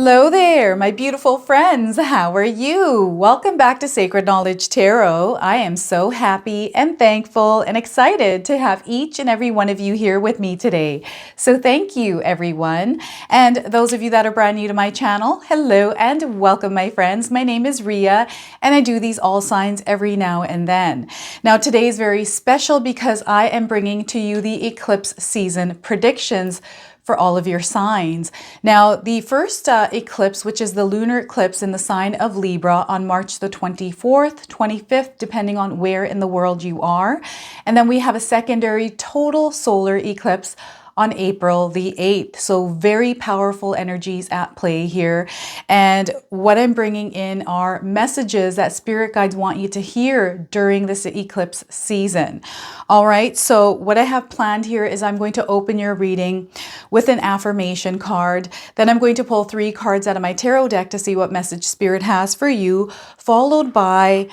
Hello there, my beautiful friends. How are you? Welcome back to Sacred Knowledge Tarot. I am so happy and thankful and excited to have each and every one of you here with me today. So thank you, everyone. And those of you that are brand new to my channel, hello and welcome, my friends. My name is Ria, and I do these all signs every now and then. Now, today is very special because I am bringing to you the eclipse season predictions for all of your signs. Now, the first eclipse, which is the lunar eclipse in the sign of Libra on March the 24th, 25th, depending on where in the world you are. And then we have a secondary total solar eclipse on April the 8th. So very powerful energies at play here. And what I'm bringing in are messages that spirit guides want you to hear during this eclipse season. All right, so what I have planned here is I'm going to open your reading with an affirmation card. Then I'm going to pull 3 cards out of my tarot deck to see what message spirit has for you, followed by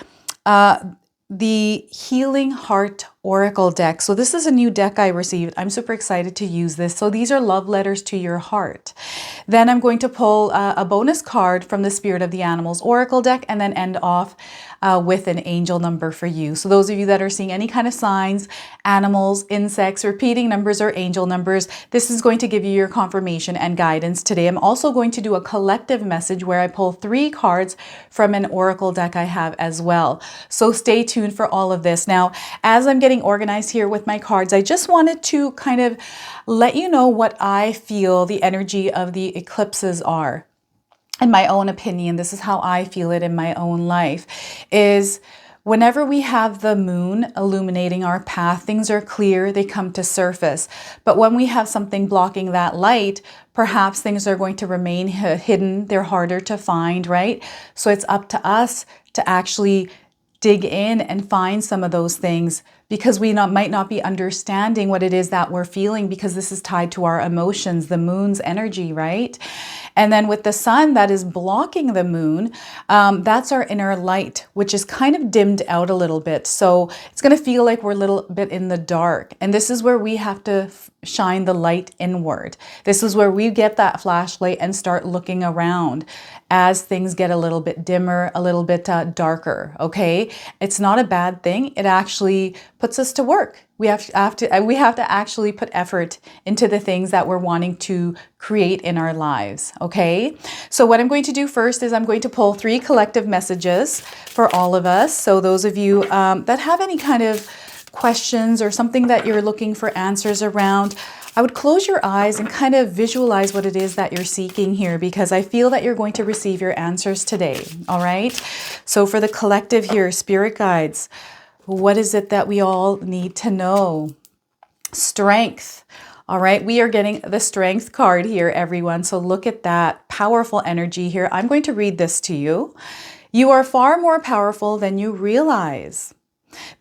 the Healing Heart Oracle deck. So this is a new deck I received. I'm super excited to use this. So these are love letters to your heart. Then I'm going to pull a bonus card from the Spirit of the Animals Oracle deck and then end off with an angel number for you. So those of you that are seeing any kind of signs, animals, insects, repeating numbers, or angel numbers, this is going to give you your confirmation and guidance today. I'm also going to do a collective message where I pull 3 cards from an oracle deck I have as well. So stay tuned for all of this. Now, as I'm getting organized here with my cards, I just wanted to kind of let you know what I feel the energy of the eclipses are. In my own opinion, this is how I feel it in my own life, is whenever we have the moon illuminating our path, things are clear, they come to surface. But when we have something blocking that light, perhaps things are going to remain hidden, they're harder to find, right? So it's up to us to actually dig in and find some of those things, because we might not be understanding what it is that we're feeling, because this is tied to our emotions, the moon's energy, right? And then with the sun that is blocking the moon, that's our inner light, which is kind of dimmed out a little bit. So it's going to feel like we're a little bit in the dark. And this is where we have to shine the light inward. This is where we get that flashlight and start looking around as things get a little bit dimmer, a little bit darker, okay? It's not a bad thing. It actually puts us to work. We have to actually put effort into the things that we're wanting to create in our lives, okay? So what I'm going to do first is I'm going to pull 3 collective messages for all of us. So those of you that have any kind of questions or something that you're looking for answers around, I would close your eyes and kind of visualize what it is that you're seeking here, because I feel that you're going to receive your answers today, all right? So for the collective here, spirit guides, what is it that we all need to know? Strength. All right, we are getting the strength card here, everyone. So look at that powerful energy here. I'm going to read this to you. You are far more powerful than you realize.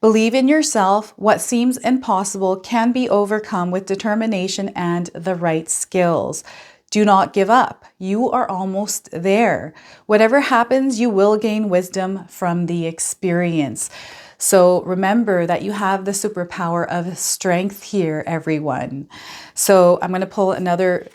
Believe in yourself. What seems impossible can be overcome with determination and the right skills. Do not give up. You are almost there. Whatever happens, you will gain wisdom from the experience. So remember that you have the superpower of strength here, everyone. So I'm going to pull another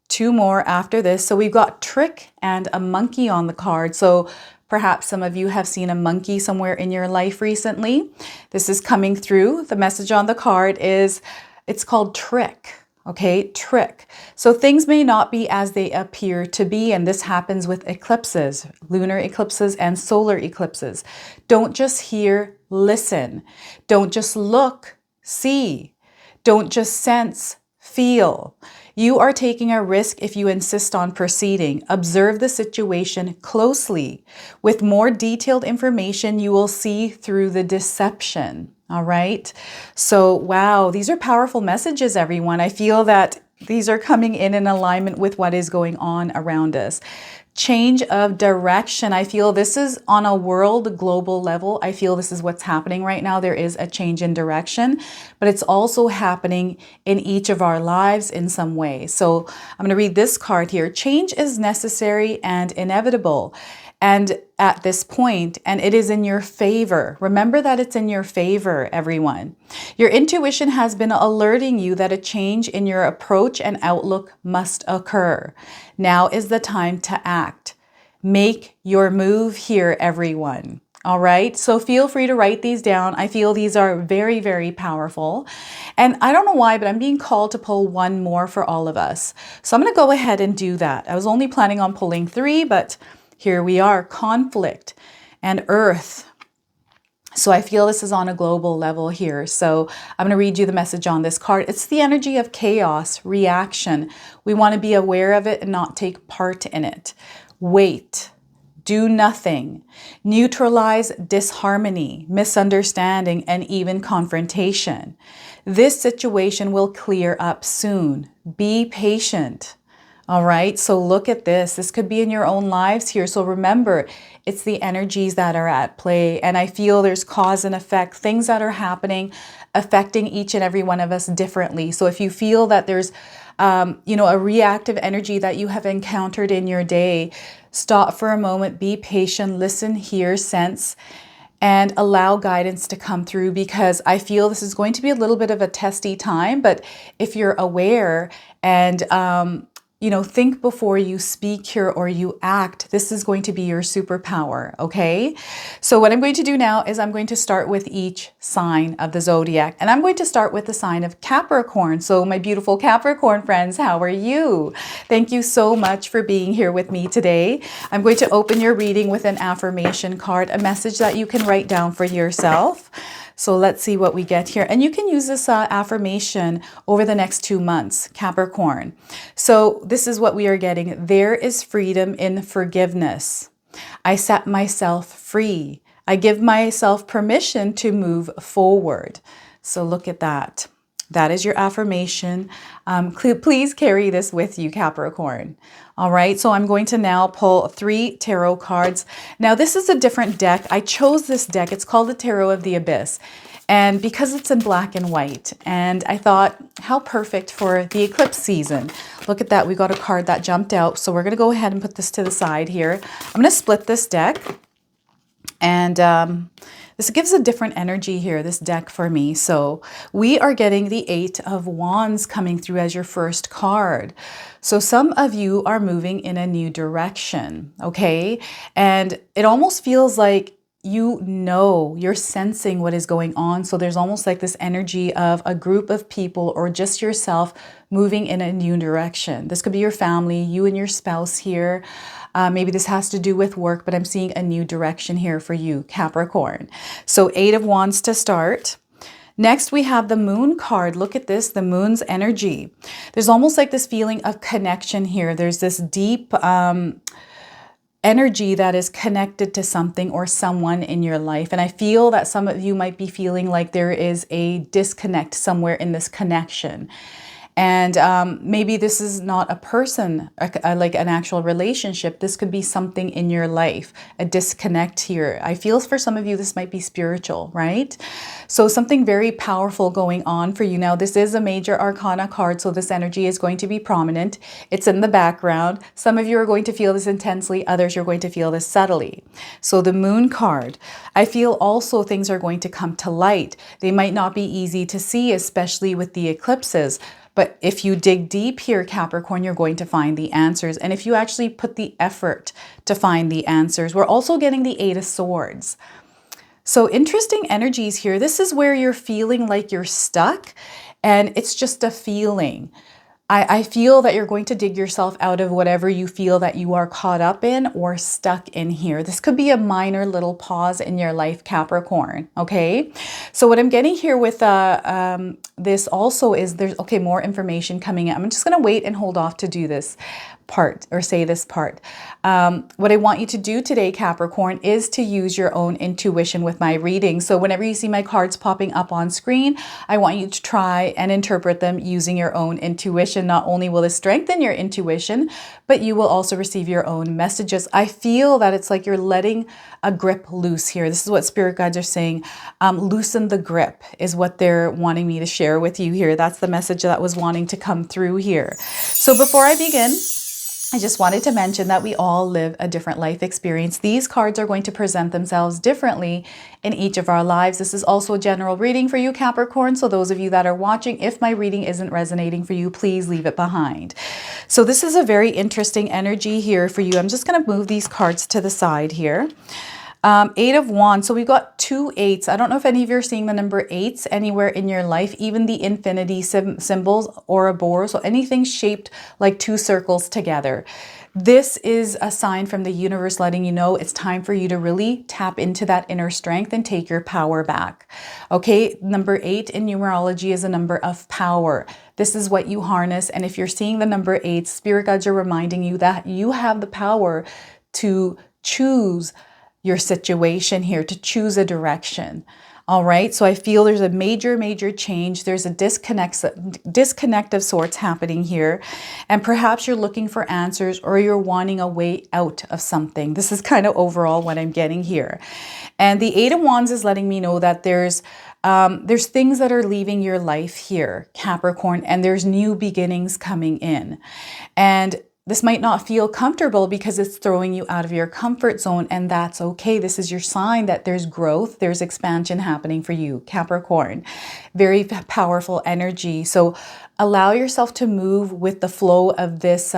2 more after this. So we've got trick and a monkey on the card. So perhaps some of you have seen a monkey somewhere in your life recently. This is coming through. The message on the card is, it's called trick. Okay, trick. So things may not be as they appear to be, and this happens with eclipses, lunar eclipses and solar eclipses. Don't just hear, listen. Don't just look, see. Don't just sense, feel. You are taking a risk if you insist on proceeding. Observe the situation closely. With more detailed information, you will see through the deception. All right. So, wow, these are powerful messages, everyone. I feel that these are coming in alignment with what is going on around us. Change of direction. I feel this is on a world global level. I feel this is what's happening right now. There is a change in direction, but it's also happening in each of our lives in some way. So I'm going to read this card here. Change is necessary and inevitable. And at this point, and it is in your favor. Remember that it's in your favor, everyone. Your intuition has been alerting you that a change in your approach and outlook must occur. Now is the time to act. Make your move here, everyone. All right, so feel free to write these down. I feel these are very, very powerful. And I don't know why, but I'm being called to pull one more for all of us. So I'm going to go ahead and do that. I was only planning on pulling 3, but here we are, conflict and earth. So I feel this is on a global level here. So I'm going to read you the message on this card. It's the energy of chaos, reaction. We want to be aware of it and not take part in it. Wait. Do nothing, neutralize disharmony, misunderstanding, and even confrontation. This situation will clear up soon. Be patient. All right, so look at this. This could be in your own lives here. So remember, it's the energies that are at play. And I feel there's cause and effect, things that are happening, affecting each and every one of us differently. So if you feel that there's a reactive energy that you have encountered in your day, stop for a moment, be patient, listen, hear, sense, and allow guidance to come through, because I feel this is going to be a little bit of a testy time. But if you're aware and think before you speak here or you act, this is going to be your superpower, okay? So what I'm going to do now is I'm going to start with each sign of the zodiac, and I'm going to start with the sign of Capricorn. So my beautiful Capricorn friends, how are you? Thank you so much for being here with me today. I'm going to open your reading with an affirmation card, a message that you can write down for yourself. So let's see what we get here. And you can use this affirmation over the next 2 months, Capricorn. So this is what we are getting. There is freedom in forgiveness. I set myself free. I give myself permission to move forward. So look at that. That is your affirmation. Please carry this with you, Capricorn. All right, so I'm going to now pull 3 tarot cards. Now, this is a different deck. I chose this deck. It's called the Tarot of the Abyss. And because it's in black and white, and I thought, how perfect for the eclipse season. Look at that. We got a card that jumped out. So we're going to go ahead and put this to the side here. I'm going to split this deck. And this gives a different energy here, this deck for me. So we are getting the 8 of Wands coming through as your first card. So some of you are moving in a new direction, okay? And it almost feels like you're sensing what is going on. So there's almost like this energy of a group of people or just yourself moving in a new direction. This could be your family, you and your spouse here. Maybe this has to do with work, but I'm seeing a new direction here for you, Capricorn. So 8 of Wands to start. Next, we have the Moon card. Look at this, the Moon's energy. There's almost like this feeling of connection here. There's this deep energy that is connected to something or someone in your life. And I feel that some of you might be feeling like there is a disconnect somewhere in this connection. And maybe this is not a person, like an actual relationship. This could be something in your life, a disconnect here. I feel for some of you, this might be spiritual, right? So something very powerful going on for you. Now, this is a major arcana card, so this energy is going to be prominent. It's in the background. Some of you are going to feel this intensely. Others, you're going to feel this subtly. So the Moon card, I feel also things are going to come to light. They might not be easy to see, especially with the eclipses. But if you dig deep here, Capricorn, you're going to find the answers. And if you actually put the effort to find the answers, we're also getting the 8 of Swords. So interesting energies here. This is where you're feeling like you're stuck and it's just a feeling. I feel that you're going to dig yourself out of whatever you feel that you are caught up in or stuck in here. This could be a minor little pause in your life, Capricorn, okay? So what I'm getting here with this also is there's, okay, more information coming in. I'm just gonna wait and hold off to do this part or say this part. What I want you to do today, Capricorn, is to use your own intuition with my reading. So whenever you see my cards popping up on screen, I want you to try and interpret them using your own intuition. Not only will this strengthen your intuition, but you will also receive your own messages. I feel that it's like you're letting a grip loose here. This is what spirit guides are saying. Loosen the grip is what they're wanting me to share with you here. That's the message that was wanting to come through here. So before I begin, I just wanted to mention that we all live a different life experience. These cards are going to present themselves differently in each of our lives. This is also a general reading for you, Capricorn. So those of you that are watching, if my reading isn't resonating for you, please leave it behind. So this is a very interesting energy here for you. I'm just going to move these cards to the side here. Eight of Wands. So we've got 2 8s. I don't know if any of you are seeing the number 8s anywhere in your life, even the infinity symbols or a boar. So anything shaped like 2 circles together. This is a sign from the universe letting you know it's time for you to really tap into that inner strength and take your power back. Okay, number 8 in numerology is a number of power. This is what you harness. And if you're seeing the number 8, spirit guides are reminding you that you have the power to choose your situation here, to choose a direction. All right, so I feel there's a major change. There's a disconnect of sorts happening here, and perhaps you're looking for answers or you're wanting a way out of something. This is kind of overall what I'm getting here. And the 8 of Wands is letting me know that there's things that are leaving your life here, Capricorn, and there's new beginnings coming in. And this might not feel comfortable because it's throwing you out of your comfort zone, and that's okay. This is your sign that there's growth, there's expansion happening for you, Capricorn. Very powerful energy. So allow yourself to move with the flow of this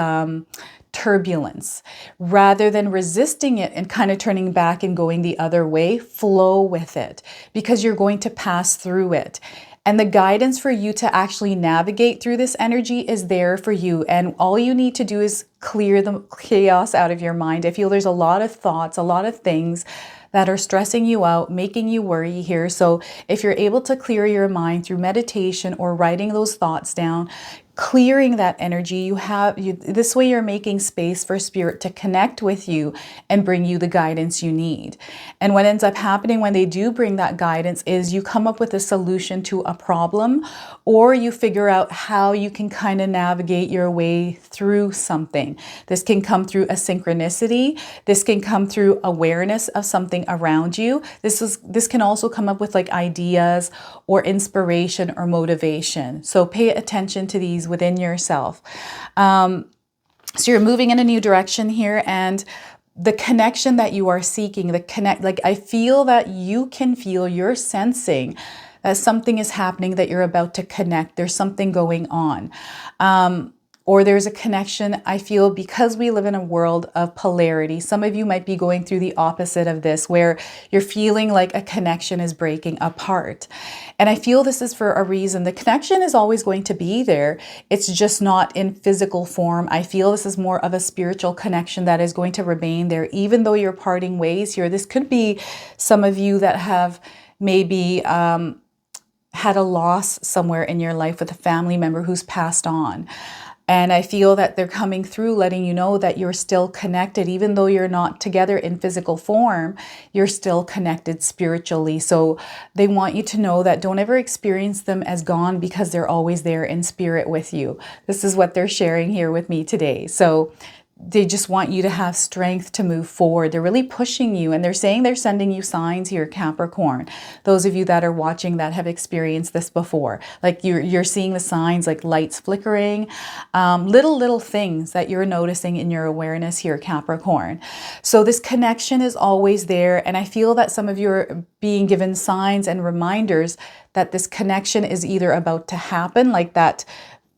turbulence rather than resisting it and kind of turning back and going the other way. Flow with it because you're going to pass through it. And the guidance for you to actually navigate through this energy is there for you. And all you need to do is clear the chaos out of your mind. I feel there's a lot of thoughts, a lot of things that are stressing you out, making you worry here. So if you're able to clear your mind through meditation or writing those thoughts down, clearing that energy, this way you're making space for spirit to connect with you and bring you the guidance you need. And what ends up happening when they do bring that guidance is you come up with a solution to a problem, or you figure out how you can kind of navigate your way through something. This can come through a synchronicity. This can come through awareness of something around you. This can also come up with like ideas or inspiration or motivation. So pay attention to these within yourself. So you're moving in a new direction here, and the connection that you are seeking, I feel that you're sensing that something is happening, that you're about to connect. There's something going on. Or there's a connection, I feel, because we live in a world of polarity. Some of you might be going through the opposite of this, where you're feeling like a connection is breaking apart. And I feel this is for a reason. The connection is always going to be there. It's just not in physical form. I feel this is more of a spiritual connection that is going to remain there, even though you're parting ways here. This could be some of you that have maybe had a loss somewhere in your life with a family member who's passed on. And I feel that they're coming through, letting you know that you're still connected. Even though you're not together in physical form, you're still connected spiritually. So they want you to know that don't ever experience them as gone, because they're always there in spirit with you. This is what they're sharing here with me today. So they just want you to have strength to move forward. They're really pushing you, and they're saying they're sending you signs here, Capricorn. Those of you that are watching that have experienced this before, like you're seeing the signs like lights flickering, little things that you're noticing in your awareness here, Capricorn. So this connection is always there, and I feel that some of you are being given signs and reminders that this connection is either about to happen, like that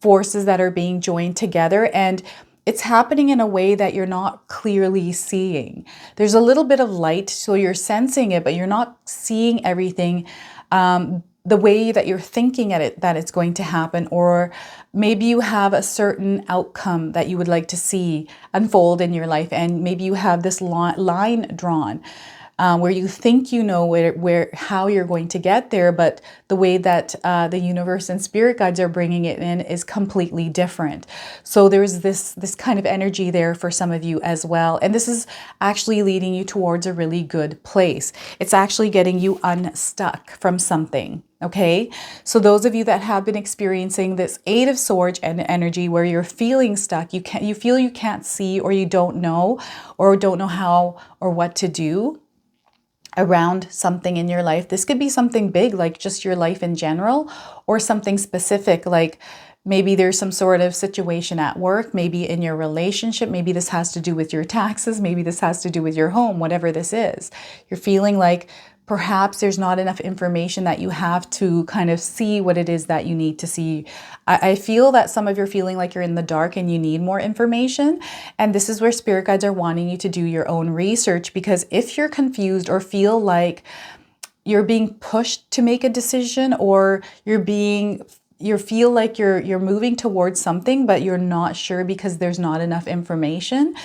forces that are being joined together, and it's happening in a way that you're not clearly seeing. There's a little bit of light, so you're sensing it, but you're not seeing everything the way that you're thinking that it's going to happen. Or maybe you have a certain outcome that you would like to see unfold in your life, and maybe you have this line drawn where you think you know how you're going to get there, but the way that the universe and spirit guides are bringing it in is completely different. So there's this kind of energy there for some of you as well, and this is actually leading you towards a really good place. It's actually getting you unstuck from something. Okay, so those of you that have been experiencing this 8 of Swords and energy where you're feeling stuck, you feel you can't see, or you don't know how or what to do around something in your life. This could be something big, like just your life in general, or something specific, like Maybe there's some sort of situation at work, maybe in your relationship, maybe this has to do with your taxes, maybe this has to do with your home, whatever this is. You're feeling like perhaps there's not enough information that you have to kind of see what it is that you need to see. I feel that some of you are feeling like you're in the dark and you need more information. And this is where spirit guides are wanting you to do your own research, because if you're confused or feel like you're being pushed to make a decision, or you feel like you're moving towards something, but you're not sure because there's not enough information,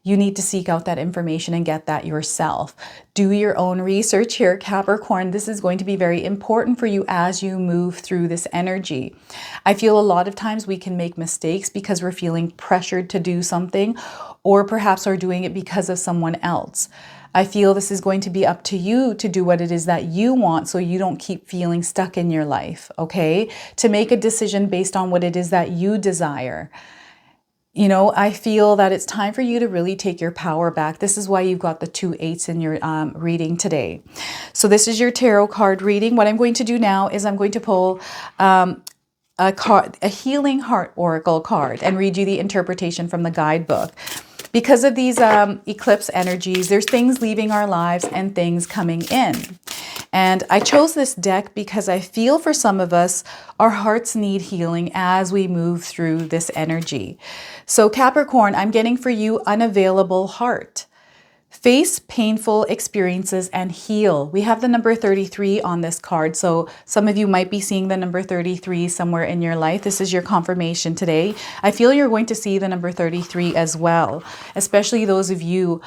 you need to seek out that information and get that yourself. Do your own research here, Capricorn. This is going to be very important for you as you move through this energy. I feel a lot of times we can make mistakes because we're feeling pressured to do something, or perhaps are doing it because of someone else. I feel this is going to be up to you to do what it is that you want, so you don't keep feeling stuck in your life, okay? To make a decision based on what it is that you desire. You know, I feel that it's time for you to really take your power back. This is why you've got the 2 8s in your reading today. So this is your tarot card reading. What I'm going to do now is I'm going to pull a healing heart oracle card and read you the interpretation from the guidebook. Because of these eclipse energies, there's things leaving our lives and things coming in. And I chose this deck because I feel for some of us, our hearts need healing as we move through this energy. So Capricorn, I'm getting for you unavailable heart. Face painful experiences and heal. We have the number 33 on this card. So some of you might be seeing the number 33 somewhere in your life. This is your confirmation today. I feel you're going to see the number 33 as well, especially those of you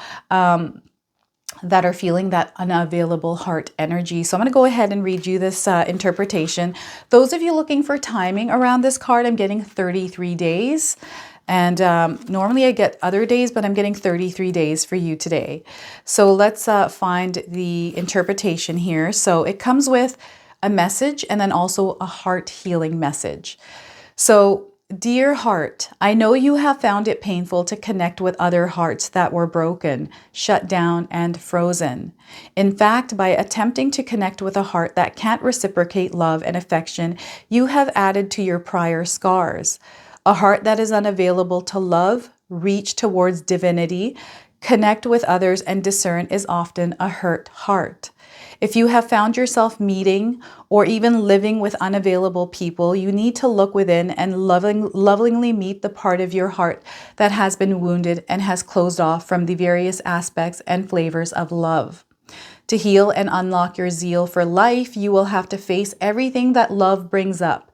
that are feeling that unavailable heart energy. So I'm going to go ahead and read you this interpretation. Those of you looking for timing around this card, I'm getting 33 days. And normally I get other days, but I'm getting 33 days for you today. So let's find the interpretation here. So it comes with a message and then also a heart healing message. So, dear heart, I know you have found it painful to connect with other hearts that were broken, shut down, and frozen. In fact, by attempting to connect with a heart that can't reciprocate love and affection, you have added to your prior scars. A heart that is unavailable to love, reach towards divinity, connect with others, and discern is often a hurt heart. If you have found yourself meeting or even living with unavailable people, you need to look within and lovingly meet the part of your heart that has been wounded and has closed off from the various aspects and flavors of love. To heal and unlock your zeal for life, you will have to face everything that love brings up,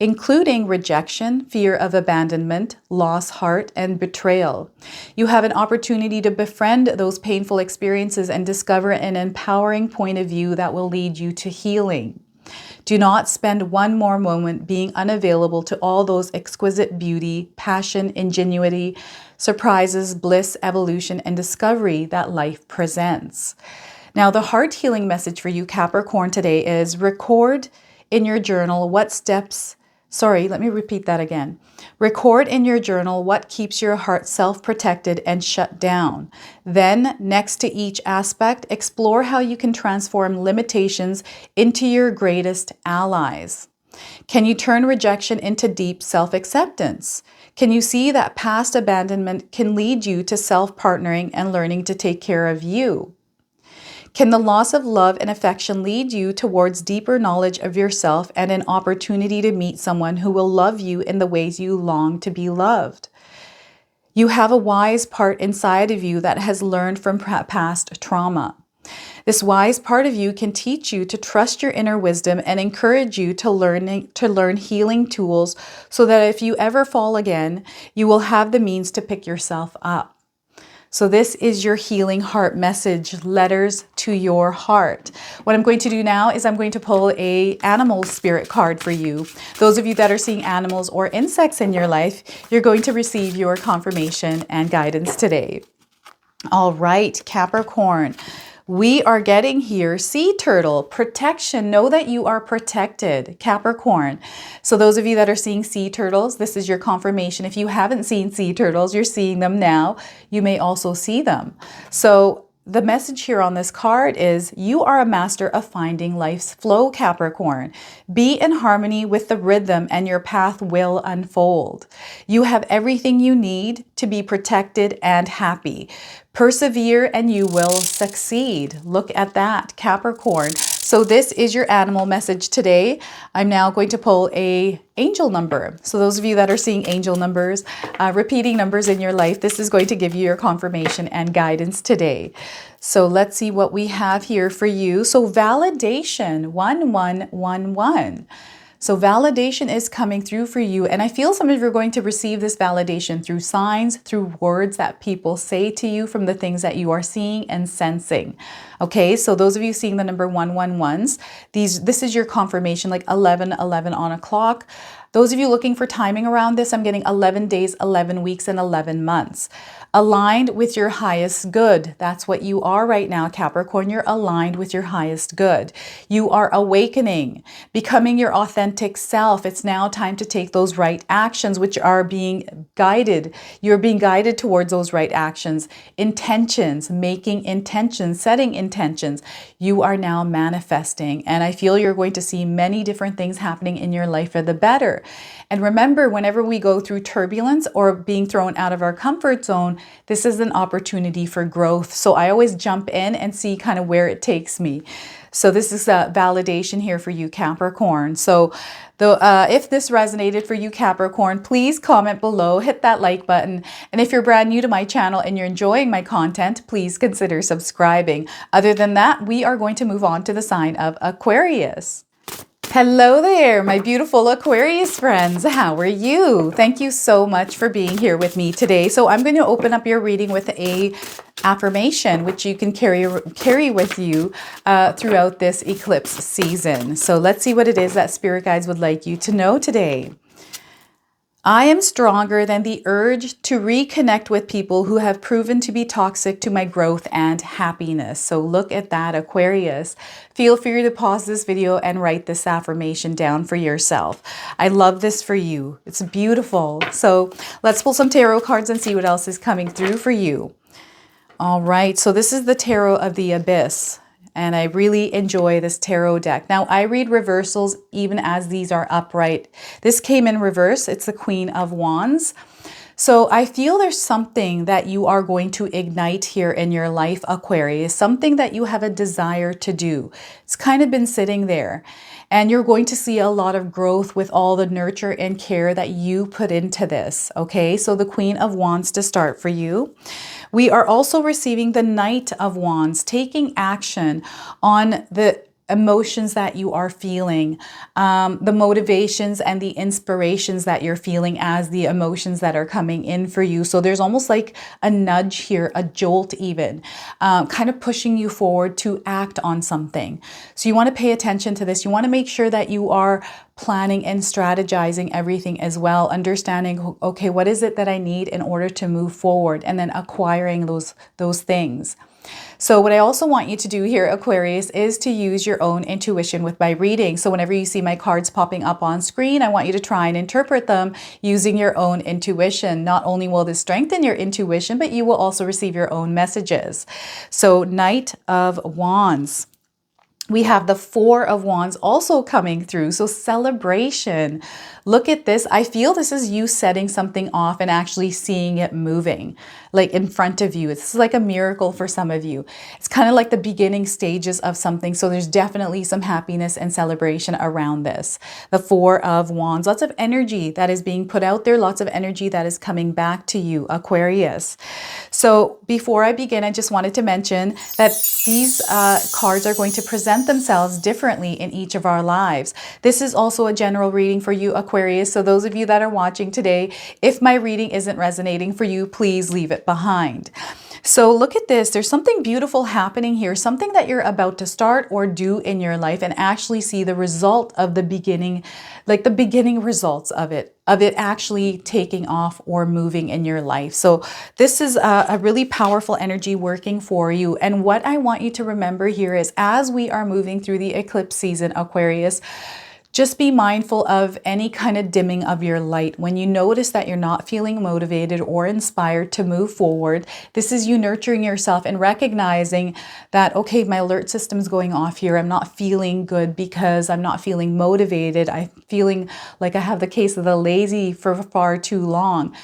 including rejection, fear of abandonment, lost heart, and betrayal. You have an opportunity to befriend those painful experiences and discover an empowering point of view that will lead you to healing. Do not spend one more moment being unavailable to all those exquisite beauty, passion, ingenuity, surprises, bliss, evolution, and discovery that life presents. Now, the heart healing message for you, Capricorn, today is record in your journal what steps let me repeat that again. Record in your journal what keeps your heart self-protected and shut down. Then, next to each aspect, explore how you can transform limitations into your greatest allies. Can you turn rejection into deep self-acceptance? Can you see that past abandonment can lead you to self-partnering and learning to take care of you? Can the loss of love and affection lead you towards deeper knowledge of yourself and an opportunity to meet someone who will love you in the ways you long to be loved? You have a wise part inside of you that has learned from past trauma. This wise part of you can teach you to trust your inner wisdom and encourage you to learn healing tools so that if you ever fall again, you will have the means to pick yourself up. So this is your healing heart message, letters to your heart. What I'm going to do now is I'm going to pull a animal spirit card for you. Those of you that are seeing animals or insects in your life, you're going to receive your confirmation and guidance today. All right, Capricorn. We are getting here, sea turtle, protection. Know that you are protected, Capricorn. So those of you that are seeing sea turtles, this is your confirmation. If you haven't seen sea turtles, you're seeing them now. You may also see them. So the message here on this card is you are a master of finding life's flow, Capricorn. Be in harmony with the rhythm and your path will unfold. You have everything you need to be protected and happy. Persevere and you will succeed. Look at that, Capricorn. So this is your animal message today. I'm now going to pull a angel number. So those of you that are seeing angel numbers, repeating numbers in your life, this is going to give you your confirmation and guidance today. So let's see what we have here for you. So validation, 1111. So validation is coming through for you. And I feel some of you are going to receive this validation through signs, through words that people say to you from the things that you are seeing and sensing. Okay, so those of you seeing the number 111s, this is your confirmation, like 1111 on a clock. Those of you looking for timing around this, I'm getting 11 days, 11 weeks, and 11 months. Aligned with your highest good. That's what you are right now, Capricorn. You're aligned with your highest good. You are awakening, becoming your authentic self. It's now time to take those right actions, which are being guided. You're being guided towards those right actions. Intentions, making intentions, setting intentions. You are now manifesting. And I feel you're going to see many different things happening in your life for the better. And remember, whenever we go through turbulence or being thrown out of our comfort zone, this is an opportunity for growth. So I always jump in and see kind of where it takes me. So this is a validation here for you, Capricorn. So if this resonated for you, Capricorn, please comment below, hit that like button. And if you're brand new to my channel and you're enjoying my content, please consider subscribing. Other than that, we are going to move on to the sign of Aquarius. Hello there, my beautiful Aquarius friends. How are you? Thank you so much for being here with me today. So I'm going to open up your reading with a affirmation, which you can carry with you throughout this eclipse season. So let's see what it is that spirit guides would like you to know today. I am stronger than the urge to reconnect with people who have proven to be toxic to my growth and happiness. So look at that, Aquarius. Feel free to pause this video and write this affirmation down for yourself. I love this for you. It's beautiful. So let's pull some tarot cards and see what else is coming through for you. All right, so this is the Tarot of the Abyss. And I really enjoy this tarot deck. Now, I read reversals even as these are upright. This came in reverse. It's the Queen of Wands. So I feel there's something that you are going to ignite here in your life, Aquarius, something that you have a desire to do. It's kind of been sitting there. And you're going to see a lot of growth with all the nurture and care that you put into this. Okay, so the Queen of Wands to start for you. We are also receiving the Knight of Wands, taking action on the emotions that you are feeling, the motivations and the inspirations that you're feeling as the emotions that are coming in for you. So there's almost like a nudge here, a jolt even, kind of pushing you forward to act on something. So you want to pay attention to this. You want to make sure that you are planning and strategizing everything as well, understanding, okay, what is it that I need in order to move forward, and then acquiring those things. So what I also want you to do here, Aquarius, is to use your own intuition with my reading. So whenever you see my cards popping up on screen, I want you to try and interpret them using your own intuition. Not only will this strengthen your intuition, but you will also receive your own messages. So Knight of Wands. We have the Four of Wands also coming through. So celebration. Look at this. I feel this is you setting something off and actually seeing it moving like in front of you. This is like a miracle for some of you. It's kind of like the beginning stages of something. So there's definitely some happiness and celebration around this. The Four of Wands. Lots of energy that is being put out there. Lots of energy that is coming back to you, Aquarius. So before I begin, I just wanted to mention that these cards are going to present themselves differently in each of our lives. This is also a general reading for you, Aquarius. So those of you that are watching today, if my reading isn't resonating for you, please leave it behind. So look at this. There's something beautiful happening here, something that you're about to start or do in your life and actually see the result of the beginning, like the beginning results of it actually taking off or moving in your life. So this is a really powerful energy working for you. And what I want you to remember here is as we are moving through the eclipse season, Aquarius, Just be mindful of any kind of dimming of your light. When you notice that you're not feeling motivated or inspired to move forward, this is you nurturing yourself and recognizing that, okay, my alert system is going off here. I'm not feeling good because I'm not feeling motivated. I'm feeling like I have the case of the lazy for far too long.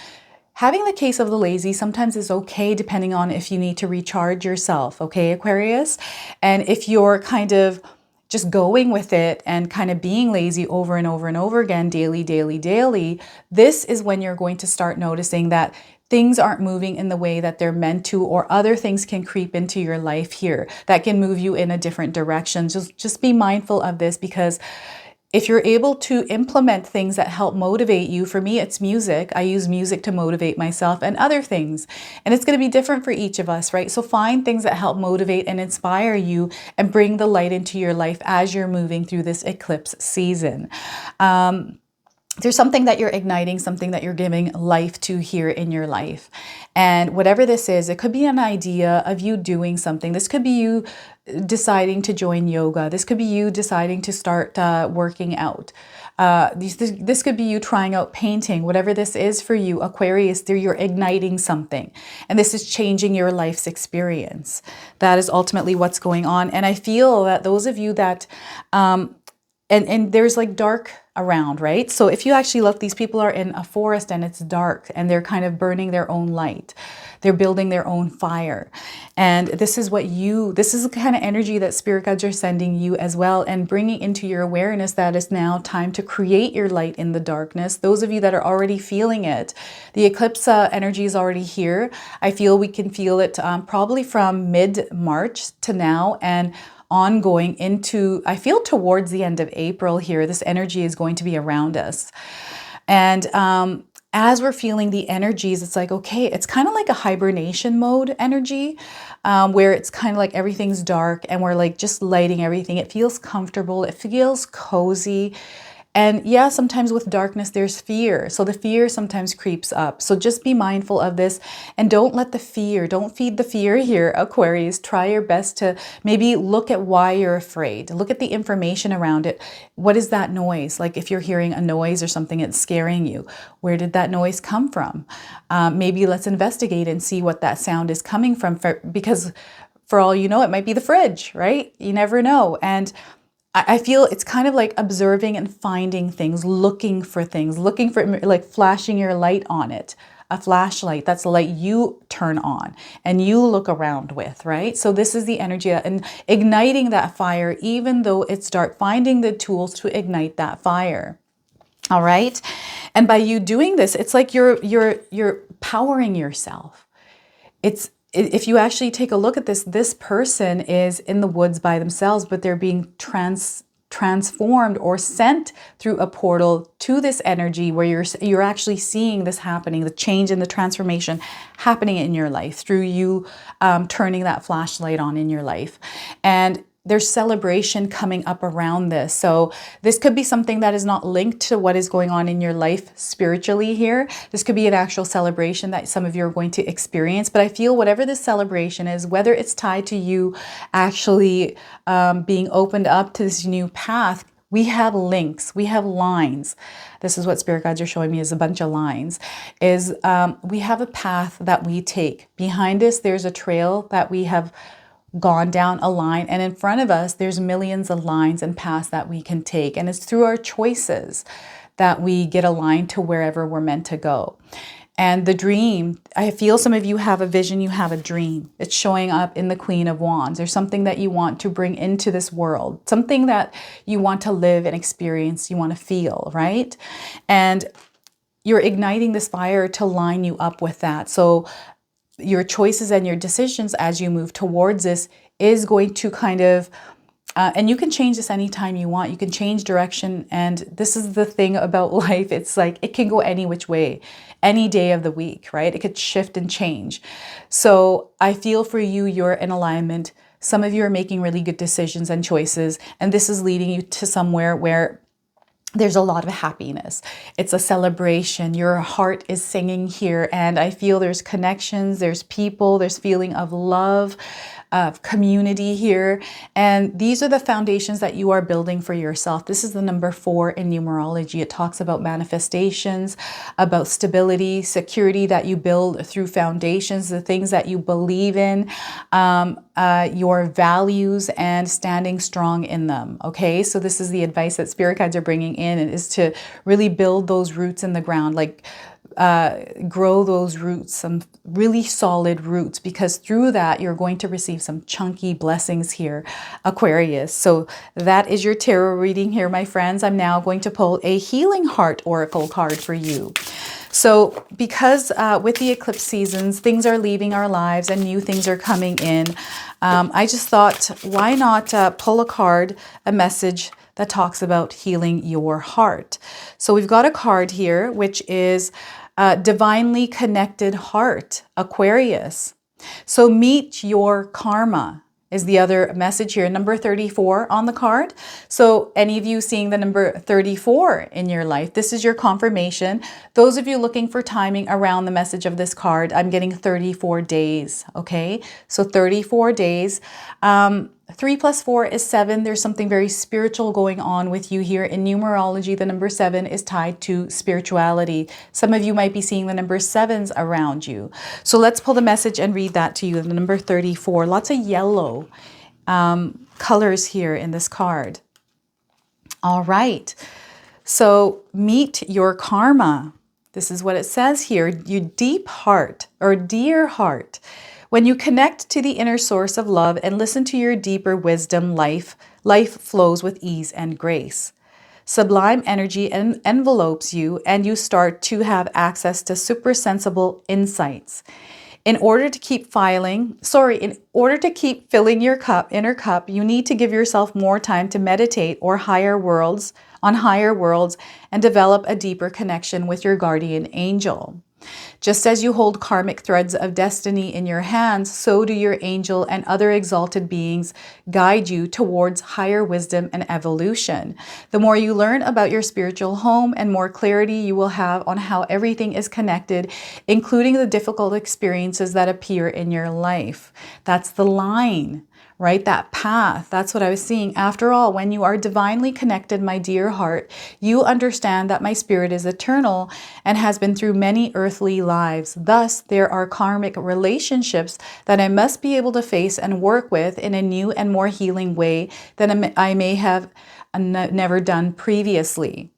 Having the case of the lazy sometimes is okay, depending on if you need to recharge yourself, okay, Aquarius? And if you're kind of just going with it and kind of being lazy over and over and over again, daily, daily, daily, this is when you're going to start noticing that things aren't moving in the way that they're meant to, or other things can creep into your life here that can move you in a different direction. Just be mindful of this, because if you're able to implement things that help motivate you, for me, it's music. I use music to motivate myself and other things. And it's going to be different for each of us, right? So find things that help motivate and inspire you and bring the light into your life as you're moving through this eclipse season. There's something that you're igniting, something that you're giving life to here in your life. And whatever this is, it could be an idea of you doing something. This could be you deciding to join yoga. This could be you deciding to start working out. This could be you trying out painting. Whatever this is for you, Aquarius, you're igniting something. And this is changing your life's experience. That is ultimately what's going on. And I feel that those of you that... And there's like dark around, right? So if you actually look, these people are in a forest and it's dark and they're kind of burning their own light. They're building their own fire. And this is this is the kind of energy that spirit guides are sending you as well, and bringing into your awareness that it's now time to create your light in the darkness. Those of you that are already feeling it, the eclipse energy is already here. I feel we can feel it probably from mid-March to now, and ongoing into, I feel, towards the end of April here. This energy is going to be around us. And as we're feeling the energies, it's like, okay, it's kind of like a hibernation mode energy, where it's kind of like everything's dark and we're like just lighting everything. It feels comfortable. It feels cozy. And yeah, sometimes with darkness, there's fear. So the fear sometimes creeps up. So just be mindful of this and don't let the fear, don't feed the fear here, Aquarius. Try your best to maybe look at why you're afraid. Look at the information around it. What is that noise? Like if you're hearing a noise or something that's scaring you, where did that noise come from? Maybe let's investigate and see what that sound is coming from, because for all you know, it might be the fridge, right? You never know. And I feel it's kind of like observing and finding things, looking for like flashing your light on it. A flashlight, that's the light you turn on and you look around with, right? So this is the energy and igniting that fire, even though it's dark, finding the tools to ignite that fire. All right. And by you doing this, it's like you're powering yourself. If you actually take a look at this person is in the woods by themselves, but they're being transformed or sent through a portal to this energy where you're actually seeing this happening, the change and the transformation happening in your life through you turning that flashlight on in your life. And there's celebration coming up around this. So this could be something that is not linked to what is going on in your life spiritually here. This could be an actual celebration that some of you are going to experience. But I feel whatever this celebration is, whether it's tied to you actually being opened up to this new path, we have links, we have lines. This is what spirit guides are showing me, is a bunch of lines. We have a path that we take. Behind us, there's a trail that we have gone down, a line, and in front of us there's millions of lines and paths that we can take, and it's through our choices that we get aligned to wherever we're meant to go. And the dream, I feel some of you have a vision, you have a dream. It's showing up in the Queen of Wands. There's something that you want to bring into this world, something that you want to live and experience, you want to feel, right? And you're igniting this fire to line you up with that. So your choices and your decisions as you move towards this is going to kind of, and you can change this anytime you want. You can change direction. And this is the thing about life. It's like, it can go any which way, any day of the week, right? It could shift and change. So I feel for you, you're in alignment. Some of you are making really good decisions and choices. And this is leading you to somewhere where there's a lot of happiness. It's a celebration. Your heart is singing here. And I feel there's connections, there's people, there's feeling of love, of community here. And these are the foundations that you are building for yourself. This is the number 4 in numerology. It talks about manifestations, about stability, security that you build through foundations, the things that you believe in, your values, and standing strong in them. Okay, so this is the advice that spirit guides are bringing in, and is to really build those roots in the ground, like grow those roots, some really solid roots, because through that you're going to receive some chunky blessings here, Aquarius. So that is your tarot reading here, my friends. I'm now going to pull a healing heart oracle card for you. So because with the eclipse seasons, things are leaving our lives and new things are coming in, I just thought, why not pull a card, a message that talks about healing your heart. So we've got a card here, which is divinely connected heart, Aquarius. So meet your karma is the other message here. Number 34 on the card. So any of you seeing the number 34 in your life, this is your confirmation. Those of you looking for timing around the message of this card, I'm getting 34 days. Okay, so 34 days. 3 plus 4 is 7. There's something very spiritual going on with you here. In numerology, the number 7 is tied to spirituality. Some of you might be seeing the number 7s around you. So let's pull the message and read that to you. The number 34, lots of yellow colors here in this card. All right. So meet your karma. This is what it says here. Your deep heart, or dear heart. When you connect to the inner source of love and listen to your deeper wisdom, life flows with ease and grace. Sublime energy envelopes you, and you start to have access to super sensible insights. In order to keep filling your inner cup, you need to give yourself more time to meditate on higher worlds and develop a deeper connection with your guardian angel. Just as you hold karmic threads of destiny in your hands, so do your angel and other exalted beings guide you towards higher wisdom and evolution. The more you learn about your spiritual home, and more clarity you will have on how everything is connected, including the difficult experiences that appear in your life. That's the line, right? That path. That's what I was seeing. After all, when you are divinely connected, my dear heart, you understand that my spirit is eternal and has been through many earthly lives. Thus, there are karmic relationships that I must be able to face and work with in a new and more healing way than I may have never done previously.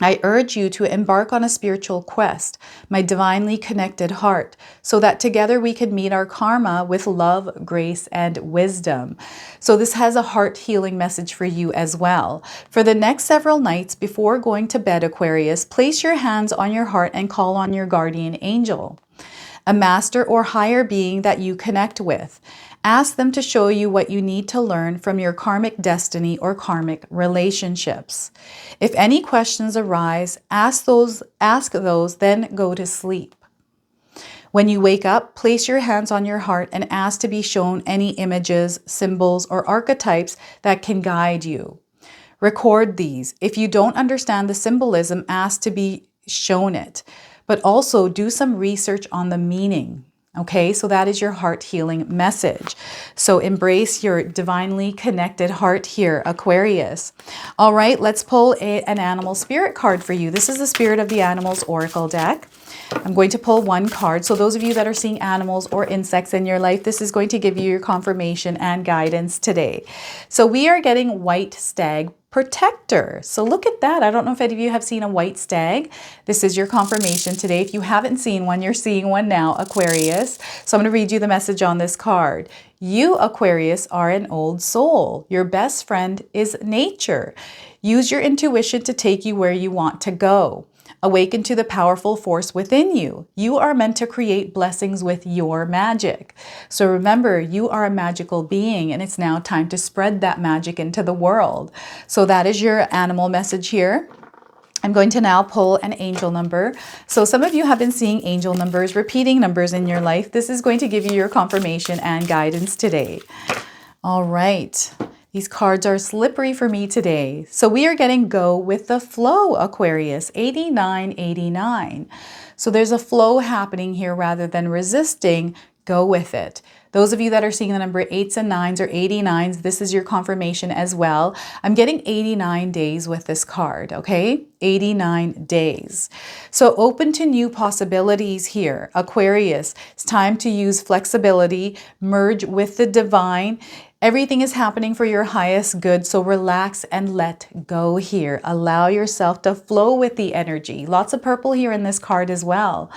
I urge you to embark on a spiritual quest, my divinely connected heart, so that together we can meet our karma with love, grace, and wisdom. So this has a heart healing message for you as well. For the next several nights before going to bed, Aquarius, place your hands on your heart and call on your guardian angel, a master or higher being that you connect with. Ask them to show you what you need to learn from your karmic destiny or karmic relationships. If any questions arise, ask those, then go to sleep. When you wake up, place your hands on your heart and ask to be shown any images, symbols, or archetypes that can guide you. Record these. If you don't understand the symbolism, ask to be shown it, but also do some research on the meaning. Okay, so that is your heart healing message. So embrace your divinely connected heart here, Aquarius. All right, let's pull an animal spirit card for you. This is the Spirit of the Animals Oracle deck. I'm going to pull one card. So those of you that are seeing animals or insects in your life, this is going to give you your confirmation and guidance today. So we are getting white stag protector. So look at that. I don't know if any of you have seen a white stag. This is your confirmation today. If you haven't seen one, you're seeing one now, Aquarius. So I'm going to read you the message on this card. You, Aquarius, are an old soul. Your best friend is nature. Use your intuition to take you where you want to go. Awaken to the powerful force within you. You are meant to create blessings with your magic. So remember, you are a magical being, and it's now time to spread that magic into the world. So that is your animal message here. I'm going to now pull an angel number. So some of you have been seeing angel numbers, repeating numbers in your life. This is going to give you your confirmation and guidance today. All right. These cards are slippery for me today. So we are getting go with the flow, Aquarius, 8989. So there's a flow happening here rather than resisting. Go with it. Those of you that are seeing the number 8s and 9s or 89s, this is your confirmation as well. I'm getting 89 days with this card, okay? 89 days. So open to new possibilities here. Aquarius, it's time to use flexibility, merge with the divine. Everything is happening for your highest good, so relax and let go here. Allow yourself to flow with the energy. Lots of purple here in this card as well.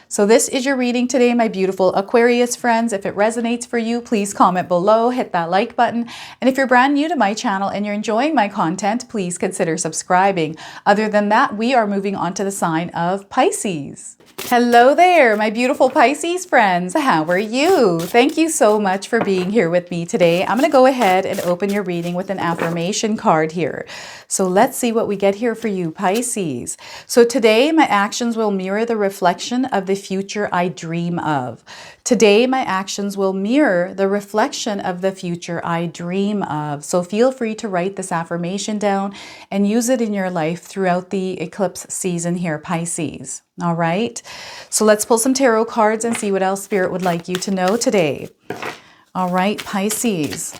So this is your reading today, my beautiful Aquarius friends. If it resonates for you, please comment below, hit that like button. And if you're brand new to my channel and you're enjoying my content, please consider subscribing. Other than that, we are moving on to the sign of Pisces. Hello there, my beautiful Pisces friends. How are you? Thank you so much for being here with me today. I'm going to go ahead and open your reading with an affirmation card here. So let's see what we get here for you, Pisces. So today, my actions will mirror the reflection of the future I dream of. Today, my actions will mirror the reflection of the future I dream of. So feel free to write this affirmation down and use it in your life throughout the eclipse season here, Pisces. All right. So let's pull some tarot cards and see what else Spirit would like you to know today. All right, Pisces.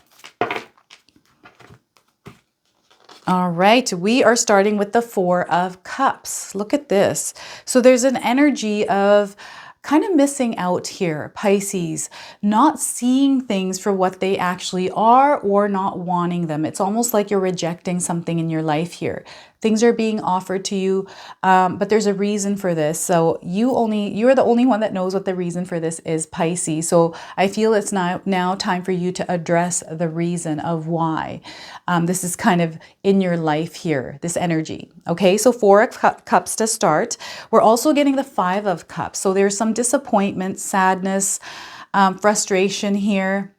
All right, we are starting with the Four of Cups. Look at this. So there's an energy of kind of missing out here, Pisces, not seeing things for what they actually are or not wanting them. It's almost like you're rejecting something in your life here. Things are being offered to you, but there's a reason for this. So you're the only one that knows what the reason for this is, Pisces. So I feel it's now time for you to address the reason of why this is kind of in your life here, this energy. Okay, so Four of Cups to start. We're also getting the Five of Cups. So there's some disappointment, sadness, frustration here.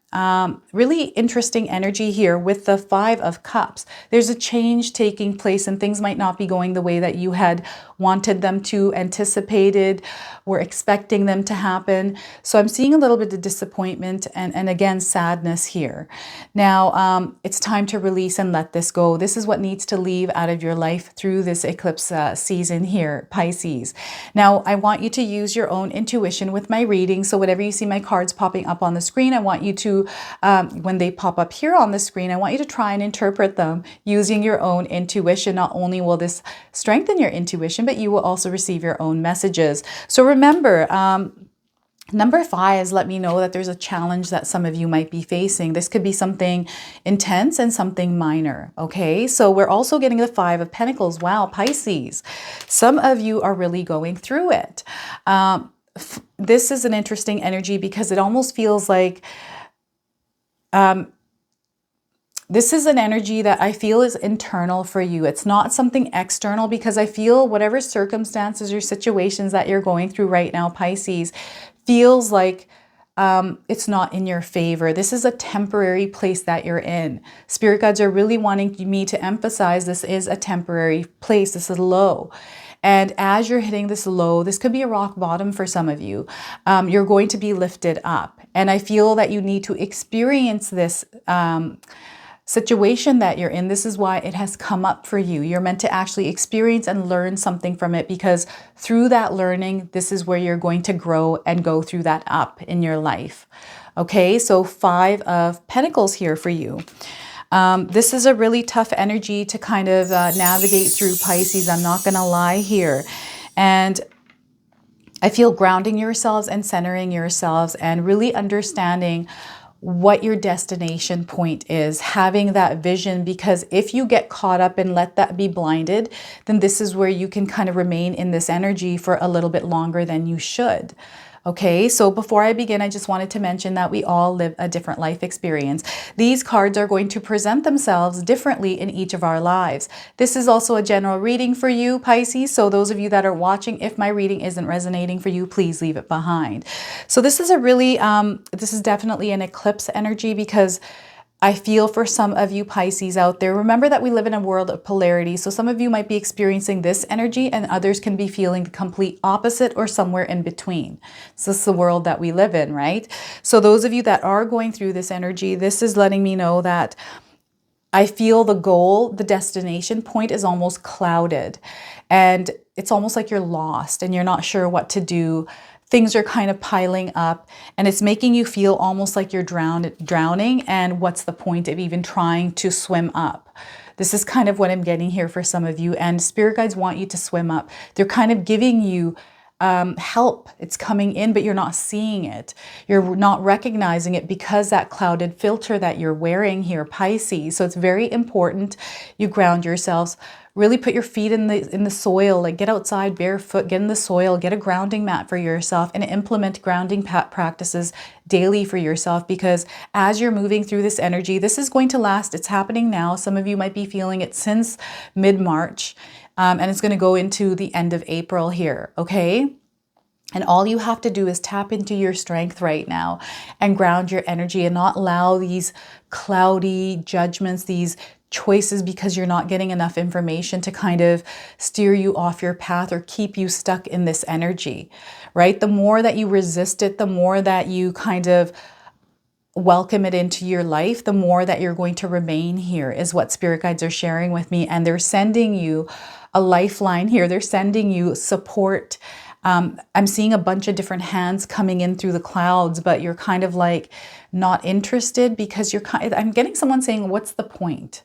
Really interesting energy here with the Five of Cups. There's a change taking place and things might not be going the way that you had wanted them to, anticipated, were expecting them to happen. So I'm seeing a little bit of disappointment and again, sadness here. Now, it's time to release and let this go. This is what needs to leave out of your life through this eclipse season here, Pisces. Now, I want you to use your own intuition with my reading. So whatever you see my cards popping up on the screen, I want you to when they pop up here on the screen, I want you to try and interpret them using your own intuition. Not only will this strengthen your intuition, but you will also receive your own messages. So remember, number 5 let me know that there's a challenge that some of you might be facing. This could be something intense and something minor. Okay, so we're also getting the 5 of Pentacles. Wow, Pisces. Some of you are really going through it. This is an interesting energy because it almost feels like this is an energy that I feel is internal for you. It's not something external because I feel whatever circumstances or situations that you're going through right now, Pisces, feels like it's not in your favor. This is a temporary place that you're in. Spirit guides are really wanting me to emphasize this is a temporary place. This is low. And as you're hitting this low, this could be a rock bottom for some of you. You're going to be lifted up. And I feel that you need to experience this situation that you're in. This is why it has come up for you. You're meant to actually experience and learn something from it because through that learning, this is where you're going to grow and go through that up in your life. Okay, so 5 of Pentacles here for you. This is a really tough energy to kind of navigate through, Pisces. I'm not going to lie here. And I feel grounding yourselves and centering yourselves and really understanding what your destination point is, having that vision, because if you get caught up and let that be blinded, then this is where you can kind of remain in this energy for a little bit longer than you should. Okay, so before I begin, I just wanted to mention that we all live a different life experience. These cards are going to present themselves differently in each of our lives. This is also a general reading for you, Pisces. So those of you that are watching, if my reading isn't resonating for you, please leave it behind. So this is a really, this is definitely an eclipse energy because I feel for some of you Pisces out there, remember that we live in a world of polarity. So some of you might be experiencing this energy and others can be feeling the complete opposite or somewhere in between. So this is the world that we live in, right? So those of you that are going through this energy, this is letting me know that I feel the goal, the destination point is almost clouded, and it's almost like you're lost and you're not sure what to do. Things are kind of piling up, and it's making you feel almost like you're drowning. And what's the point of even trying to swim up? This is kind of what I'm getting here for some of you, and spirit guides want you to swim up. They're kind of giving you help. It's coming in, but you're not seeing it. You're not recognizing it because that clouded filter that you're wearing here, Pisces. So it's very important you ground yourselves. Really put your feet in the soil, like get outside barefoot, get in the soil, get a grounding mat for yourself, and implement grounding practices daily for yourself, because as you're moving through this energy, this is going to last. It's happening now. Some of you might be feeling it since mid-March. And it's going to go into the end of April here, okay? And all you have to do is tap into your strength right now and ground your energy and not allow these cloudy judgments, these choices, because you're not getting enough information to kind of steer you off your path or keep you stuck in this energy, right? The more that you resist it, the more that you kind of welcome it into your life, the more that you're going to remain here, is what spirit guides are sharing with me. And they're sending you a lifeline here. They're sending you support. I'm seeing a bunch of different hands coming in through the clouds, but you're kind of like not interested because I'm getting someone saying, what's the point?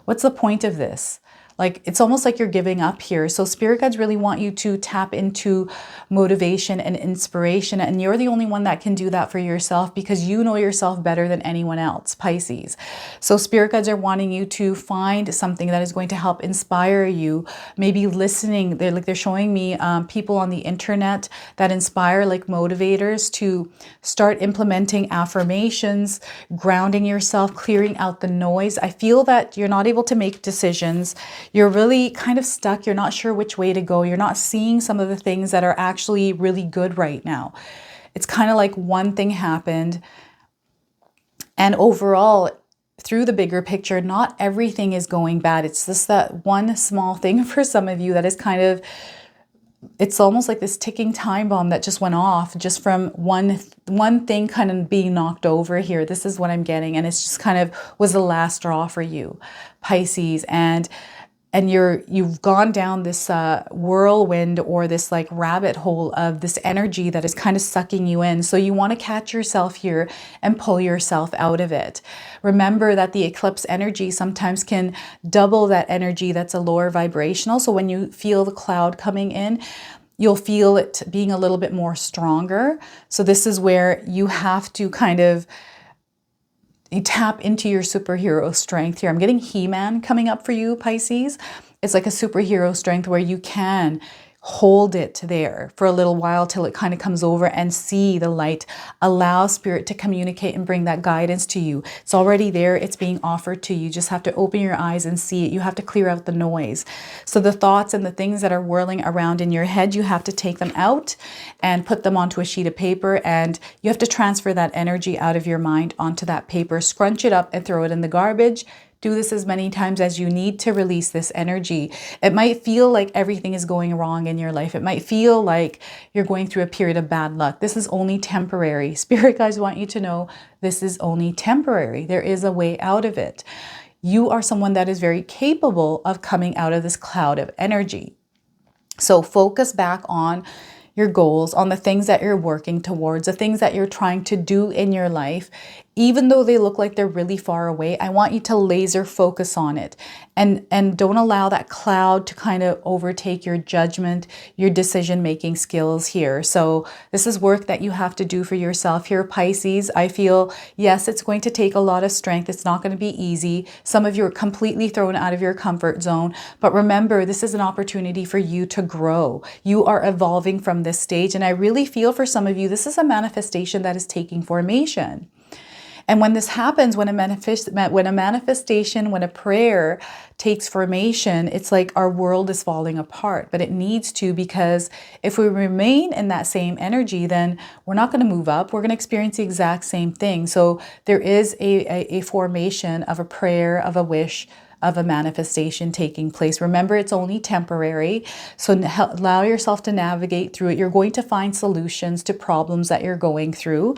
What's the point of this? Like, it's almost like you're giving up here. So spirit guides really want you to tap into motivation and inspiration. And you're the only one that can do that for yourself, because you know yourself better than anyone else, Pisces. So spirit guides are wanting you to find something that is going to help inspire you. Maybe listening. They're showing me people on the internet that inspire, like motivators, to start implementing affirmations, grounding yourself, clearing out the noise. I feel that you're not able to make decisions. You're really kind of stuck. You're not sure which way to go. You're not seeing some of the things that are actually really good right now. It's kind of like one thing happened, and overall, through the bigger picture, not everything is going bad. It's just that one small thing for some of you that is kind of, it's almost like this ticking time bomb that just went off just from one thing kind of being knocked over here. This is what I'm getting. And it's just kind of was the last straw for you, Pisces. And you've gone down this whirlwind, or this like rabbit hole of this energy that is kind of sucking you in. So you want to catch yourself here and pull yourself out of it. Remember that the eclipse energy sometimes can double that energy that's a lower vibrational. So when you feel the cloud coming in, you'll feel it being a little bit more stronger. So this is where you have to kind of tap into your superhero strength here. I'm getting He-Man coming up for you, Pisces. It's like a superhero strength where you can hold it there for a little while till it kind of comes over and see the light. Allow spirit to communicate and bring that guidance to you. It's already there. It's being offered to you. You just have to open your eyes and see it. You have to clear out the noise. So the thoughts and the things that are whirling around in your head, you have to take them out and put them onto a sheet of paper, and you have to transfer that energy out of your mind onto that paper, scrunch it up and throw it in the garbage. Do this as many times as you need to release this energy. It might feel like everything is going wrong in your life. It might feel like you're going through a period of bad luck. This is only temporary. Spirit guides want you to know this is only temporary. There is a way out of it. You are someone that is very capable of coming out of this cloud of energy. So focus back on your goals, on the things that you're working towards, the things that you're trying to do in your life. Even though they look like they're really far away, I want you to laser focus on it, and don't allow that cloud to kind of overtake your judgment, your decision-making skills here. So this is work that you have to do for yourself here, Pisces. I feel, yes, it's going to take a lot of strength. It's not going to be easy. Some of you are completely thrown out of your comfort zone, but remember, this is an opportunity for you to grow. You are evolving from this stage, and I really feel for some of you, this is a manifestation that is taking formation. And when this happens, when a manifestation, when a prayer takes formation, it's like our world is falling apart, but it needs to, because if we remain in that same energy, then we're not going to move up. We're going to experience the exact same thing. So there is a formation of a prayer, of a wish, of a manifestation taking place. Remember, it's only temporary. So allow yourself to navigate through it. You're going to find solutions to problems that you're going through.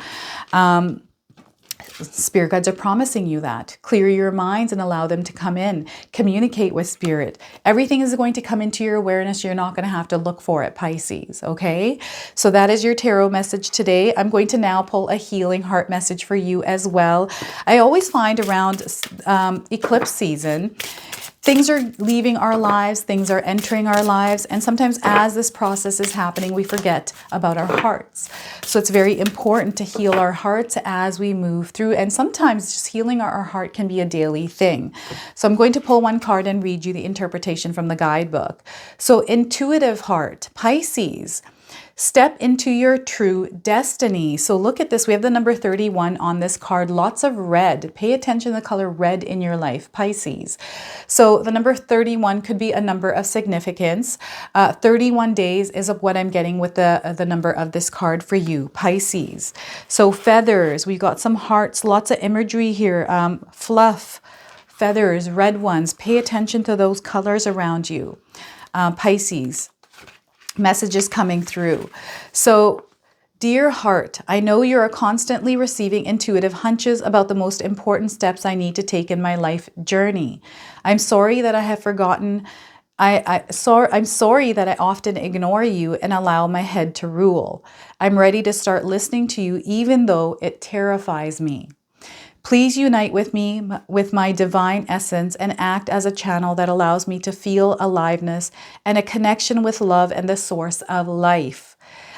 Spirit guides are promising you that. Clear your minds and allow them to come in. Communicate with Spirit. Everything is going to come into your awareness. You're not going to have to look for it, Pisces. Okay? So that is your tarot message today. I'm going to now pull a healing heart message for you as well. I always find around eclipse season, things are leaving our lives, things are entering our lives, and sometimes as this process is happening, we forget about our hearts. So it's very important to heal our hearts as we move through, and sometimes just healing our heart can be a daily thing. So I'm going to pull one card and read you the interpretation from the guidebook. So intuitive heart, Pisces. Step into your true destiny. So look at this. We have the number 31 on this card. Lots of red. Pay attention to the color red in your life, Pisces. So the number 31 could be a number of significance. 31 days is what I'm getting with the number of this card for you, Pisces. So feathers. We got some hearts. Lots of imagery here. Fluff. Feathers. Red ones. Pay attention to those colors around you, Pisces. Messages coming through. So, dear heart, I know you are constantly receiving intuitive hunches about the most important steps I need to take in my life journey. I'm sorry that I have forgotten. I'm sorry that I often ignore you and allow my head to rule. I'm ready to start listening to you even though it terrifies me. Please unite with me, with my divine essence, and act as a channel that allows me to feel aliveness and a connection with love and the source of life.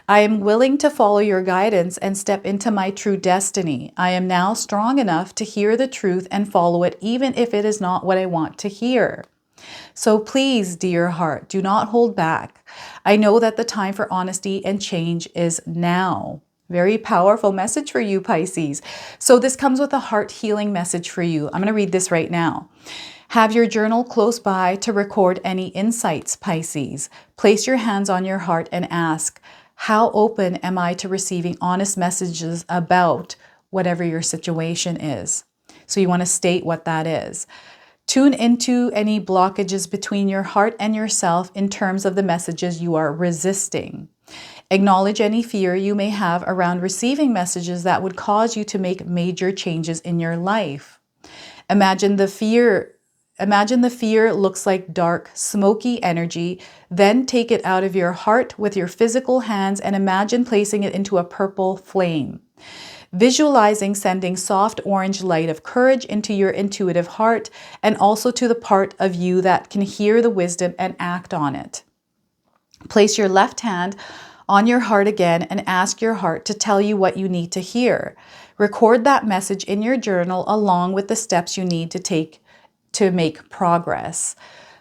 I am willing to follow your guidance and step into my true destiny. I am now strong enough to hear the truth and follow it, even if it is not what I want to hear. So please, dear heart, do not hold back. I know that the time for honesty and change is now. Very powerful message for you, Pisces. So this comes with a heart healing message for you. I'm going to read this right now. Have your journal close by to record any insights, Pisces. Place your hands on your heart and ask, how open am I to receiving honest messages about whatever your situation is? So you want to state what that is. Tune into any blockages between your heart and yourself in terms of the messages you are resisting. Acknowledge any fear you may have around receiving messages that would cause you to make major changes in your life. Imagine the fear looks like dark, smoky energy. Then take it out of your heart with your physical hands and imagine placing it into a purple flame. Visualizing sending soft orange light of courage into your intuitive heart and also to the part of you that can hear the wisdom and act on it. Place your left hand on your heart again and ask your heart to tell you what you need to hear. Record that message in your journal along with the steps you need to take to make progress.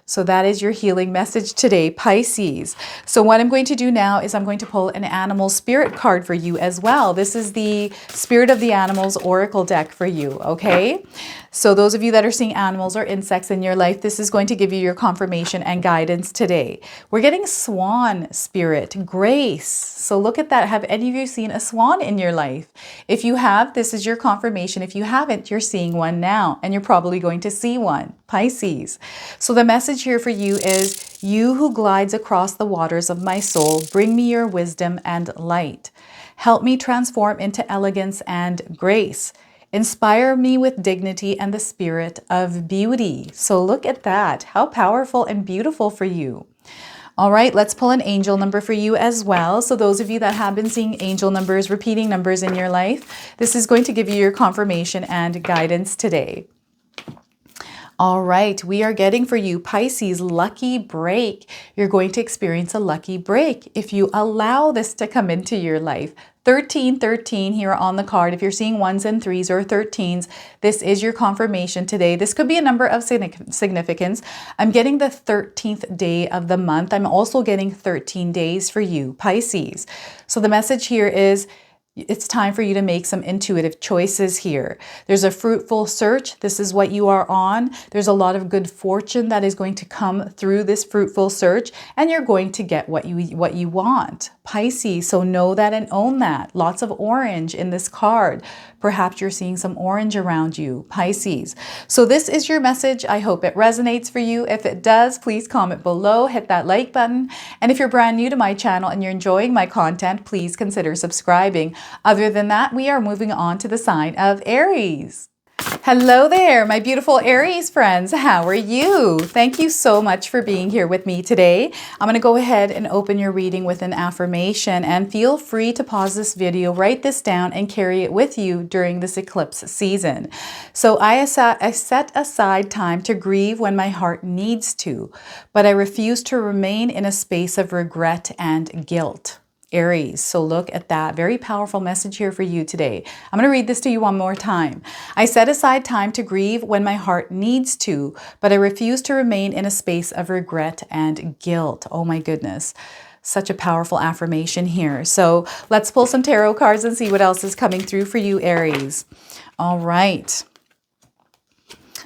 So that is your healing message today, Pisces. So what I'm going to do now is I'm going to pull an animal spirit card for you as well. This is the Spirit of the Animals Oracle deck for you, okay? So those of you that are seeing animals or insects in your life, this is going to give you your confirmation and guidance today. We're getting swan spirit, grace. So look at that. Have any of you seen a swan in your life? If you have, this is your confirmation. If you haven't, you're seeing one now, and you're probably going to see one, Pisces. So the message here for you is, you who glides across the waters of my soul, bring me your wisdom and light. Help me transform into elegance and grace. Inspire me with dignity and the spirit of beauty. So look at that. How powerful and beautiful for you. All right, let's pull an angel number for you as well. So those of you that have been seeing angel numbers, repeating numbers in your life, this is going to give you your confirmation and guidance today. All right, we are getting for you, Pisces, lucky break. You're going to experience a lucky break if you allow this to come into your life. 1313 here on the card. If you're seeing ones and threes or 13s, this is your confirmation today. This could be a number of significance. I'm getting the 13th day of the month. I'm also getting 13 days for you, Pisces. So the message here is, it's time for you to make some intuitive choices here. There's a fruitful search. This is what you are on. There's a lot of good fortune that is going to come through this fruitful search, and you're going to get what you want, Pisces. So know that and own that. Lots of orange in this card. Perhaps you're seeing some orange around you, Pisces. So this is your message. I hope it resonates for you. If it does, please comment below, hit that like button. And if you're brand new to my channel and you're enjoying my content, please consider subscribing. Other than that, we are moving on to the sign of Aries. Hello there, my beautiful Aries friends. How are you? Thank you so much for being here with me today. I'm going to go ahead and open your reading with an affirmation, and feel free to pause this video, write this down, and carry it with you during this eclipse season. So I set aside time to grieve when my heart needs to, but I refuse to remain in a space of regret and guilt. Aries. So look at that. Very powerful message here for you today. I'm going to read this to you one more time. I set aside time to grieve when my heart needs to, but I refuse to remain in a space of regret and guilt. Oh my goodness. Such a powerful affirmation here. So let's pull some tarot cards and see what else is coming through for you, Aries. All right.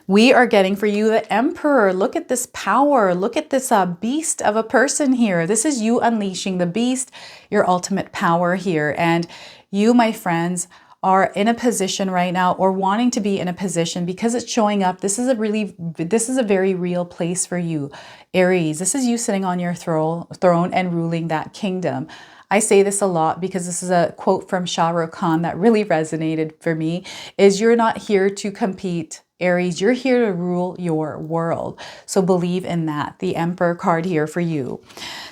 We are getting for you the Emperor. Look at this power. Look at this beast of a person here. This is you unleashing the beast, your ultimate power here. And you, my friends, are in a position right now, or wanting to be in a position, because it's showing up. This is a very real place for you, Aries. This is you sitting on your throne and ruling that kingdom. I say this a lot because this is a quote from Shah Rukh Khan that really resonated for me, is you're not here to compete, Aries, you're here to rule your world. So believe in that. The Emperor card here for you.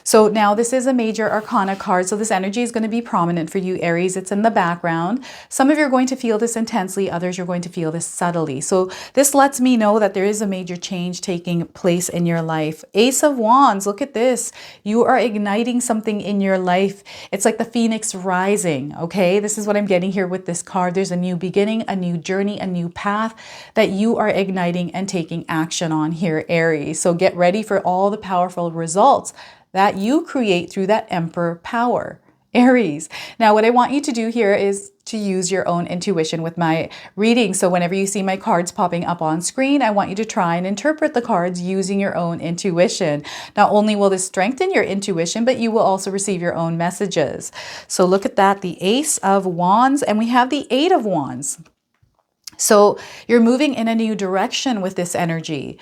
So now this is a major arcana card. So this energy is going to be prominent for you, Aries. It's in the background. Some of you are going to feel this intensely. Others you're going to feel this subtly. So this lets me know that there is a major change taking place in your life. Ace of Wands. Look at this. You are igniting something in your life. It's like the phoenix rising. Okay. This is what I'm getting here with this card. There's a new beginning, a new journey, a new path that you are igniting and taking action on here, Aries. So get ready for all the powerful results that you create through that Emperor power, Aries. Now, what I want you to do here is to use your own intuition with my reading. So whenever you see my cards popping up on screen, I want you to try and interpret the cards using your own intuition. Not only will this strengthen your intuition, but you will also receive your own messages. So look at that, the Ace of Wands, and we have the Eight of Wands. So you're moving in a new direction with this energy.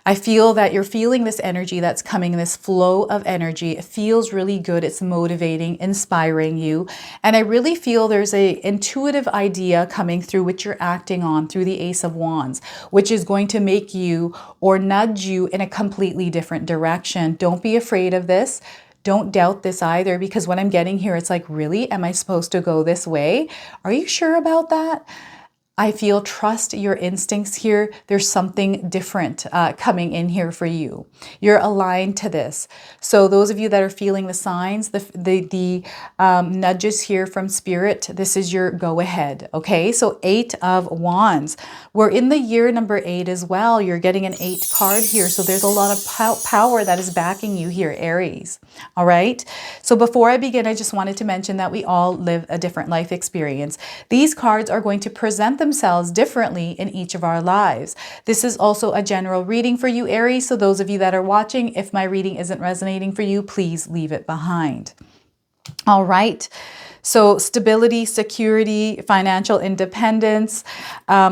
I feel that you're feeling this energy that's coming, this flow of energy. It feels really good. It's motivating, inspiring you. And I really feel there's an intuitive idea coming through which you're acting on through the Ace of Wands, which is going to make you or nudge you in a completely different direction. Don't be afraid of this. Don't doubt this either, because what I'm getting here, it's like, really, am I supposed to go this way? Are you sure about that? I feel trust your instincts here. There's something different coming in here for you. You're aligned to this. So those of you that are feeling the signs, the nudges here from Spirit, this is your go ahead. Okay, so Eight of Wands. We're in the year number 8 as well. You're getting an 8 card here. So there's a lot of power that is backing you here, Aries. All right. So before I begin, I just wanted to mention that we all live a different life experience. These cards are going to present themselves differently in each of our lives. This is also a general reading for you, Aries. So those of you that are watching, if my reading isn't resonating for you, please leave it behind. All right. So stability, security, financial independence,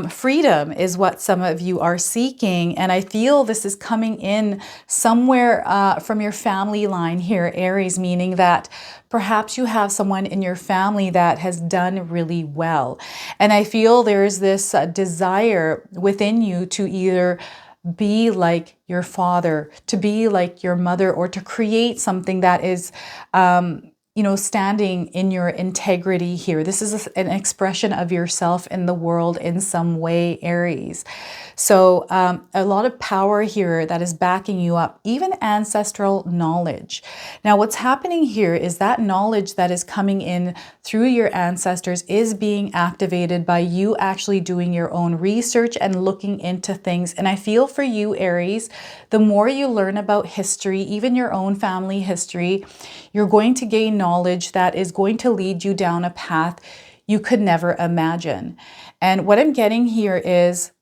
freedom is what some of you are seeking. And I feel this is coming in somewhere from your family line here, Aries, meaning that perhaps you have someone in your family that has done really well. And I feel there's this desire within you to either be like your father, to be like your mother, or to create something that is standing in your integrity here. This is an expression of yourself in the world in some way, Aries. So a lot of power here that is backing you up, even ancestral knowledge. Now, what's happening here is that knowledge that is coming in through your ancestors is being activated by you actually doing your own research and looking into things. And I feel for you, Aries, the more you learn about history, even your own family history, you're going to gain knowledge that is going to lead you down a path you could never imagine. And what I'm getting here is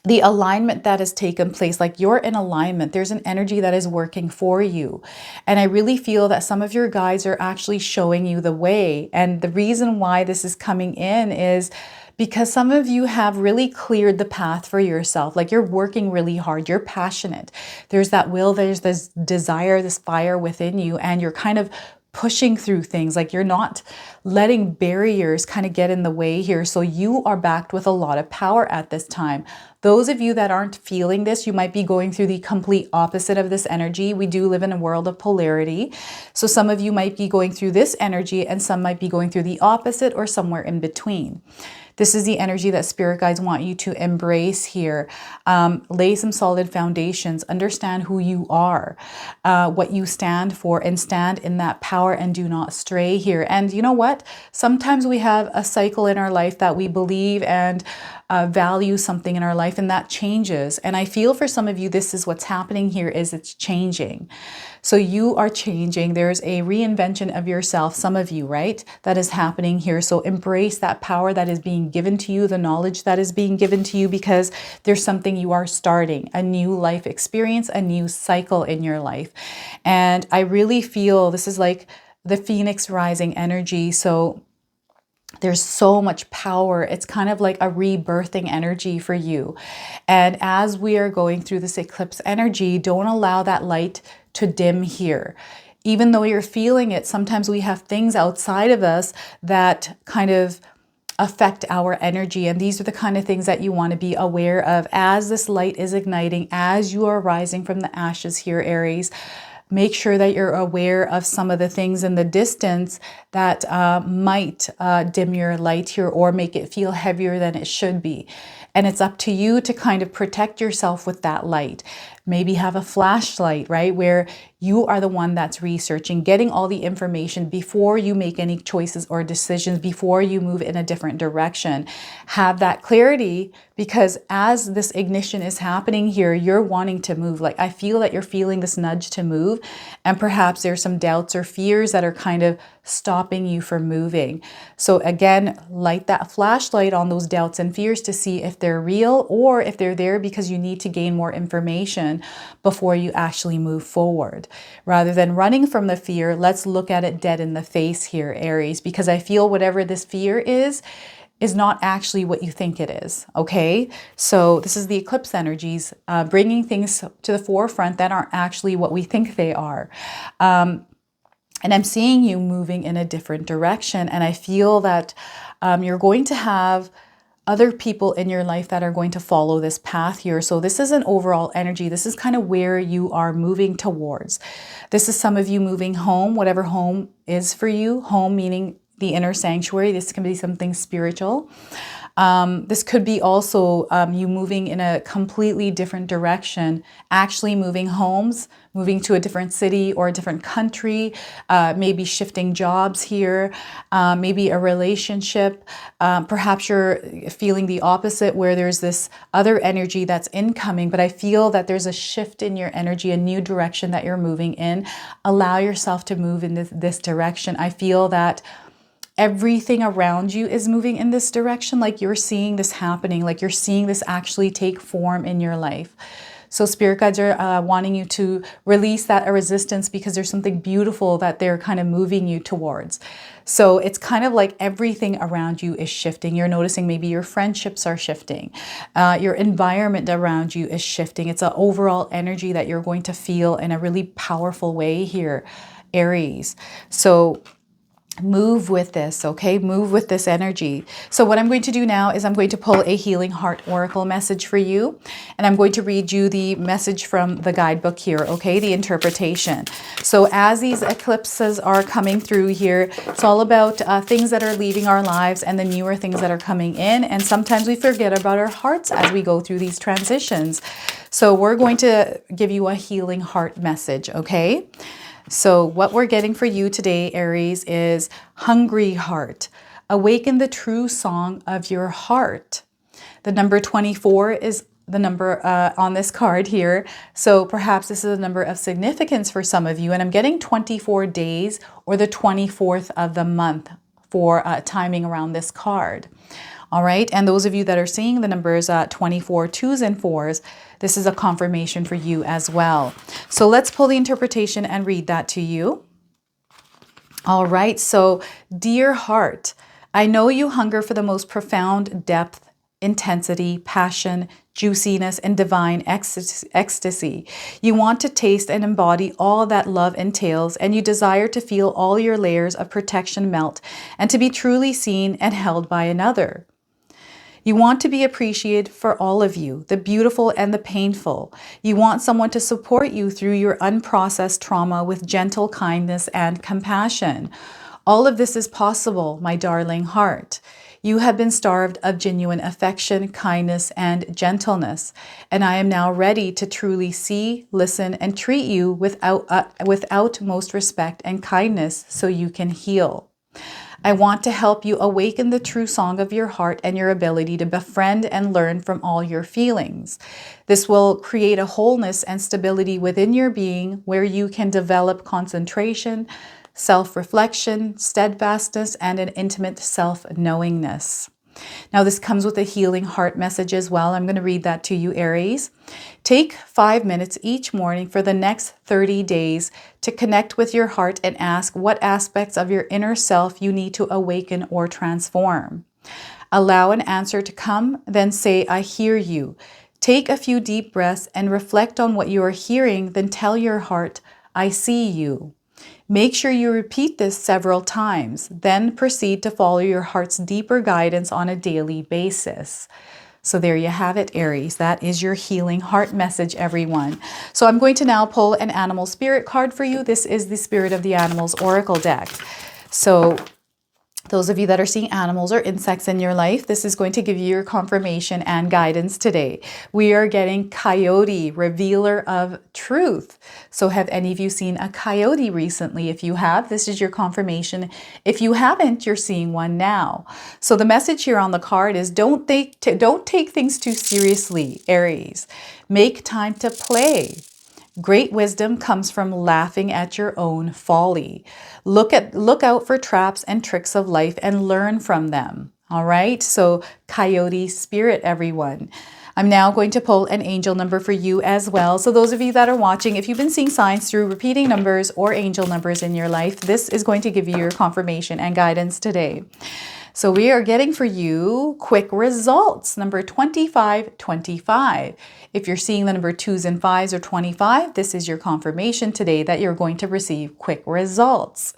the alignment that has taken place, like you're in alignment. There's an energy that is working for you. And I really feel that some of your guides are actually showing you the way. And the reason why this is coming in is because some of you have really cleared the path for yourself. Like you're working really hard. You're passionate. There's that will, there's this desire, this fire within you, and you're kind of pushing through things, like you're not letting barriers kind of get in the way here. So you are backed with a lot of power at this time. Those of you that aren't feeling this, you might be going through the complete opposite of this energy. We do live in a world of polarity. So some of you might be going through this energy and some might be going through the opposite or somewhere in between. This is the energy that spirit guides want you to embrace here. Lay some solid foundations, understand who you are, what you stand for, and stand in that power and do not stray here. And you know what? Sometimes we have a cycle in our life that we believe and value something in our life, and that changes. And I feel for some of you, this is what's happening here, is it's changing. So you are changing. There's a reinvention of yourself, some of you, right? That is happening here. So embrace that power that is being given to you, the knowledge that is being given to you, because there's something you are starting, a new life experience, a new cycle in your life. And I really feel this is like the Phoenix rising energy. So there's so much power. It's kind of like a rebirthing energy for you. And as we are going through this eclipse energy, don't allow that light to dim here. Even though you're feeling it, sometimes we have things outside of us that kind of affect our energy. And these are the kind of things that you want to be aware of as this light is igniting, as you are rising from the ashes here, Aries. Make sure that you're aware of some of the things in the distance that might dim your light here or make it feel heavier than it should be. And it's up to you to kind of protect yourself with that light. Maybe have a flashlight, right? Where you are the one that's researching, getting all the information before you make any choices or decisions, before you move in a different direction. Have that clarity, because as this ignition is happening here, you're wanting to move. Like, I feel that you're feeling this nudge to move, and perhaps there's some doubts or fears that are kind of stopping you from moving. So again, light that flashlight on those doubts and fears to see if they're real or if they're there because you need to gain more information before you actually move forward. Rather than running from the fear, let's look at it dead in the face here, Aries, because I feel whatever this fear is not actually what you think it is, okay? So this is the eclipse energies, bringing things to the forefront that aren't actually what we think they are. And I'm seeing you moving in a different direction. And I feel that you're going to have other people in your life that are going to follow this path here. So this is an overall energy. This is kind of where you are moving towards. This is some of you moving home, whatever home is for you. Home meaning the inner sanctuary. This can be something spiritual. This could be also you moving in a completely different direction, actually moving homes, moving to a different city or a different country, maybe shifting jobs here, maybe a relationship. Perhaps you're feeling the opposite where there's this other energy that's incoming, but I feel that there's a shift in your energy, a new direction that you're moving in. Allow yourself to move in this direction. I feel that everything around you is moving in this direction, like you're seeing this happening, like you're seeing this actually take form in your life. So spirit guides are wanting you to release that resistance because there's something beautiful that they're kind of moving you towards. So it's kind of like everything around you is shifting. You're noticing maybe your friendships are shifting. Your environment around you is shifting. It's an overall energy that you're going to feel in a really powerful way here, Aries. So move with this, okay? Move with this energy. So what I'm going to do now is I'm going to pull a Healing Heart Oracle message for you. And I'm going to read you the message from the guidebook here, okay? The interpretation. So as these eclipses are coming through here, it's all about things that are leaving our lives and the newer things that are coming in. And sometimes we forget about our hearts as we go through these transitions. So we're going to give you a healing heart message, okay? So what we're getting for you today, Aries, is hungry heart. Awaken the true song of your heart. The number 24 is the number on this card here. So perhaps this is a number of significance for some of you. And I'm getting 24 days or the 24th of the month for timing around this card. All right. And those of you that are seeing the numbers 24, 2s and 4s, this is a confirmation for you as well. So let's pull the interpretation and read that to you. All right. So dear heart, I know you hunger for the most profound depth, intensity, passion, juiciness, and divine ecstasy. You want to taste and embody all that love entails, and you desire to feel all your layers of protection melt and to be truly seen and held by another. You want to be appreciated for all of you, the beautiful and the painful. You want someone to support you through your unprocessed trauma with gentle kindness and compassion. All of this is possible, my darling heart. You have been starved of genuine affection, kindness, and gentleness, and I am now ready to truly see, listen, and treat you with utmost respect and kindness so you can heal. I want to help you awaken the true song of your heart and your ability to befriend and learn from all your feelings. This will create a wholeness and stability within your being where you can develop concentration, self-reflection, steadfastness, and an intimate self-knowingness. Now, this comes with a healing heart message as well. I'm going to read that to you, Aries. Take 5 minutes each morning for the next 30 days to connect with your heart and ask what aspects of your inner self you need to awaken or transform. Allow an answer to come, then say, I hear you. Take a few deep breaths and reflect on what you are hearing, then tell your heart, I see you. Make sure you repeat this several times, then proceed to follow your heart's deeper guidance on a daily basis. So there you have it, Aries. That is your healing heart message, everyone. So I'm going to now pull an animal spirit card for you. This is the Spirit of the Animals Oracle deck. So those of you that are seeing animals or insects in your life, this is going to give you your confirmation and guidance today. We are getting coyote, revealer of truth. So have any of you seen a coyote recently? If you have, this is your confirmation. If you haven't, you're seeing one now. So the message here on the card is don't take things too seriously, Aries. Make time to play. Great wisdom comes from laughing at your own folly. Look out for traps and tricks of life and learn from them. All right. So coyote spirit, everyone. I'm now going to pull an angel number for you as well. So those of you that are watching, if you've been seeing signs through repeating numbers or angel numbers in your life, this is going to give you your confirmation and guidance today. So we are getting for you quick results, number 2525. If you're seeing the number 2s and 5s or 25, this is your confirmation today that you're going to receive quick results.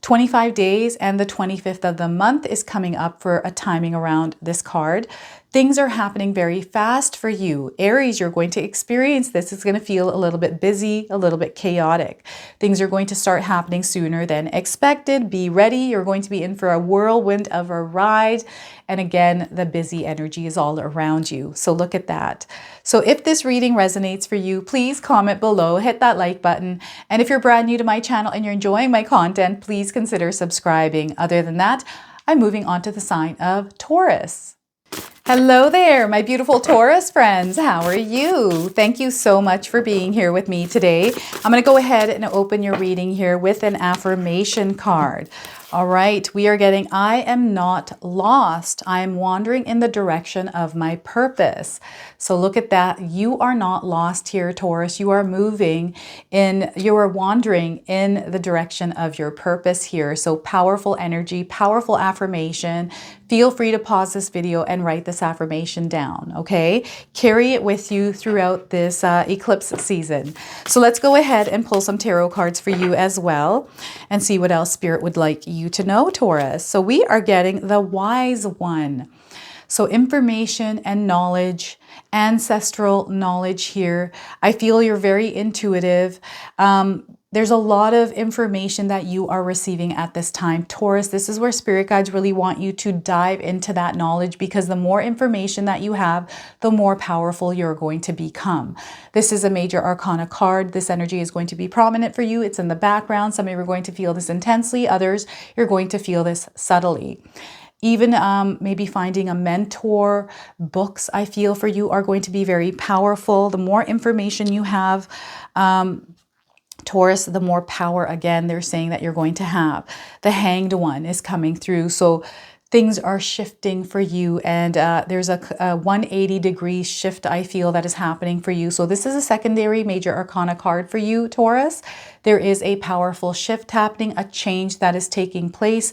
25 days and the 25th of the month is coming up for a timing around this card. Things are happening very fast for you. Aries, you're going to experience this. It's going to feel a little bit busy, a little bit chaotic. Things are going to start happening sooner than expected. Be ready. You're going to be in for a whirlwind of a ride. And again, the busy energy is all around you. So look at that. So if this reading resonates for you, please comment below, hit that like button. And if you're brand new to my channel and you're enjoying my content, please consider subscribing. Other than that, I'm moving on to the sign of Taurus. Hello there, my beautiful Taurus friends. How are you? Thank you so much for being here with me today. I'm going to go ahead and open your reading here with an affirmation card. All right, we are getting, I am not lost. I am wandering in the direction of my purpose. So look at that. You are not lost here, Taurus. You are moving in, you are wandering in the direction of your purpose here. So powerful energy, powerful affirmation. Feel free to pause this video and write this affirmation down, okay? Carry it with you throughout this eclipse season. So let's go ahead and pull some tarot cards for you as well and see what else Spirit would like you to know, Taurus. So we are getting the Wise One. So information and knowledge, ancestral knowledge here. I feel you're very intuitive. There's a lot of information that you are receiving at this time. Taurus, this is where spirit guides really want you to dive into that knowledge, because the more information that you have, the more powerful you're going to become. This is a major arcana card. This energy is going to be prominent for you. It's in the background. Some of you are going to feel this intensely. Others, you're going to feel this subtly. Even maybe finding a mentor, books I feel for you are going to be very powerful. The more information you have, Taurus, the more power, again, they're saying that you're going to have. The Hanged One is coming through. So things are shifting for you, and there's a 180-degree shift I feel that is happening for you. So this is a secondary major arcana card for you, Taurus. There is a powerful shift happening, a change that is taking place.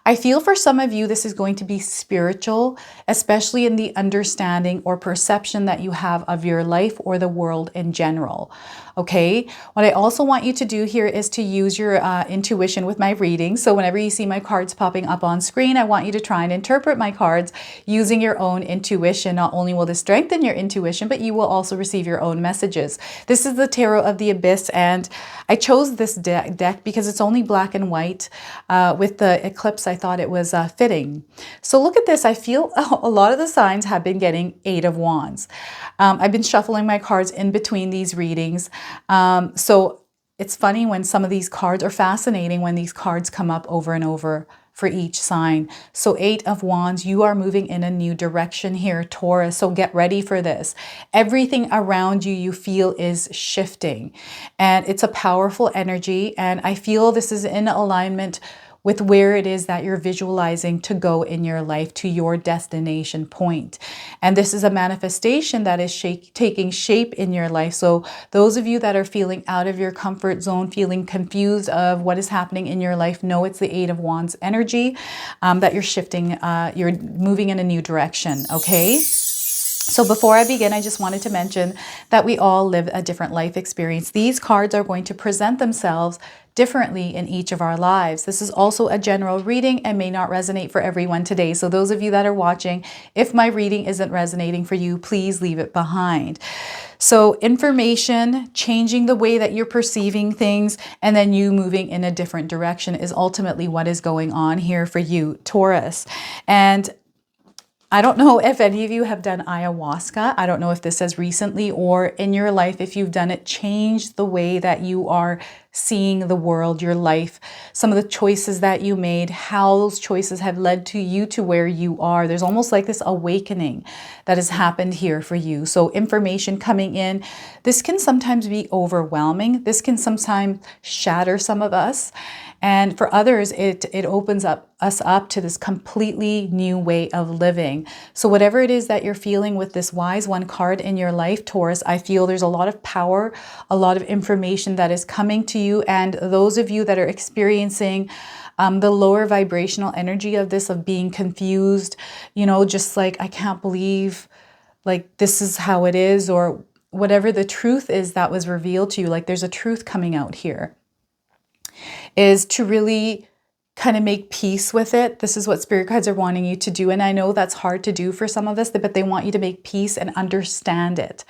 I feel for some of you, this is going to be spiritual, especially in the understanding or perception that you have of your life or the world in general. Okay, what I also want you to do here is to use your intuition with my reading. So whenever you see my cards popping up on screen, I want you to try and interpret my cards using your own intuition. Not only will this strengthen your intuition, but you will also receive your own messages. This is the Tarot of the Abyss, and I chose this deck because it's only black and white. With the eclipse, I thought it was fitting. So look at this. I feel a lot of the signs have been getting 8 of Wands. I've been shuffling my cards in between these readings. So it's funny when some of these cards are fascinating when these cards come up over and over for each sign. So 8 of Wands, you are moving in a new direction here, Taurus. So get ready for this. Everything around you, you feel is shifting, and it's a powerful energy. And I feel this is in alignment with where it is that you're visualizing to go in your life, to your destination point. And this is a manifestation that is taking shape in your life. So those of you that are feeling out of your comfort zone, feeling confused of what is happening in your life, know it's the 8 of Wands energy, that you're shifting, you're moving in a new direction, okay? So before I begin, I just wanted to mention that we all live a different life experience. These cards are going to present themselves differently in each of our lives. This is also a general reading and may not resonate for everyone today. So those of you that are watching, if my reading isn't resonating for you, please leave it behind. So information, changing the way that you're perceiving things, and then you moving in a different direction is ultimately what is going on here for you, Taurus. And I don't know if any of you have done ayahuasca. I don't know if this has recently or in your life, if you've done it, changed the way that you are seeing the world, your life, some of the choices that you made, how those choices have led to you to where you are. There's almost like this awakening that has happened here for you. So information coming in, this can sometimes be overwhelming. This can sometimes shatter some of us. And for others, it opens us up to this completely new way of living. So whatever it is that you're feeling with this Wise One card in your life, Taurus, I feel there's a lot of power, a lot of information that is coming to you. And those of you that are experiencing the lower vibrational energy of this, of being confused, you know, just like, I can't believe like this is how it is, or whatever the truth is that was revealed to you, like there's a truth coming out here, is to really kind of make peace with it. This is what spirit guides are wanting you to do. And I know that's hard to do for some of us, but they want you to make peace and understand it.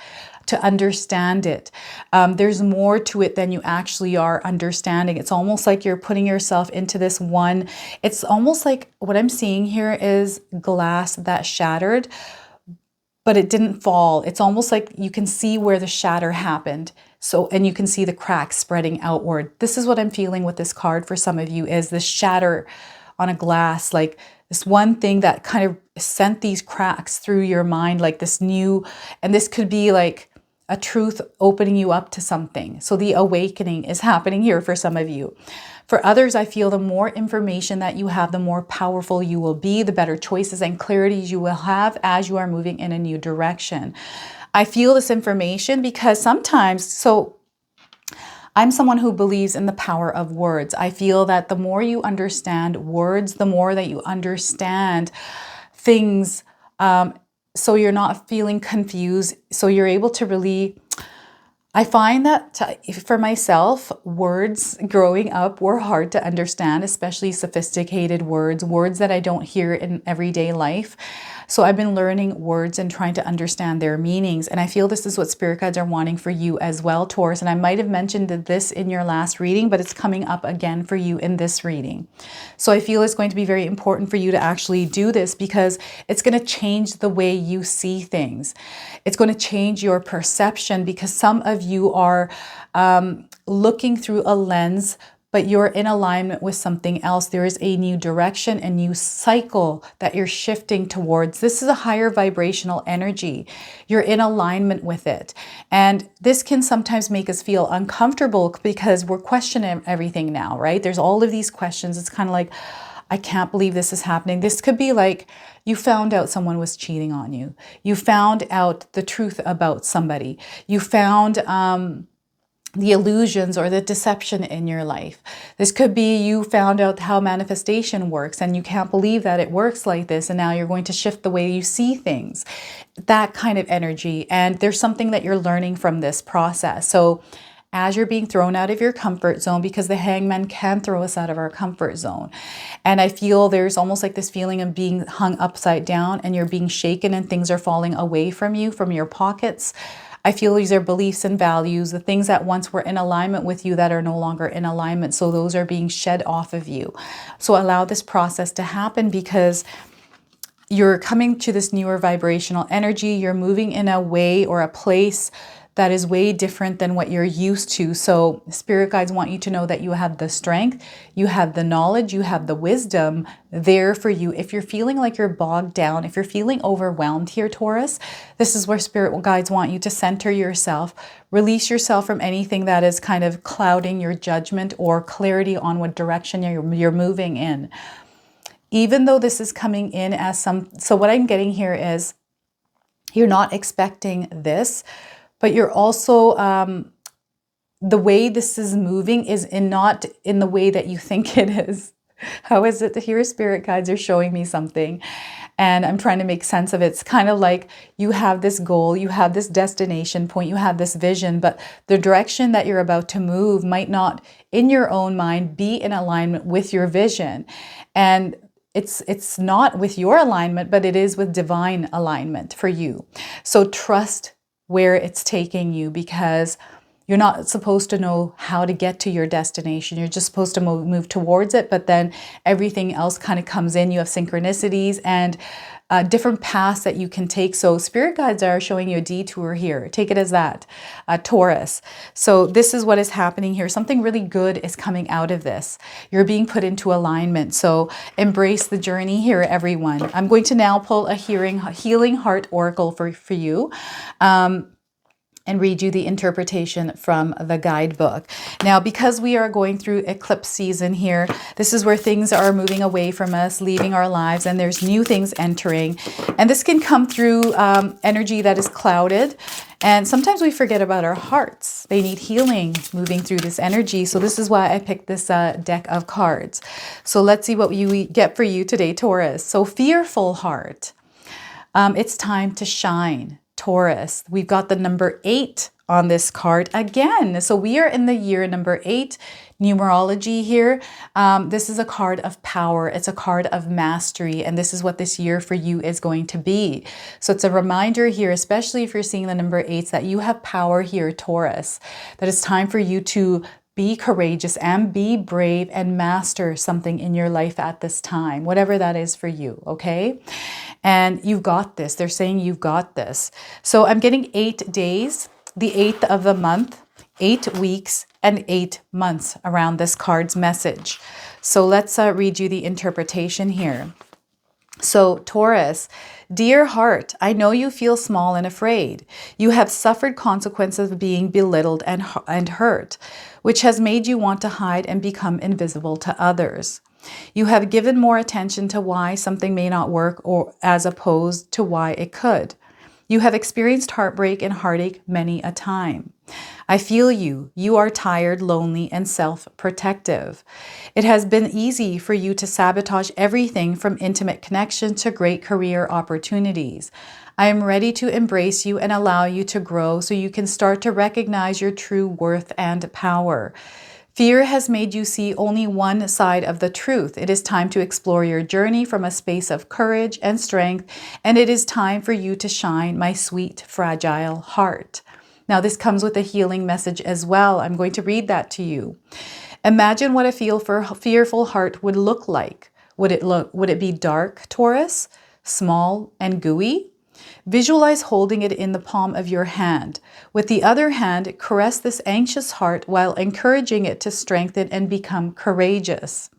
To understand it. There's more to it than you actually are understanding. It's almost like you're putting yourself into this one. It's almost like what I'm seeing here is glass that shattered, but it didn't fall. It's almost like you can see where the shatter happened. So, and you can see the cracks spreading outward. This is what I'm feeling with this card for some of you, is this shatter on a glass, like this one thing that kind of sent these cracks through your mind, like this new, and this could be like a truth opening you up to something. So the awakening is happening here for some of you. For others, I feel the more information that you have, the more powerful you will be, the better choices and clarities you will have as you are moving in a new direction. I feel this information because sometimes, so I'm someone who believes in the power of words. I feel that the more you understand words, the more that you understand things, so you're not feeling confused. So you're able to really, I find that for myself, words growing up were hard to understand, especially sophisticated words, words that I don't hear in everyday life. So I've been learning words and trying to understand their meanings. And I feel this is what spirit guides are wanting for you as well, Taurus. And I might have mentioned this in your last reading, but it's coming up again for you in this reading. So I feel it's going to be very important for you to actually do this, because it's going to change the way you see things. It's going to change your perception, because some of you are looking through a lens, but you're in alignment with something else. There is a new direction, a new cycle that you're shifting towards. This is a higher vibrational energy. You're in alignment with it. And this can sometimes make us feel uncomfortable because we're questioning everything now, right? There's all of these questions. It's kind of like, I can't believe this is happening. This could be like you found out someone was cheating on you. You found out the truth about somebody. You found the illusions or the deception in your life. This could be you found out how manifestation works and you can't believe that it works like this, and now you're going to shift the way you see things. That kind of energy. And there's something that you're learning from this process. So as you're being thrown out of your comfort zone, because the hangman can throw us out of our comfort zone. And I feel there's almost like this feeling of being hung upside down and you're being shaken and things are falling away from you, from your pockets. I feel these are beliefs and values, the things that once were in alignment with you that are no longer in alignment. So those are being shed off of you. So allow this process to happen, because you're coming to this newer vibrational energy. You're moving in a way or a place that is way different than what you're used to. So spirit guides want you to know that you have the strength, you have the knowledge, you have the wisdom there for you. If you're feeling like you're bogged down, if you're feeling overwhelmed here, Taurus, this is where spirit guides want you to center yourself, release yourself from anything that is kind of clouding your judgment or clarity on what direction you're moving in. Even though this is coming in as so what I'm getting here is you're not expecting this, but you're also, the way this is moving is not in the way that you think it is. How is it? Here, spirit guides are showing me something and I'm trying to make sense of it. It's kind of like you have this goal, you have this destination point, you have this vision, but the direction that you're about to move might not, in your own mind, be in alignment with your vision. And it's not with your alignment, but it is with divine alignment for you. So trust where it's taking you, because you're not supposed to know how to get to your destination. You're just supposed to move towards it, but then everything else kind of comes in. You have synchronicities and different paths that you can take. So spirit guides are showing you a detour here. Take it as that, Taurus. So this is what is happening here. Something really good is coming out of this. You're being put into alignment. So embrace the journey here, everyone. I'm going to now pull a healing heart oracle for you. And read you the interpretation from the guidebook. Now, because we are going through eclipse season here, this is where things are moving away from us, leaving our lives, and there's new things entering. And this can come through energy that is clouded. And sometimes we forget about our hearts. They need healing moving through this energy. So this is why I picked this deck of cards. So let's see what we get for you today, Taurus. So fearful heart. It's time to shine. Taurus, we've got the number 8 on this card again. So we are in the year number 8 numerology here. This is a card of power. It's a card of mastery. And this is what this year for you is going to be. So it's a reminder here, especially if you're seeing the number 8s, that you have power here, Taurus, that it's time for you to be courageous and be brave and master something in your life at this time, whatever that is for you, okay? And you've got this. They're saying you've got this. So I'm getting 8 days, the 8th of the month, 8 weeks, and 8 months around this card's message. So let's read you the interpretation here. So Taurus, dear heart, I know you feel small and afraid. You have suffered consequences of being belittled and hurt, which has made you want to hide and become invisible to others. You have given more attention to why something may not work, or as opposed to why it could. You have experienced heartbreak and heartache many a time. I feel you. You are tired, lonely, and self-protective. It has been easy for you to sabotage everything from intimate connection to great career opportunities. I am ready to embrace you and allow you to grow so you can start to recognize your true worth and power. Fear has made you see only one side of the truth. It is time to explore your journey from a space of courage and strength, and it is time for you to shine, my sweet, fragile heart. Now, this comes with a healing message as well. I'm going to read that to you. Imagine what a fearful heart would look like. Would it be dark, Taurus, small and gooey? Visualize holding it in the palm of your hand. With the other hand, caress this anxious heart while encouraging it to strengthen and become courageous.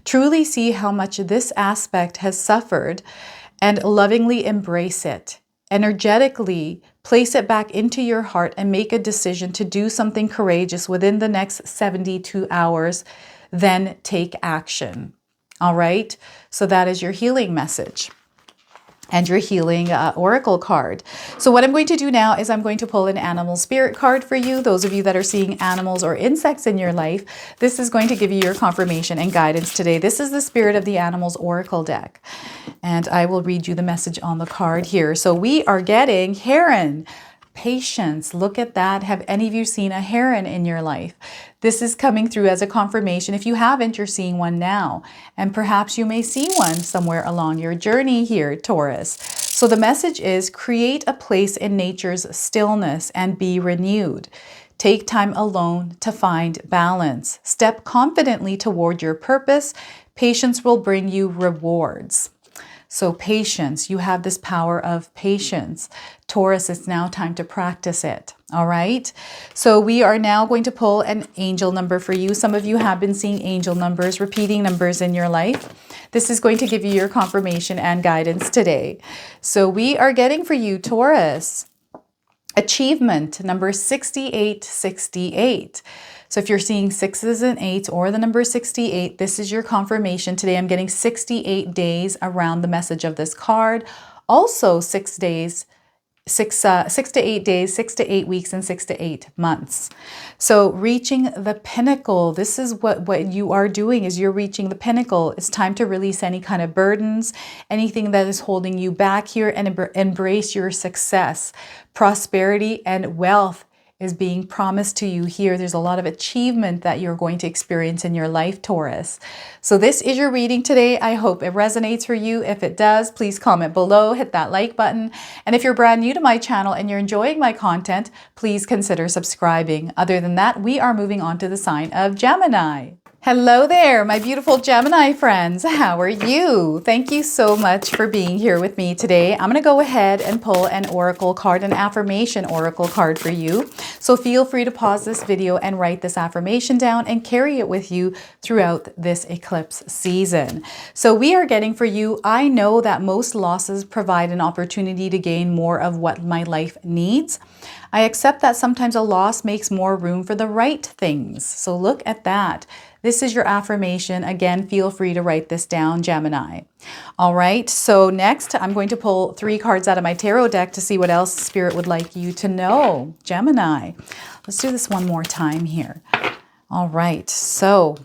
Truly see how much this aspect has suffered and lovingly embrace it. Energetically, place it back into your heart and make a decision to do something courageous within the next 72 hours. Then take action. All right? So that is your healing message. and your healing oracle card. So what I'm going to do now is I'm going to pull an animal spirit card for you. Those of you that are seeing animals or insects in your life, this is going to give you your confirmation and guidance today. This is the Spirit of the Animals Oracle deck. And I will read you the message on the card here. So we are getting heron. Patience. Look at that. Have any of you seen a heron in your life? This is coming through as a confirmation. If you haven't, you're seeing one now. And perhaps you may see one somewhere along your journey here, Taurus. So the message is create a place in nature's stillness and be renewed. Take time alone to find balance. Step confidently toward your purpose. Patience will bring you rewards. So patience, you have this power of patience. Taurus, it's now time to practice it. All right. So we are now going to pull an angel number for you. Some of you have been seeing angel numbers, repeating numbers in your life. This is going to give you your confirmation and guidance today. So we are getting for you, Taurus, achievement number 6868. So if you're seeing 6s and 8s or the number 68, this is your confirmation today. I'm getting 68 days around the message of this card. Also 6 days, 6 to 8 days, 6 to 8 weeks, and 6 to 8 months. So reaching the pinnacle, this is what you are doing, is you're reaching the pinnacle. It's time to release any kind of burdens, anything that is holding you back here, and embrace your success. Prosperity and wealth is being promised to you here. There's a lot of achievement that you're going to experience in your life, Taurus. So this is your reading today. I hope it resonates for you. If it does, please comment below, hit that like button. And if you're brand new to my channel and you're enjoying my content, please consider subscribing. Other than that, we are moving on to the sign of Gemini. Hello there, my beautiful Gemini friends. How are you? Thank you so much for being here with me today. I'm going to go ahead and pull an oracle card, an affirmation oracle card for you. So feel free to pause this video and write this affirmation down and carry it with you throughout this eclipse season. So we are getting for you, I know that most losses provide an opportunity to gain more of what my life needs. I accept that sometimes a loss makes more room for the right things. So look at that. This is your affirmation. Again, feel free to write this down, Gemini. All right, so next I'm going to pull 3 cards out of my tarot deck to see what else Spirit would like you to know, Gemini. Let's do this one more time here. All right, so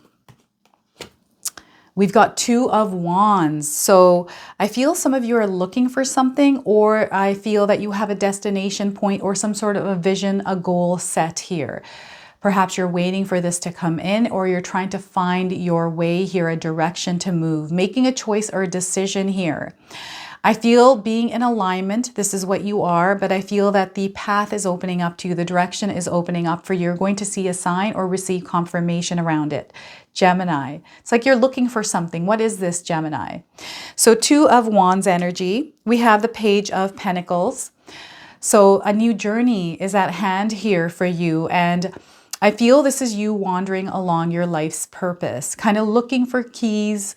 we've got 2 of Wands. So I feel some of you are looking for something, or I feel that you have a destination point or some sort of a vision, a goal set here. Perhaps you're waiting for this to come in, or you're trying to find your way here, a direction to move, making a choice or a decision here. I feel being in alignment, this is what you are, but I feel that the path is opening up to you. The direction is opening up for you. You're going to see a sign or receive confirmation around it. Gemini. It's like you're looking for something. What is this, Gemini? So 2 of Wands energy. We have the Page of Pentacles. So a new journey is at hand here for you, and I feel this is you wandering along your life's purpose, kind of looking for keys,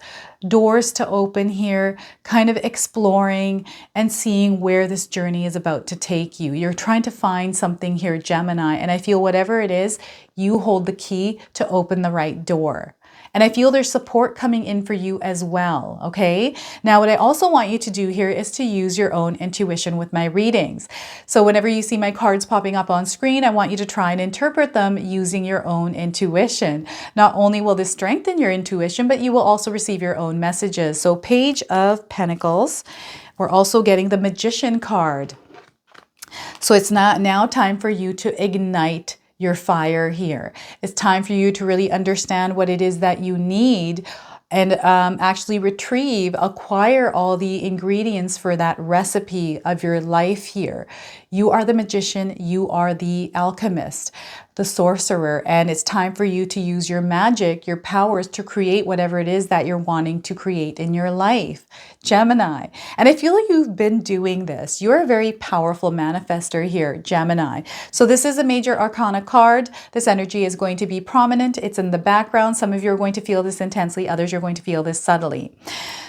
doors to open here, kind of exploring and seeing where this journey is about to take you. You're trying to find something here, Gemini, and I feel whatever it is, you hold the key to open the right door. And I feel there's support coming in for you as well, okay? Now, what I also want you to do here is to use your own intuition with my readings. So whenever you see my cards popping up on screen, I want you to try and interpret them using your own intuition. Not only will this strengthen your intuition, but you will also receive your own messages. So Page of Pentacles, we're also getting the Magician card. So it's now time for you to ignite your fire here. It's time for you to really understand what it is that you need and actually acquire all the ingredients for that recipe of your life here. You are the magician, you are the alchemist, the sorcerer, and it's time for you to use your magic, your powers to create whatever it is that you're wanting to create in your life, Gemini. And I feel you've been doing this. You're a very powerful manifester here, Gemini. So this is a major arcana card. This energy is going to be prominent. It's in the background. Some of you are going to feel this intensely. Others you're going to feel this subtly.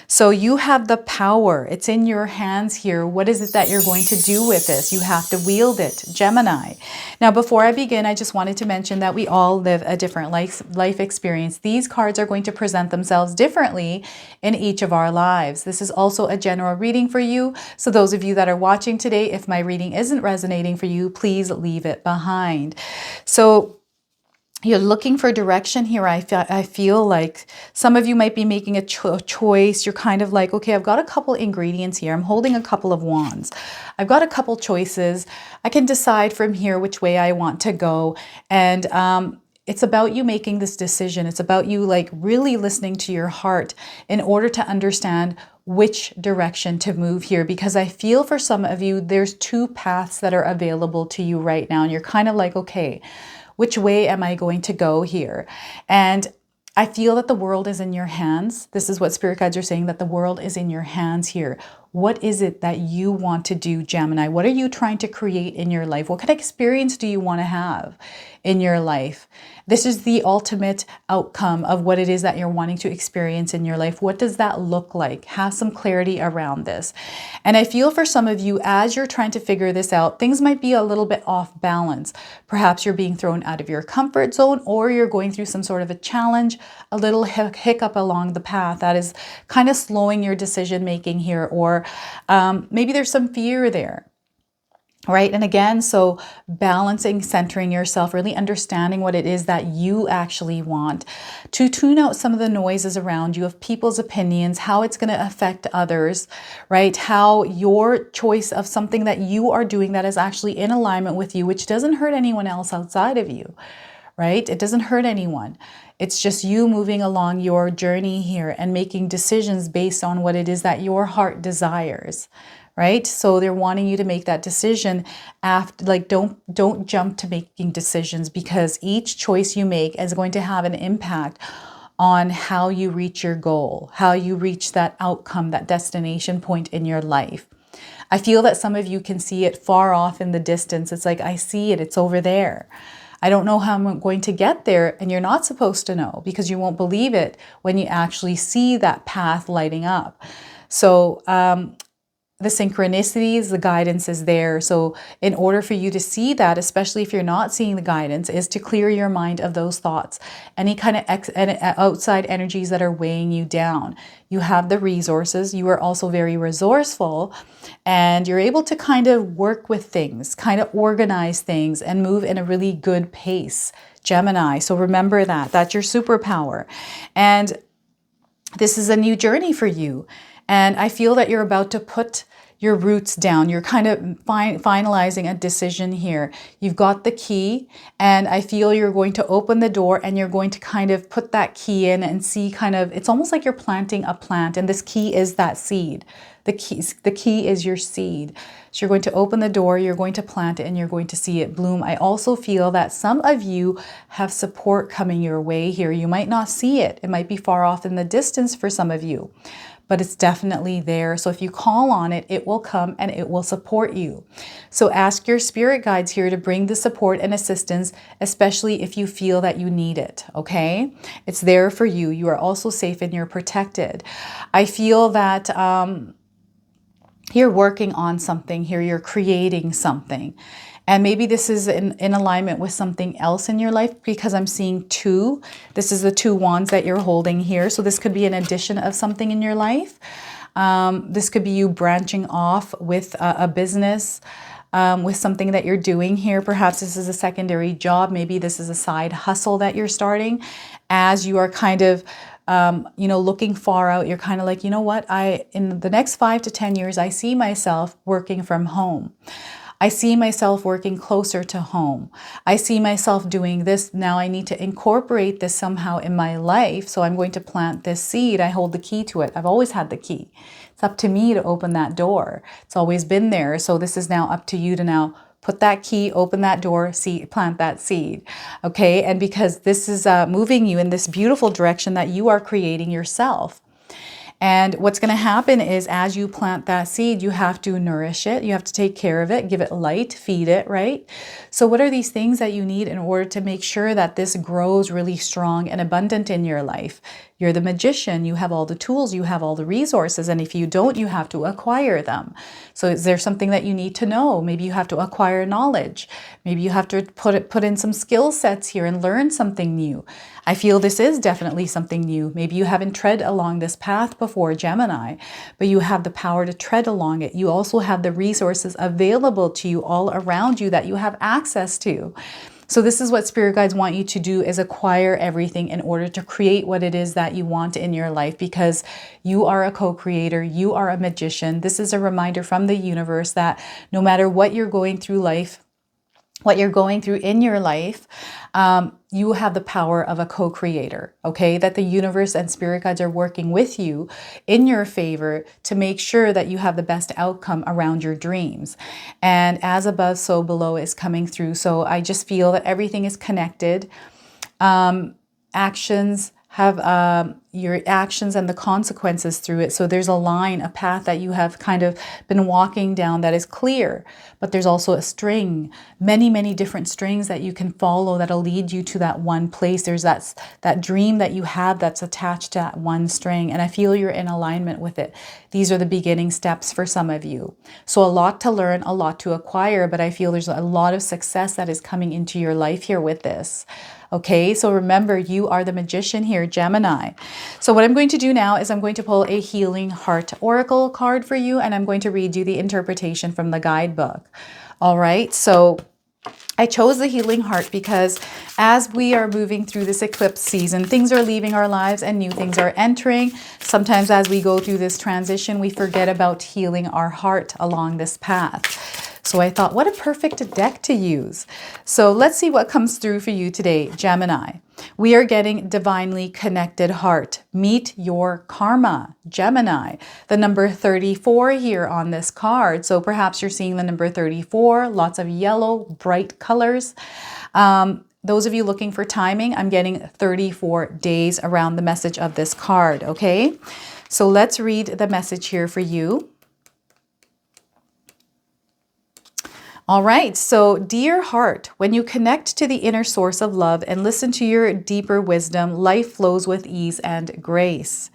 So you have the power. It's in your hands here. What is it that you're going to do with this? You have to wield it, Gemini. Now, before I begin, I just wanted to mention that we all live a different life experience. These cards are going to present themselves differently in each of our lives. This is also a general reading for you. So those of you that are watching today, if my reading isn't resonating for you, please leave it behind. So you're looking for direction here. I feel like some of you might be making a choice. You're kind of like, okay, I've got a couple ingredients here. I'm holding a couple of wands. I've got a couple choices. I can decide from here which way I want to go. And it's about you making this decision. It's about you like really listening to your heart in order to understand which direction to move here, because I feel for some of you, there's two paths that are available to you right now. And you're kind of like, okay, which way am I going to go here? And I feel that the world is in your hands. This is what spirit guides are saying, that the world is in your hands here. What is it that you want to do, Gemini? What are you trying to create in your life? What kind of experience do you want to have in your life? This is the ultimate outcome of what it is that you're wanting to experience in your life. What does that look like? Have some clarity around this. And I feel for some of you, as you're trying to figure this out, things might be a little bit off balance. Perhaps you're being thrown out of your comfort zone, or you're going through some sort of a challenge, a little hiccup along the path that is kind of slowing your decision making here, or maybe there's some fear there. Right? And again, so balancing, centering yourself, really understanding what it is that you actually want, to tune out some of the noises around you of people's opinions, how it's going to affect others, right? How your choice of something that you are doing that is actually in alignment with you, which doesn't hurt anyone else outside of you, right? It doesn't hurt anyone. It's just you moving along your journey here and making decisions based on what it is that your heart desires. Right? So they're wanting you to make that decision after, like, don't jump to making decisions, because each choice you make is going to have an impact on how you reach your goal, how you reach that outcome, that destination point in your life. I feel that some of you can see it far off in the distance. It's like, I see it, it's over there. I don't know how I'm going to get there, and you're not supposed to know, because you won't believe it when you actually see that path lighting up. So, the synchronicities, the guidance is there. So in order for you to see that, especially if you're not seeing the guidance, is to clear your mind of those thoughts, any kind of outside energies that are weighing you down. You have the resources. You are also very resourceful, and you're able to kind of work with things, kind of organize things, and move in a really good pace, Gemini. So remember that. That's your superpower. And this is a new journey for you. And I feel that you're about to put your roots down. You're kind of finalizing a decision here. You've got the key, and I feel you're going to open the door, and you're going to kind of put that key in and see kind of, it's almost like you're planting a plant, and this key is that seed. The key is your seed. So you're going to open the door, you're going to plant it, and you're going to see it bloom. I also feel that some of you have support coming your way here. You might not see it. It might be far off in the distance for some of you, but it's definitely there. So if you call on it, it will come and it will support you. So ask your spirit guides here to bring the support and assistance, especially if you feel that you need it, okay? It's there for you. You are also safe and you're protected. I feel that you're working on something here. You're creating something. And maybe this is in alignment with something else in your life, because I'm seeing two. This is the two wands that you're holding here. So this could be an addition of something in your life. This could be you branching off with a business, with something that you're doing here. Perhaps this is a secondary job. Maybe this is a side hustle that you're starting as you are kind of looking far out. You're kind of like, you know what, in the next 5 to 10 years, I see myself working from home. I see myself working closer to home. I see myself doing this. Now I need to incorporate this somehow in my life. So I'm going to plant this seed. I hold the key to it. I've always had the key. It's up to me to open that door. It's always been there. So this is now up to you to now put that key, open that door, plant that seed. Okay. And because this is moving you in this beautiful direction that you are creating yourself. And what's going to happen is, as you plant that seed, you have to nourish it. You have to take care of it, give it light, feed it, right? So what are these things that you need in order to make sure that this grows really strong and abundant in your life? You're the magician. You have all the tools. You have all the resources. And if you don't, you have to acquire them. So is there something that you need to know? Maybe you have to acquire knowledge. Maybe you have to put in some skill sets here and learn something new. I feel this is definitely something new. Maybe you haven't tread along this path before, Gemini, but you have the power to tread along it. You also have the resources available to you all around you that you have access to. So this is what spirit guides want you to do, is acquire everything in order to create what it is that you want in your life, because you are a co-creator, you are a magician. This is a reminder from the universe that no matter what you're going through in your life, you have the power of a co-creator, okay? That the universe and spirit guides are working with you in your favor to make sure that you have the best outcome around your dreams. And as above, so below is coming through. So I just feel that everything is connected. Actions have your actions and the consequences through it. So there's a line, a path that you have kind of been walking down that is clear, but there's also a string, many different strings that you can follow that'll lead you to that one place. There's that dream that you have that's attached to that one string, and I feel you're in alignment with it. These are the beginning steps for some of you. So a lot to learn, a lot to acquire, but I feel there's a lot of success that is coming into your life here with this. Okay, so remember, you are the magician here, Gemini. So what I'm going to do now is I'm going to pull a Healing Heart Oracle card for you, and I'm going to read you the interpretation from the guidebook. All right, so I chose the Healing Heart because as we are moving through this eclipse season, things are leaving our lives and new things are entering. Sometimes as we go through this transition, we forget about healing our heart along this path. So I thought, what a perfect deck to use. So let's see what comes through for you today, Gemini. We are getting divinely connected heart. Meet your karma, Gemini. The number 34 here on this card. So perhaps you're seeing the number 34, lots of yellow, bright colors. Those of you looking for timing, I'm getting 34 days around the message of this card, okay? So let's read the message here for you. All right, so dear heart, when you connect to the inner source of love and listen to your deeper wisdom, life flows with ease and grace.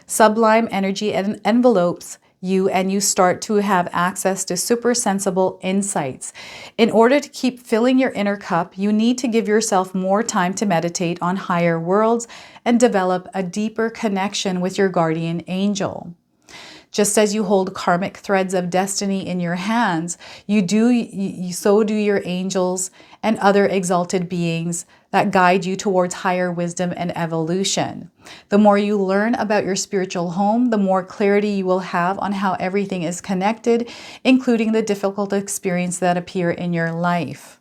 Sublime energy envelopes you, and you start to have access to super sensible insights. In order to keep filling your inner cup, you need to give yourself more time to meditate on higher worlds and develop a deeper connection with your guardian angel. Just as you hold karmic threads of destiny in your hands, so do your angels and other exalted beings that guide you towards higher wisdom and evolution. The more you learn about your spiritual home, the more clarity you will have on how everything is connected, including the difficult experiences that appear in your life.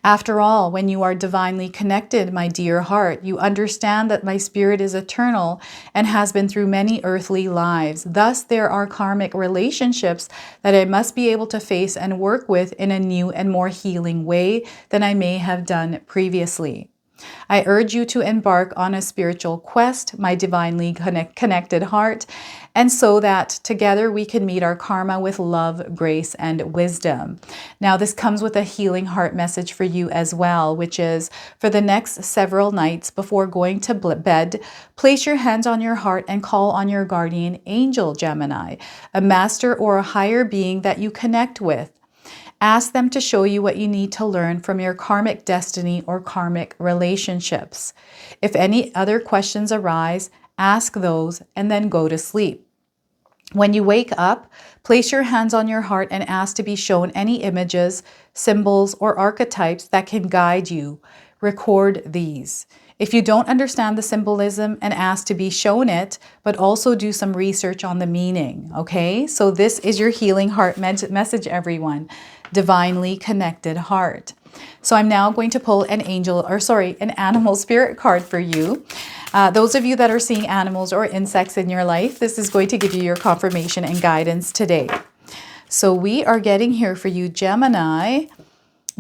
After all, when you are divinely connected, my dear heart, you understand that my spirit is eternal and has been through many earthly lives. Thus, there are karmic relationships that I must be able to face and work with in a new and more healing way than I may have done previously. I urge you to embark on a spiritual quest, my divinely connected heart, and so that together we can meet our karma with love, grace, and wisdom. Now, this comes with a healing heart message for you as well, which is for the next several nights before going to bed, place your hands on your heart and call on your guardian angel, Gemini, a master or a higher being that you connect with. Ask them to show you what you need to learn from your karmic destiny or karmic relationships. If any other questions arise, ask those and then go to sleep. When you wake up, place your hands on your heart and ask to be shown any images, symbols, or archetypes that can guide you. Record these. If you don't understand the symbolism, and ask to be shown it, but also do some research on the meaning, okay? So this is your healing heart message, everyone. Divinely connected heart. So I'm now going to pull an animal spirit card for you. Those of you that are seeing animals or insects in your life, this is going to give you your confirmation and guidance today. So we are getting here for you, Gemini.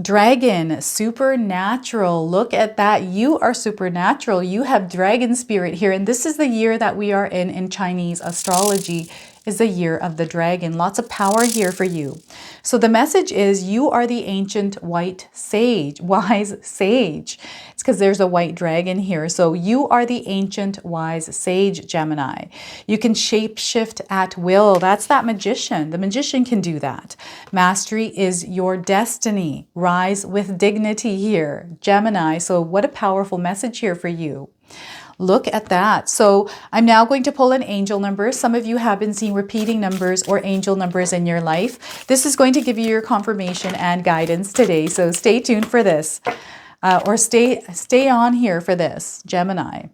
Dragon, supernatural. Look at that. You are supernatural. You have dragon spirit here. And this is the year that we are in Chinese astrology. is the year of the dragon. Lots of power here for you. So the message is you are the ancient white sage, wise sage. It's because there's a white dragon here. So you are the ancient wise sage, Gemini. You can shape shift at will. That's that magician. The magician can do that. Mastery is your destiny. Rise with dignity here, Gemini. So what a powerful message here for you. Look at that. So I'm now going to pull an angel number. Some of you have been seeing repeating numbers or angel numbers in your life. This is going to give you your confirmation and guidance today. So stay tuned for this, or stay on here for this, Gemini.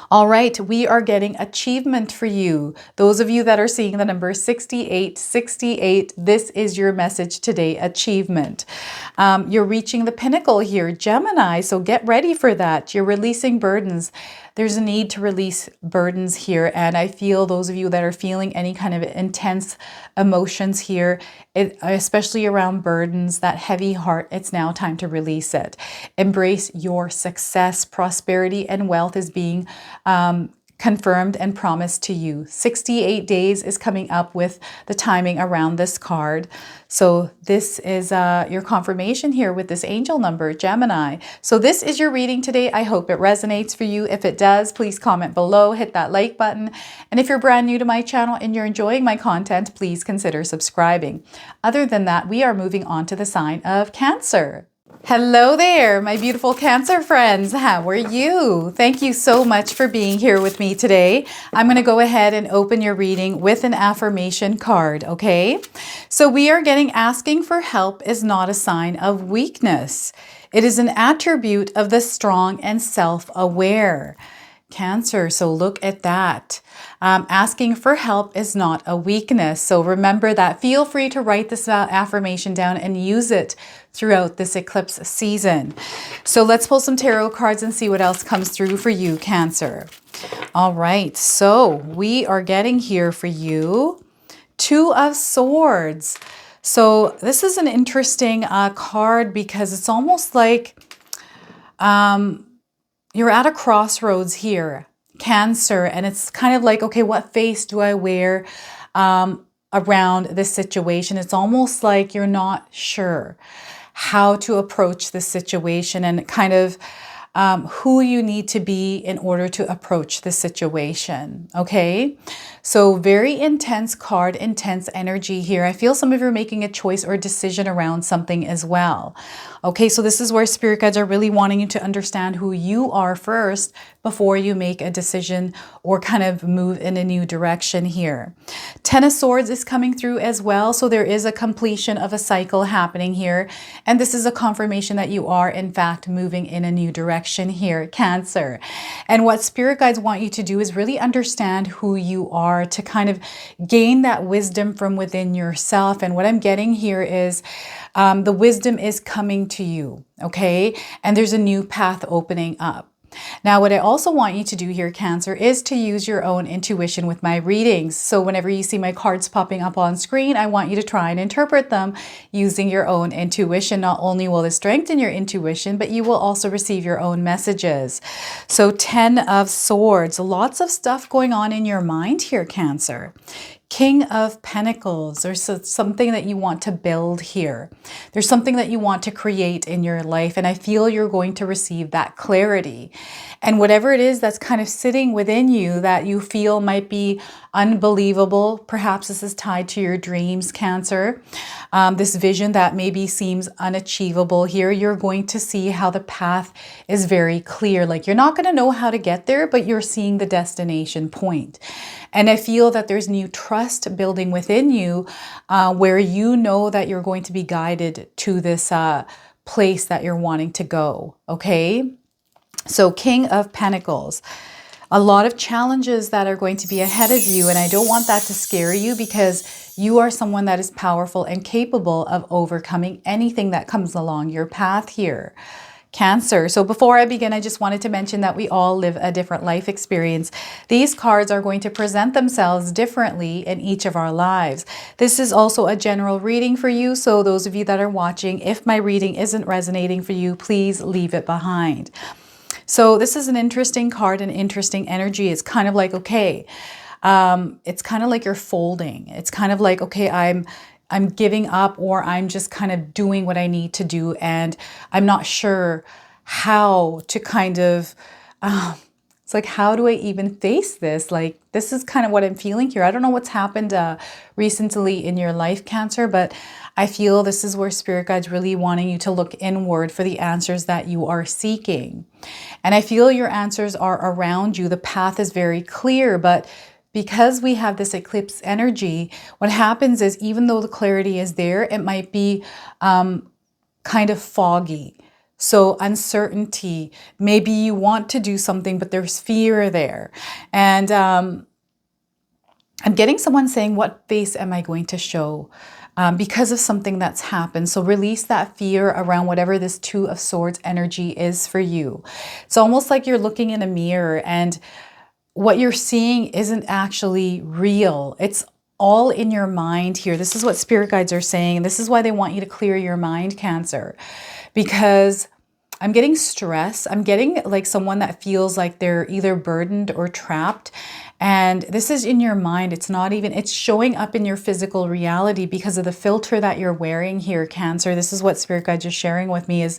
All right, we are getting achievement for you. Those of you that are seeing the number 6868, this is your message today, achievement. You're reaching the pinnacle here, Gemini, so get ready for that. You're releasing burdens. There's a need to release burdens here, and I feel those of you that are feeling any kind of intense emotions here, especially around burdens, that heavy heart, it's now time to release it. Embrace your success. Prosperity and wealth is being confirmed and promised to you. 68 days is coming up with the timing around this card. So this is your confirmation here with this angel number, Gemini. So this is your reading today. I hope it resonates for you. If it does, please comment below, hit that like button. And if you're brand new to my channel and you're enjoying my content, please consider subscribing. Other than that, we are moving on to the sign of Cancer. Hello there, my beautiful Cancer friends. How are you? Thank you so much for being here with me today. I'm going to go ahead and open your reading with an affirmation card, okay? So we are getting asking for help is not a sign of weakness. It is an attribute of the strong and self-aware. Cancer, so look at that. Asking for help is not a weakness. So remember that. Feel free to write this affirmation down and use it throughout this eclipse season. So let's pull some tarot cards and see what else comes through for you, Cancer. All right, so we are getting here for you Two of Swords. So this is an interesting card because it's almost like you're at a crossroads here, Cancer, and it's kind of like, okay, what face do I wear around this situation? It's almost like you're not sure how to approach this situation and kind of who you need to be in order to approach the situation, okay? So very intense card, intense energy here. I feel some of you are making a choice or a decision around something as well. Okay, so this is where spirit guides are really wanting you to understand who you are first before you make a decision or kind of move in a new direction here. Ten of Swords is coming through as well. So there is a completion of a cycle happening here. And this is a confirmation that you are in fact moving in a new direction here, Cancer. And what spirit guides want you to do is really understand who you are, to kind of gain that wisdom from within yourself. And what I'm getting here is the wisdom is coming to you, okay? And there's a new path opening up. Now, what I also want you to do here, Cancer, is to use your own intuition with my readings. So whenever you see my cards popping up on screen, I want you to try and interpret them using your own intuition. Not only will it strengthen your intuition, but you will also receive your own messages. So 10 of Swords, lots of stuff going on in your mind here, Cancer. King of Pentacles, there's something that you want to build here. There's something that you want to create in your life, and I feel you're going to receive that clarity. And whatever it is that's kind of sitting within you that you feel might be unbelievable, perhaps this is tied to your dreams, Cancer. This vision that maybe seems unachievable here, you're going to see how the path is very clear. Like you're not going to know how to get there, but you're seeing the destination point. And I feel that there's new trust building within you where you know that you're going to be guided to this place that you're wanting to go, okay? So King of Pentacles, a lot of challenges that are going to be ahead of you. And I don't want that to scare you because you are someone that is powerful and capable of overcoming anything that comes along your path here, Cancer. So before I begin, I just wanted to mention that we all live a different life experience. These cards are going to present themselves differently in each of our lives. This is also a general reading for you. So those of you that are watching, if my reading isn't resonating for you, please leave it behind. So this is an interesting card, an interesting energy. It's kind of like, okay, It's kind of like you're folding. It's kind of like, okay, I'm giving up, or I'm just kind of doing what I need to do, and I'm not sure how to kind of, it's like, how do I even face this? Like, this is kind of what I'm feeling here. I don't know what's happened recently in your life, Cancer, but I feel this is where Spirit Guide's really wanting you to look inward for the answers that you are seeking. And I feel your answers are around you. The path is very clear, but because we have this eclipse energy, what happens is, even though the clarity is there, it might be kind of foggy. So uncertainty, maybe you want to do something, but there's fear there. And I'm getting someone saying, what face am I going to show? Because of something that's happened. So release that fear around whatever this Two of Swords energy is for you. It's almost like you're looking in a mirror and what you're seeing isn't actually real. It's all in your mind here. This is what Spirit Guides are saying. This is why they want you to clear your mind, Cancer, because I'm getting stress. I'm getting like someone that feels like they're either burdened or trapped. And this is in your mind. It's not even, it's showing up in your physical reality because of the filter that you're wearing here, Cancer. This is what Spirit Guide is sharing with me is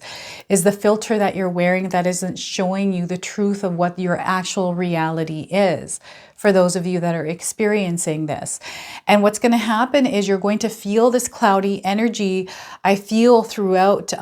the filter that you're wearing that isn't showing you the truth of what your actual reality is, for those of you that are experiencing this. And what's going to happen is you're going to feel this cloudy energy, I feel, throughout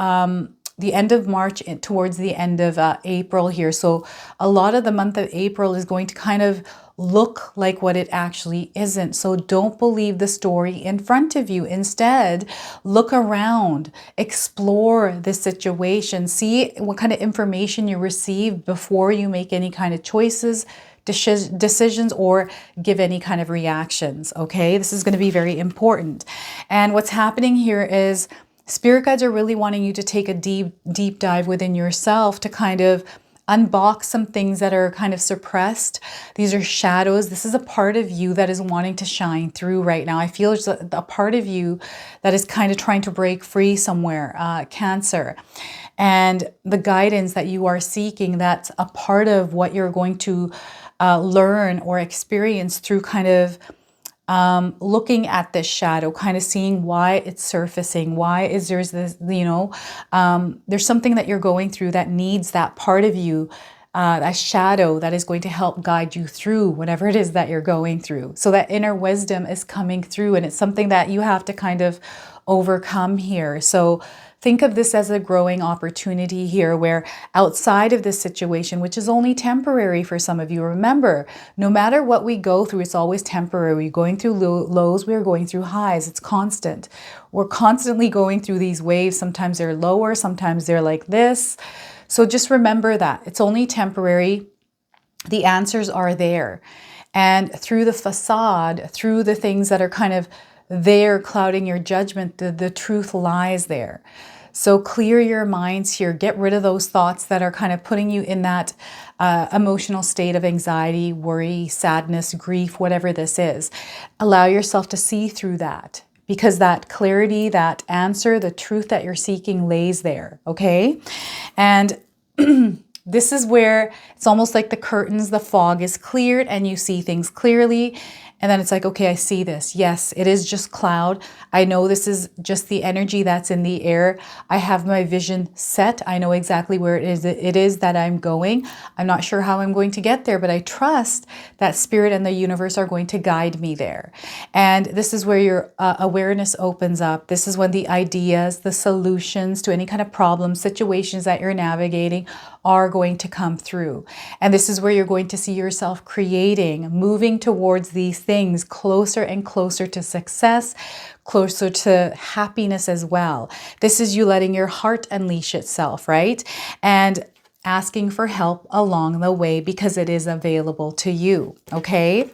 the end of March towards the end of April here. So a lot of the month of April is going to kind of look like what it actually isn't. So don't believe the story in front of you. Instead, look around, explore the situation, see what kind of information you receive before you make any kind of choices, decisions, or give any kind of reactions. Okay, this is going to be very important. And what's happening here is Spirit Guides are really wanting you to take a deep dive within yourself to kind of unbox some things that are kind of suppressed. These are shadows. This is a part of you that is wanting to shine through right now. I feel there's a part of you that is kind of trying to break free somewhere, Cancer. And the guidance that you are seeking, that's a part of what you're going to learn or experience through kind of looking at this shadow, kind of seeing why it's surfacing, why is there's this, you know, there's something that you're going through that needs that part of you, that shadow that is going to help guide you through whatever it is that you're going through. So that inner wisdom is coming through, and it's something that you have to kind of overcome here. So think of this as a growing opportunity here, where outside of this situation, which is only temporary for some of you, remember, no matter what we go through, it's always temporary. We're going through lows, we're going through highs. It's constant. We're constantly going through these waves. Sometimes they're lower, sometimes they're like this. So just remember that it's only temporary. The answers are there. And through the facade, through the things that are kind of there clouding your judgment, the truth lies there. So clear your minds here. Get rid of those thoughts that are kind of putting you in that emotional state of anxiety, worry, sadness, grief, whatever this is. Allow yourself to see through that, because that clarity, that answer, the truth that you're seeking lays there, okay? And this is where it's almost like the curtains, the fog is cleared and you see things clearly. And then it's like, okay, I see this. Yes, it is just cloud. I know this is just the energy that's in the air. I have my vision set. I know exactly where it is that I'm going. I'm not sure how I'm going to get there, but I trust that Spirit and the universe are going to guide me there. And this is where your awareness opens up. This is when the ideas, the solutions to any kind of problems, situations that you're navigating are going to come through. And this is where you're going to see yourself creating, moving towards these things closer and closer to success, closer to happiness as well. This is you letting your heart unleash itself, right? And asking for help along the way because it is available to you, okay?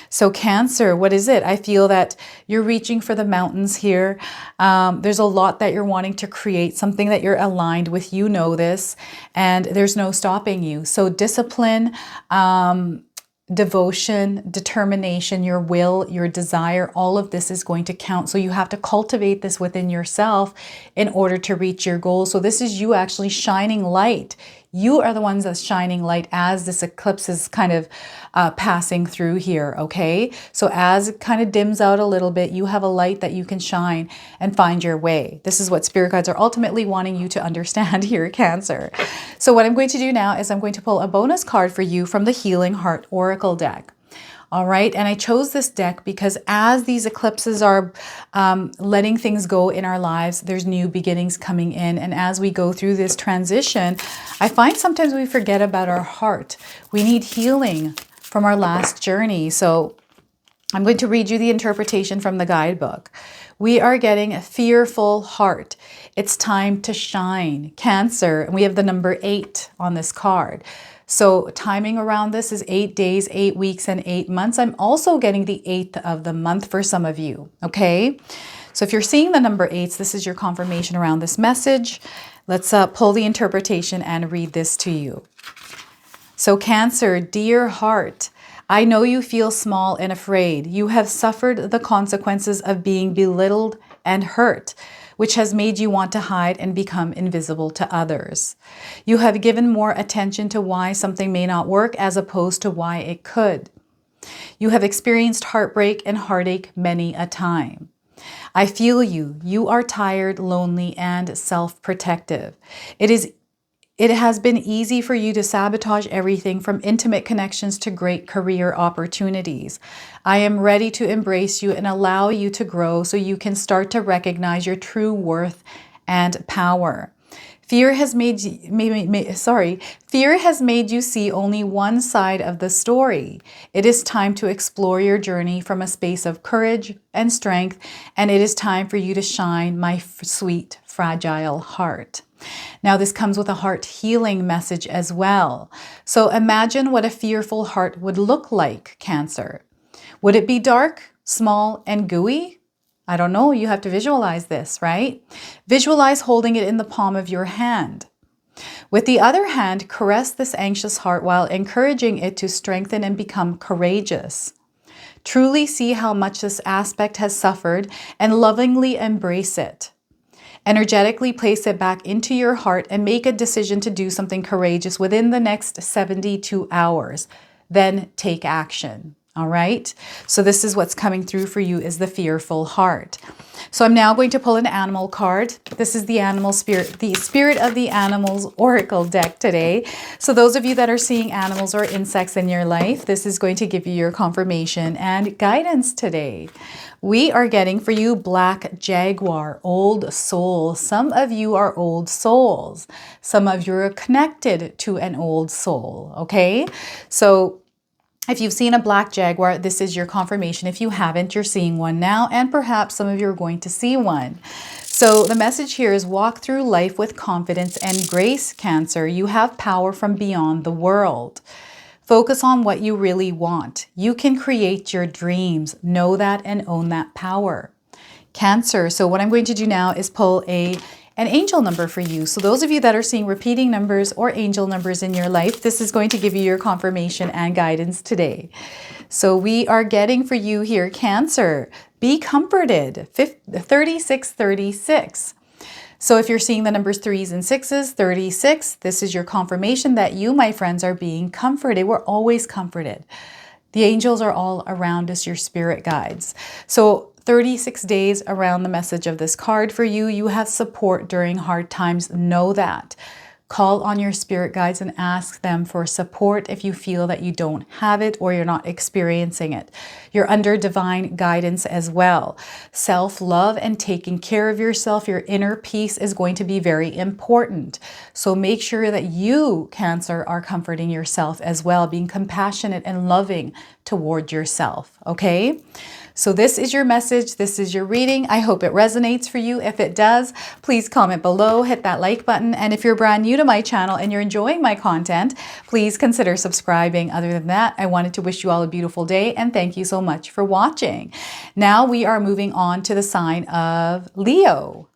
So Cancer, what is it? I feel that you're reaching for the mountains here. There's a lot that you're wanting to create, something that you're aligned with, you know this, and there's no stopping you. So discipline, devotion, determination, your will, your desire, all of this is going to count. So you have to cultivate this within yourself in order to reach your goals. So this is you actually shining light. You are the ones that's shining light as this eclipse is kind of passing through here, okay? So as it kind of dims out a little bit, you have a light that you can shine and find your way. This is what spirit guides are ultimately wanting you to understand here, Cancer. So what I'm going to do now is I'm going to pull a bonus card for you from the Healing Heart Oracle deck. All right, and I chose this deck because as these eclipses are letting things go in our lives, there's new beginnings coming in. And as we go through this transition, I find sometimes we forget about our heart. We need healing from our last journey. So I'm going to read you the interpretation from the guidebook. We are getting a fearful heart. It's time to shine, Cancer. And we have the number 8 on this card. So timing around this is 8 days, 8 weeks, and 8 months. I'm also getting the 8th of the month for some of you, okay? So if you're seeing the number 8s, this is your confirmation around this message. Let's pull the interpretation and read this to you. So Cancer, dear heart, I know you feel small and afraid. You have suffered the consequences of being belittled and hurt, which has made you want to hide and become invisible to others. You have given more attention to why something may not work as opposed to why it could. You have experienced heartbreak and heartache many a time. I feel you. You are tired, lonely, and self-protective. It has been easy for you to sabotage everything from intimate connections to great career opportunities. I am ready to embrace you and allow you to grow so you can start to recognize your true worth and power. Fear has made you see only one side of the story. It is time to explore your journey from a space of courage and strength, and it is time for you to shine, my sweet, fragile heart. Now, this comes with a heart healing message as well. So imagine what a fearful heart would look like, Cancer. Would it be dark, small, and gooey? I don't know. You have to visualize this, right? Visualize holding it in the palm of your hand. With the other hand, caress this anxious heart while encouraging it to strengthen and become courageous. Truly see how much this aspect has suffered and lovingly embrace it. Energetically place it back into your heart and make a decision to do something courageous within the next 72 hours. Then take action. All right. So this is what's coming through for you is the fearful heart. So I'm now going to pull an animal card. This is the animal spirit, the spirit of the animals oracle deck today. So those of you that are seeing animals or insects in your life, this is going to give you your confirmation and guidance today. We are getting for you Black Jaguar, old soul. Some of you are old souls. Some of you are connected to an old soul. Okay. So if you've seen a Black Jaguar, this is your confirmation. If you haven't, you're seeing one now, and perhaps some of you are going to see one. So the message here is walk through life with confidence and grace, Cancer. You have power from beyond the world. Focus on what you really want. You can create your dreams. Know that and own that power. Cancer. So what I'm going to do now is pull an angel number for you. So those of you that are seeing repeating numbers or angel numbers in your life, this is going to give you your confirmation and guidance today. So we are getting for you here, Cancer, be comforted, 3636. So if you're seeing the numbers 3s and 6s, 36, this is your confirmation that you, my friends, are being comforted. We're always comforted. The angels are all around us, your spirit guides. So 36 days around the message of this card for you. You have support during hard times. Know that. Call on your spirit guides and ask them for support if you feel that you don't have it or you're not experiencing it. You're under divine guidance as well. Self-love and taking care of yourself, your inner peace is going to be very important. So make sure that you, Cancer, are comforting yourself as well, being compassionate and loving toward yourself, okay? So this is your message. This is your reading. I hope it resonates for you. If it does, please comment below, hit that like button. And if you're brand new to my channel and you're enjoying my content, please consider subscribing. Other than that, I wanted to wish you all a beautiful day and thank you so much for watching. Now we are moving on to the sign of Leo.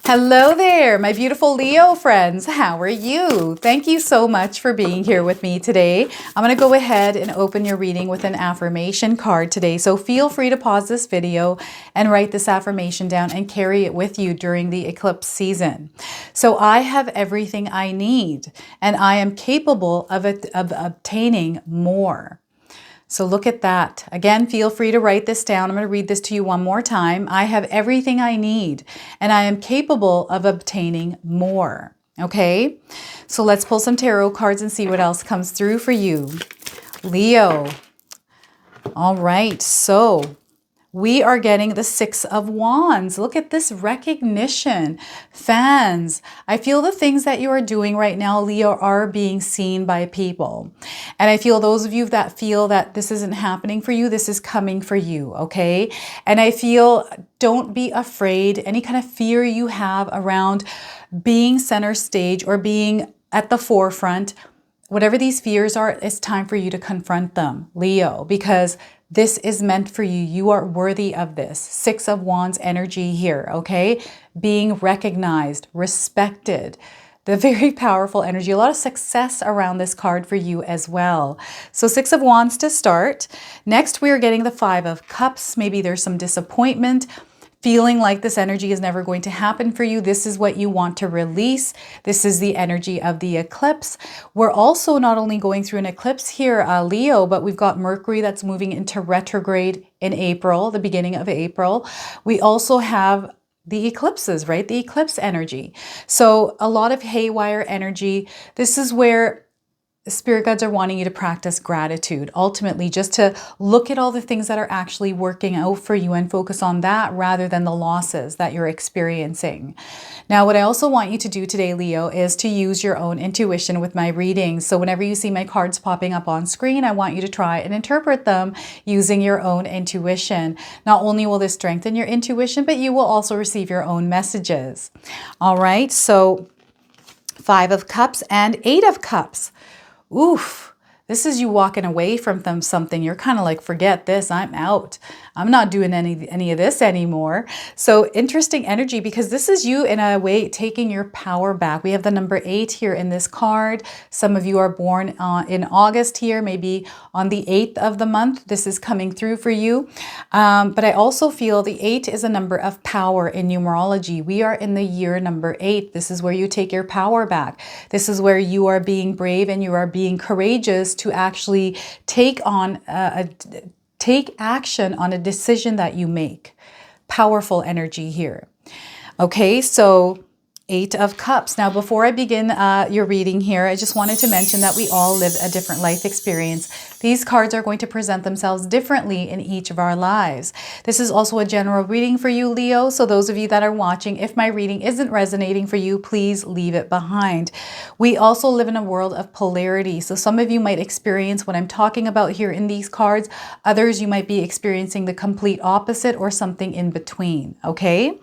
Hello there, my beautiful Leo friends. How are you? Thank you so much for being here with me today. I'm going to go ahead and open your reading with an affirmation card today. So feel free to pause this video and write this affirmation down and carry it with you during the eclipse season. So I have everything I need and I am capable of obtaining more. So look at that. Again, feel free to write this down. I'm going to read this to you one more time. I have everything I need and I am capable of obtaining more. Okay, so let's pull some tarot cards and see what else comes through for you, Leo. All right, so we are getting the Six of Wands. Look at this recognition. Fans, I feel the things that you are doing right now, Leo, are being seen by people. And I feel those of you that feel that this isn't happening for you, this is coming for you, okay? And I feel, don't be afraid. Any kind of fear you have around being center stage or being at the forefront, whatever these fears are, it's time for you to confront them, Leo, because this is meant for you. You are worthy of this. Six of Wands energy here, okay? Being recognized, respected, the very powerful energy. A lot of success around this card for you as well. So Six of Wands to start. Next, we are getting the Five of Cups. Maybe there's some disappointment, feeling like this energy is never going to happen for you. This is what you want to release. This is the energy of the eclipse. We're also not only going through an eclipse here, Leo, but we've got Mercury that's moving into retrograde in April, the beginning of April. We also have the eclipses, right? The eclipse energy. So a lot of haywire energy. This is where Spirit guides are wanting you to practice gratitude, ultimately just to look at all the things that are actually working out for you and focus on that rather than the losses that you're experiencing. Now, what I also want you to do today, Leo, is to use your own intuition with my readings. So whenever you see my cards popping up on screen, I want you to try and interpret them using your own intuition. Not only will this strengthen your intuition, but you will also receive your own messages. All right, so Five of Cups and Eight of Cups. Oof, this is you walking away from something. You're kind of like, forget this, I'm out. I'm not doing any of this anymore. So interesting energy, because this is you in a way taking your power back. We have the number 8 here in this card. Some of you are born in August here, maybe on the 8th of the month. This is coming through for you. But I also feel the 8 is a number of power in numerology. We are in the year number 8. This is where you take your power back. This is where you are being brave and you are being courageous to actually take action on a decision that you make. Powerful energy here. Okay, so Eight of Cups. Now, before I begin your reading here, I just wanted to mention that we all live a different life experience. These cards are going to present themselves differently in each of our lives. This is also a general reading for you, Leo. So those of you that are watching, if my reading isn't resonating for you, please leave it behind. We also live in a world of polarity. So some of you might experience what I'm talking about here in these cards. Others, you might be experiencing the complete opposite or something in between. Okay,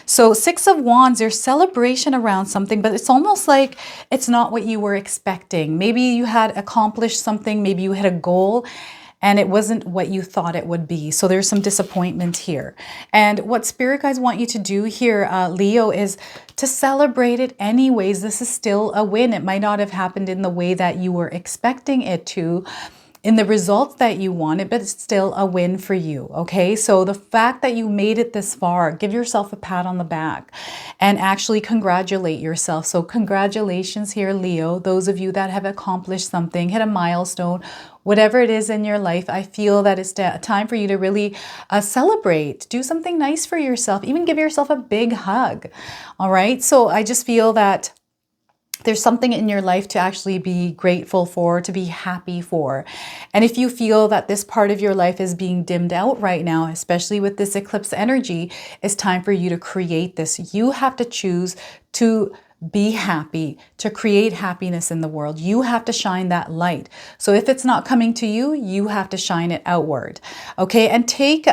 so Six of Wands, there's celebration around something, but it's almost like it's not what you were expecting. Maybe you had accomplished something, maybe you had a goal and it wasn't what you thought it would be. So there's some disappointment here. And what Spirit guides want you to do here, Leo, is to celebrate it anyways. This is still a win. It might not have happened in the way that you were expecting it to, in the results that you wanted, but it's still a win for you, okay? So the fact that you made it this far, give yourself a pat on the back and actually congratulate yourself. So congratulations here, Leo. Those of you that have accomplished something, hit a milestone, whatever it is in your life, I feel that it's time for you to really celebrate. Do something nice for yourself. Even give yourself a big hug, all right? So I just feel that there's something in your life to actually be grateful for, to be happy for. And if you feel that this part of your life is being dimmed out right now, especially with this eclipse energy, it's time for you to create this. You have to choose to be happy, to create happiness in the world. You have to shine that light. So if it's not coming to you, you have to shine it outward. Okay, and take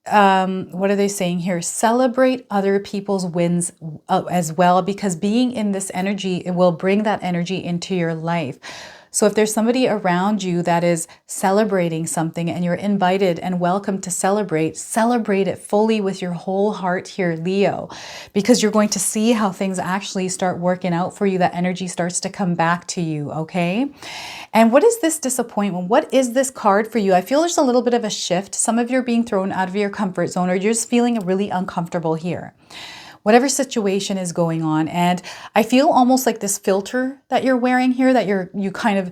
what are they saying here? Celebrate other people's wins as well, because being in this energy, it will bring that energy into your life. So if there's somebody around you that is celebrating something and you're invited and welcome to celebrate, celebrate it fully with your whole heart here, Leo, because you're going to see how things actually start working out for you. That energy starts to come back to you, okay? And what is this disappointment? What is this card for you? I feel there's a little bit of a shift. Some of you are being thrown out of your comfort zone, or you're just feeling really uncomfortable here. Whatever situation is going on. And I feel almost like this filter that you're wearing here, that you kind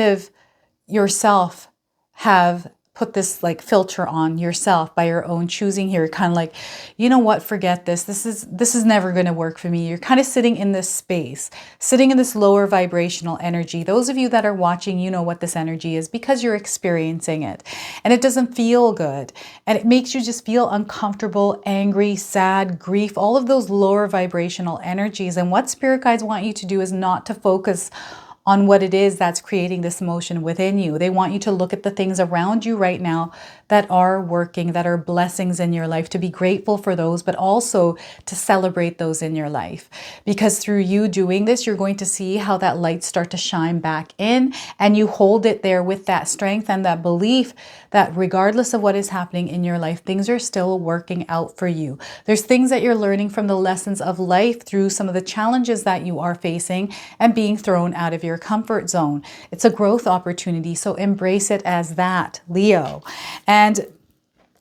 of yourself have put this like filter on yourself by your own choosing here. Kind of like, you know what, forget this. This is never going to work for me. You're kind of sitting in this space, sitting in this lower vibrational energy. Those of you that are watching, you know what this energy is because you're experiencing it. And it doesn't feel good. And it makes you just feel uncomfortable, angry, sad, grief, all of those lower vibrational energies. And what spirit guides want you to do is not to focus on what it is that's creating this emotion within you. They want you to look at the things around you right now that are working, that are blessings in your life, to be grateful for those, but also to celebrate those in your life. Because through you doing this, you're going to see how that light start to shine back in, and you hold it there with that strength and that belief that regardless of what is happening in your life, things are still working out for you. There's things that you're learning from the lessons of life through some of the challenges that you are facing and being thrown out of your comfort zone. It's a growth opportunity, so embrace it as that, Leo. And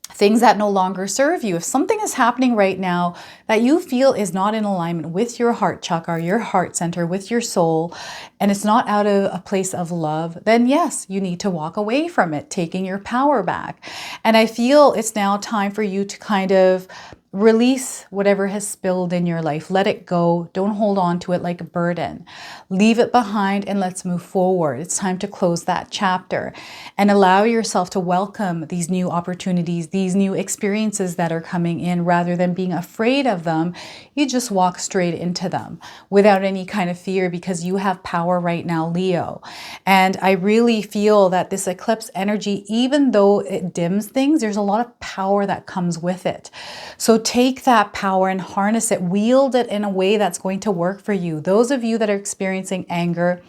things that no longer serve you. If something is happening right now that you feel is not in alignment with your heart chakra, your heart center, with your soul, and it's not out of a place of love, then yes, you need to walk away from it, taking your power back. And I feel it's now time for you to kind of release whatever has spilled in your life. Let it go. Don't hold on to it like a burden. Leave it behind and let's move forward. It's time to close that chapter and allow yourself to welcome these new opportunities, these new experiences that are coming in. Rather than being afraid of them, you just walk straight into them without any kind of fear, because you have power right now, Leo. And I really feel that this eclipse energy, even though it dims things, there's a lot of power that comes with it. So take that power and harness it, wield it in a way that's going to work for you. Those of you that are experiencing anger,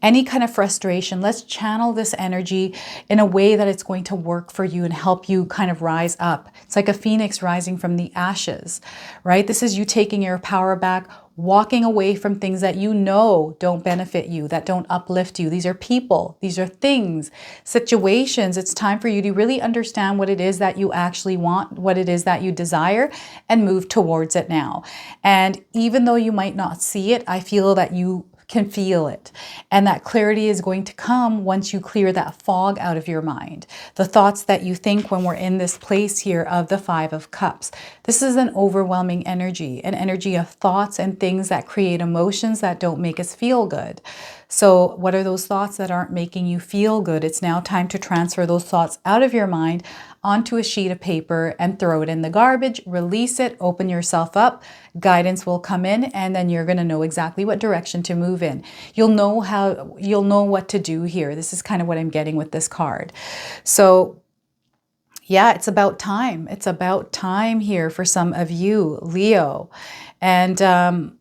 any kind of frustration, let's channel this energy in a way that it's going to work for you and help you kind of rise up. It's like a phoenix rising from the ashes, right? This is you taking your power back, walking away from things that you know don't benefit you, that don't uplift you. These are people, these are things, situations. It's time for you to really understand what it is that you actually want, what it is that you desire, and move towards it now. And even though you might not see it, I feel that you can feel it. And that clarity is going to come once you clear that fog out of your mind. The thoughts that you think when we're in this place here of the Five of Cups. This is an overwhelming energy, an energy of thoughts and things that create emotions that don't make us feel good. So what are those thoughts that aren't making you feel good? It's now time to transfer those thoughts out of your mind onto a sheet of paper and throw it in the garbage, release it, open yourself up, guidance will come in, and then you're going to know exactly what direction to move in. You'll know what to do here. This is kind of what I'm getting with this card. So yeah, it's about time. It's about time here for some of you, Leo. And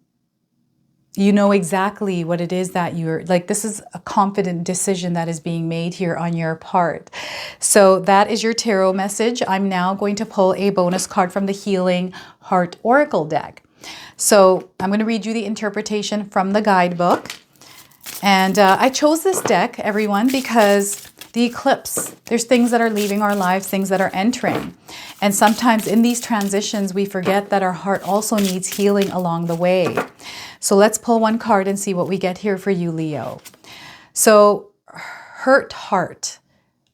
you know exactly what it is that you're like. This is a confident decision that is being made here on your part. So that is your tarot message. I'm now going to pull a bonus card from the Healing Heart Oracle deck. So I'm going to read you the interpretation from the guidebook. And I chose this deck, everyone, because the eclipse, there's things that are leaving our lives, things that are entering. And sometimes in these transitions, we forget that our heart also needs healing along the way. So let's pull one card and see what we get here for you, Leo. So hurt heart,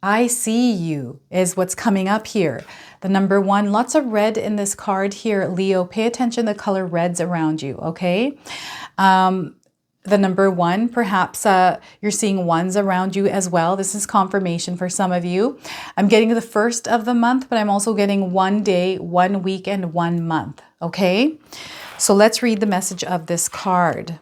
I see you is what's coming up here. The number one, lots of red in this card here, Leo. Pay attention to the color reds around you, okay? The number one, perhaps you're seeing ones around you as well. This is confirmation for some of you. I'm getting the first of the month, but I'm also getting 1 day, 1 week, and 1 month, okay? So let's read the message of this card.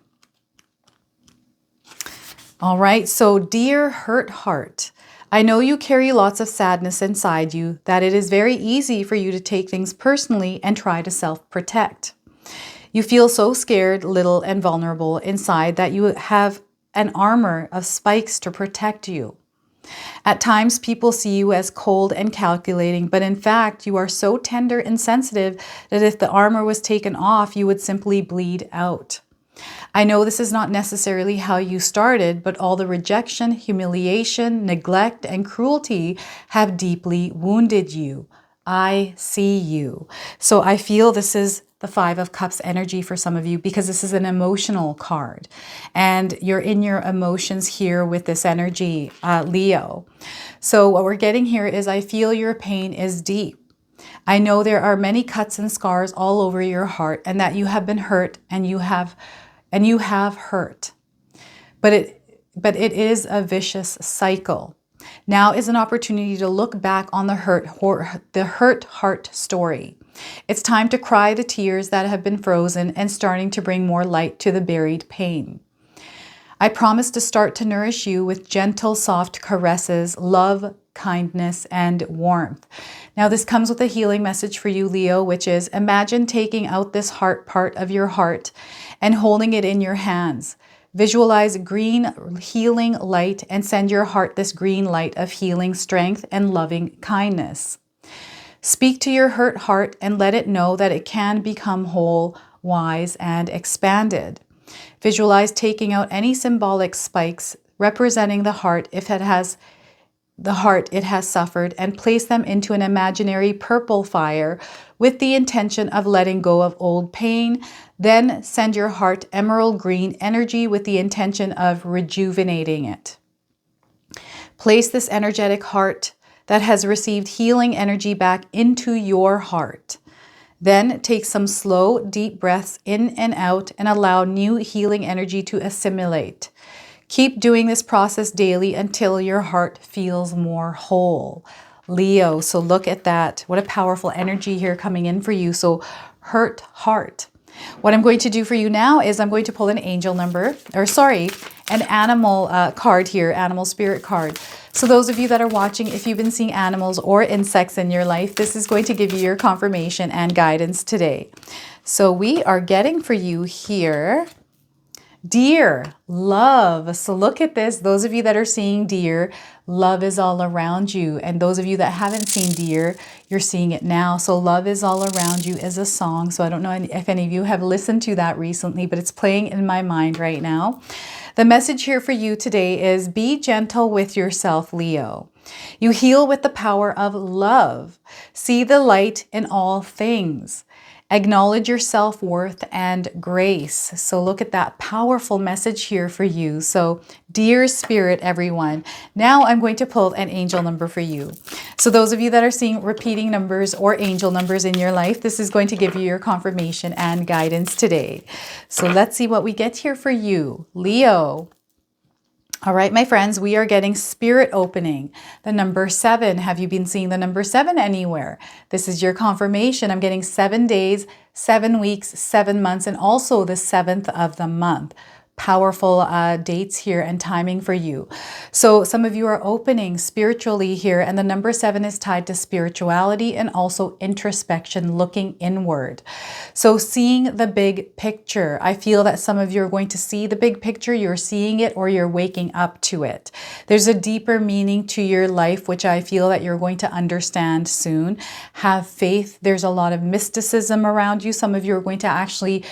All right, so dear hurt heart, I know you carry lots of sadness inside you, that it is very easy for you to take things personally and try to self-protect. You feel so scared, little, and vulnerable inside that you have an armor of spikes to protect you. At times, people see you as cold and calculating, but in fact, you are so tender and sensitive that if the armor was taken off, you would simply bleed out. I know this is not necessarily how you started, but all the rejection, humiliation, neglect, and cruelty have deeply wounded you. I see you. So I feel this is the Five of Cups energy for some of you because this is an emotional card and you're in your emotions here with this energy, Leo. So what we're getting here is I feel your pain is deep. I know there are many cuts and scars all over your heart and that you have been hurt and you have hurt. But it is a vicious cycle. Now is an opportunity to look back on the hurt heart story. It's time to cry the tears that have been frozen and starting to bring more light to the buried pain. I promise to start to nourish you with gentle, soft caresses, love, kindness, and warmth. Now this comes with a healing message for you, Leo, which is imagine taking out this heart part of your heart and holding it in your hands. Visualize green healing light and send your heart this green light of healing strength and loving kindness. Speak to your hurt heart and let it know that it can become whole, wise, and expanded. Visualize taking out any symbolic spikes representing the heart if it has suffered and place them into an imaginary purple fire with the intention of letting go of old pain. Then send your heart emerald green energy with the intention of rejuvenating it. Place this energetic heart that has received healing energy back into your heart. Then take some slow, deep breaths in and out and allow new healing energy to assimilate. Keep doing this process daily until your heart feels more whole. Leo, so look at that. What a powerful energy here coming in for you. So hurt heart. What I'm going to do for you now is I'm going to pull an an animal card here, animal spirit card. So those of you that are watching, if you've been seeing animals or insects in your life, this is going to give you your confirmation and guidance today. So we are getting for you here deer, love. So look at this. Those of you that are seeing deer, love is all around you. And those of you that haven't seen deer, you're seeing it now. So love is all around you is a song. So I don't know if any of you have listened to that recently, but it's playing in my mind right now. The message here for you today is be gentle with yourself, Leo. You heal with the power of love. See the light in all things. Acknowledge your self-worth and grace. So look at that powerful message here for you. So dear spirit, everyone, now I'm going to pull an angel number for you. So those of you that are seeing repeating numbers or angel numbers in your life, this is going to give you your confirmation and guidance today. So let's see what we get here for you, Leo. All right, my friends, we are getting spirit opening. The number 7. Have you been seeing the number 7 anywhere? This is your confirmation. I'm getting 7 days, 7 weeks, 7 months, and also the 7th of the month. Powerful dates here and timing for you. So some of you are opening spiritually here, and the number 7 is tied to spirituality and also introspection, looking inward. So seeing the big picture. I feel that some of you are going to see the big picture. You're seeing it or you're waking up to it. There's a deeper meaning to your life, which I feel that you're going to understand soon. Have faith. There's a lot of mysticism around you. Some of you are going to actually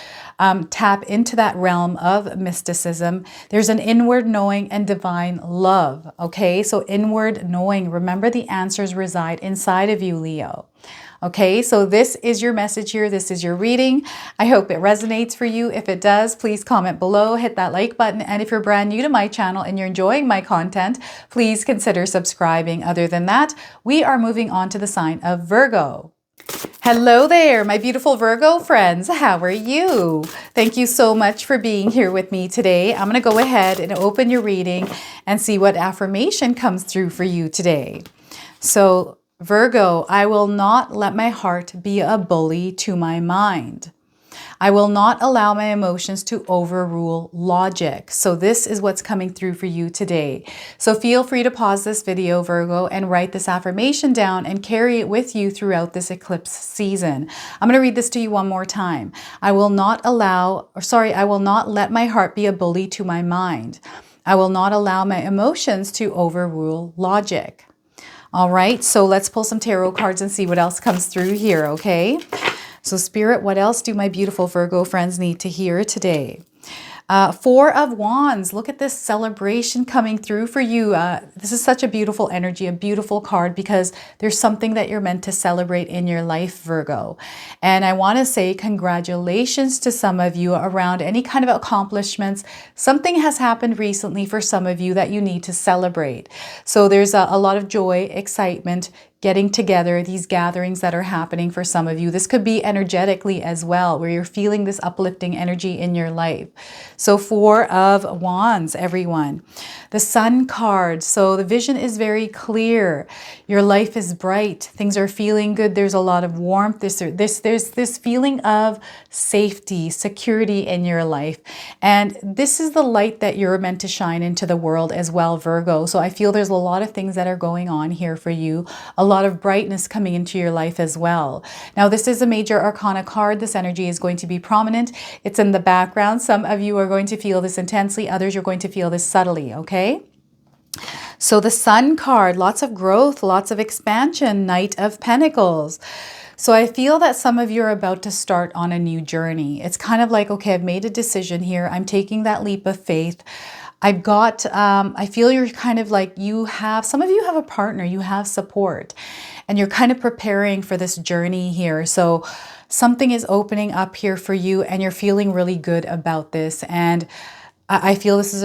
tap into that realm of mysticism. There's an inward knowing and divine love. Okay, so inward knowing. Remember, the answers reside inside of you, Leo. Okay, so this is your message here. This is your reading. I hope it resonates for you. If it does, please comment below, hit that like button. And if you're brand new to my channel and you're enjoying my content, please consider subscribing. Other than that, we are moving on to the sign of Virgo. Hello there, my beautiful Virgo friends. How are you? Thank you so much for being here with me today. I'm going to go ahead and open your reading and see what affirmation comes through for you today. So Virgo, I will not let my heart be a bully to my mind. I will not allow my emotions to overrule logic. So this is what's coming through for you today. So feel free to pause this video, Virgo, and write this affirmation down and carry it with you throughout this eclipse season. I'm going to read this to you one more time. I will not let my heart be a bully to my mind. I will not allow my emotions to overrule logic. All right, so let's pull some tarot cards and see what else comes through here, okay? So Spirit, what else do my beautiful Virgo friends need to hear today? Four of Wands. Look at this celebration coming through for you. This is such a beautiful energy, a beautiful card, because there's something that you're meant to celebrate in your life, Virgo. And I want to say congratulations to some of you around any kind of accomplishments. Something has happened recently for some of you that you need to celebrate. So there's a lot of joy, excitement, getting together, these gatherings that are happening for some of you. This could be energetically as well, where you're feeling this uplifting energy in your life. So Four of Wands, everyone. The Sun card. So the vision is very clear. Your life is bright. Things are feeling good. There's a lot of warmth. There's this feeling of safety, security in your life. And this is the light that you're meant to shine into the world as well, Virgo. So I feel there's a lot of things that are going on here for you. A lot of brightness coming into your life as well. Now, this is a major arcana card. This energy is going to be prominent. It's in the background. Some of you are going to feel this intensely. Others, you're going to feel this subtly, okay? So the Sun card, lots of growth, lots of expansion, Knight of Pentacles. So I feel that some of you are about to start on a new journey. It's kind of like, okay, I've made a decision here. I'm taking that leap of faith. I feel you're kind of like some of you have a partner, you have support, and you're kind of preparing for this journey here. So something is opening up here for you and you're feeling really good about this. And I feel this is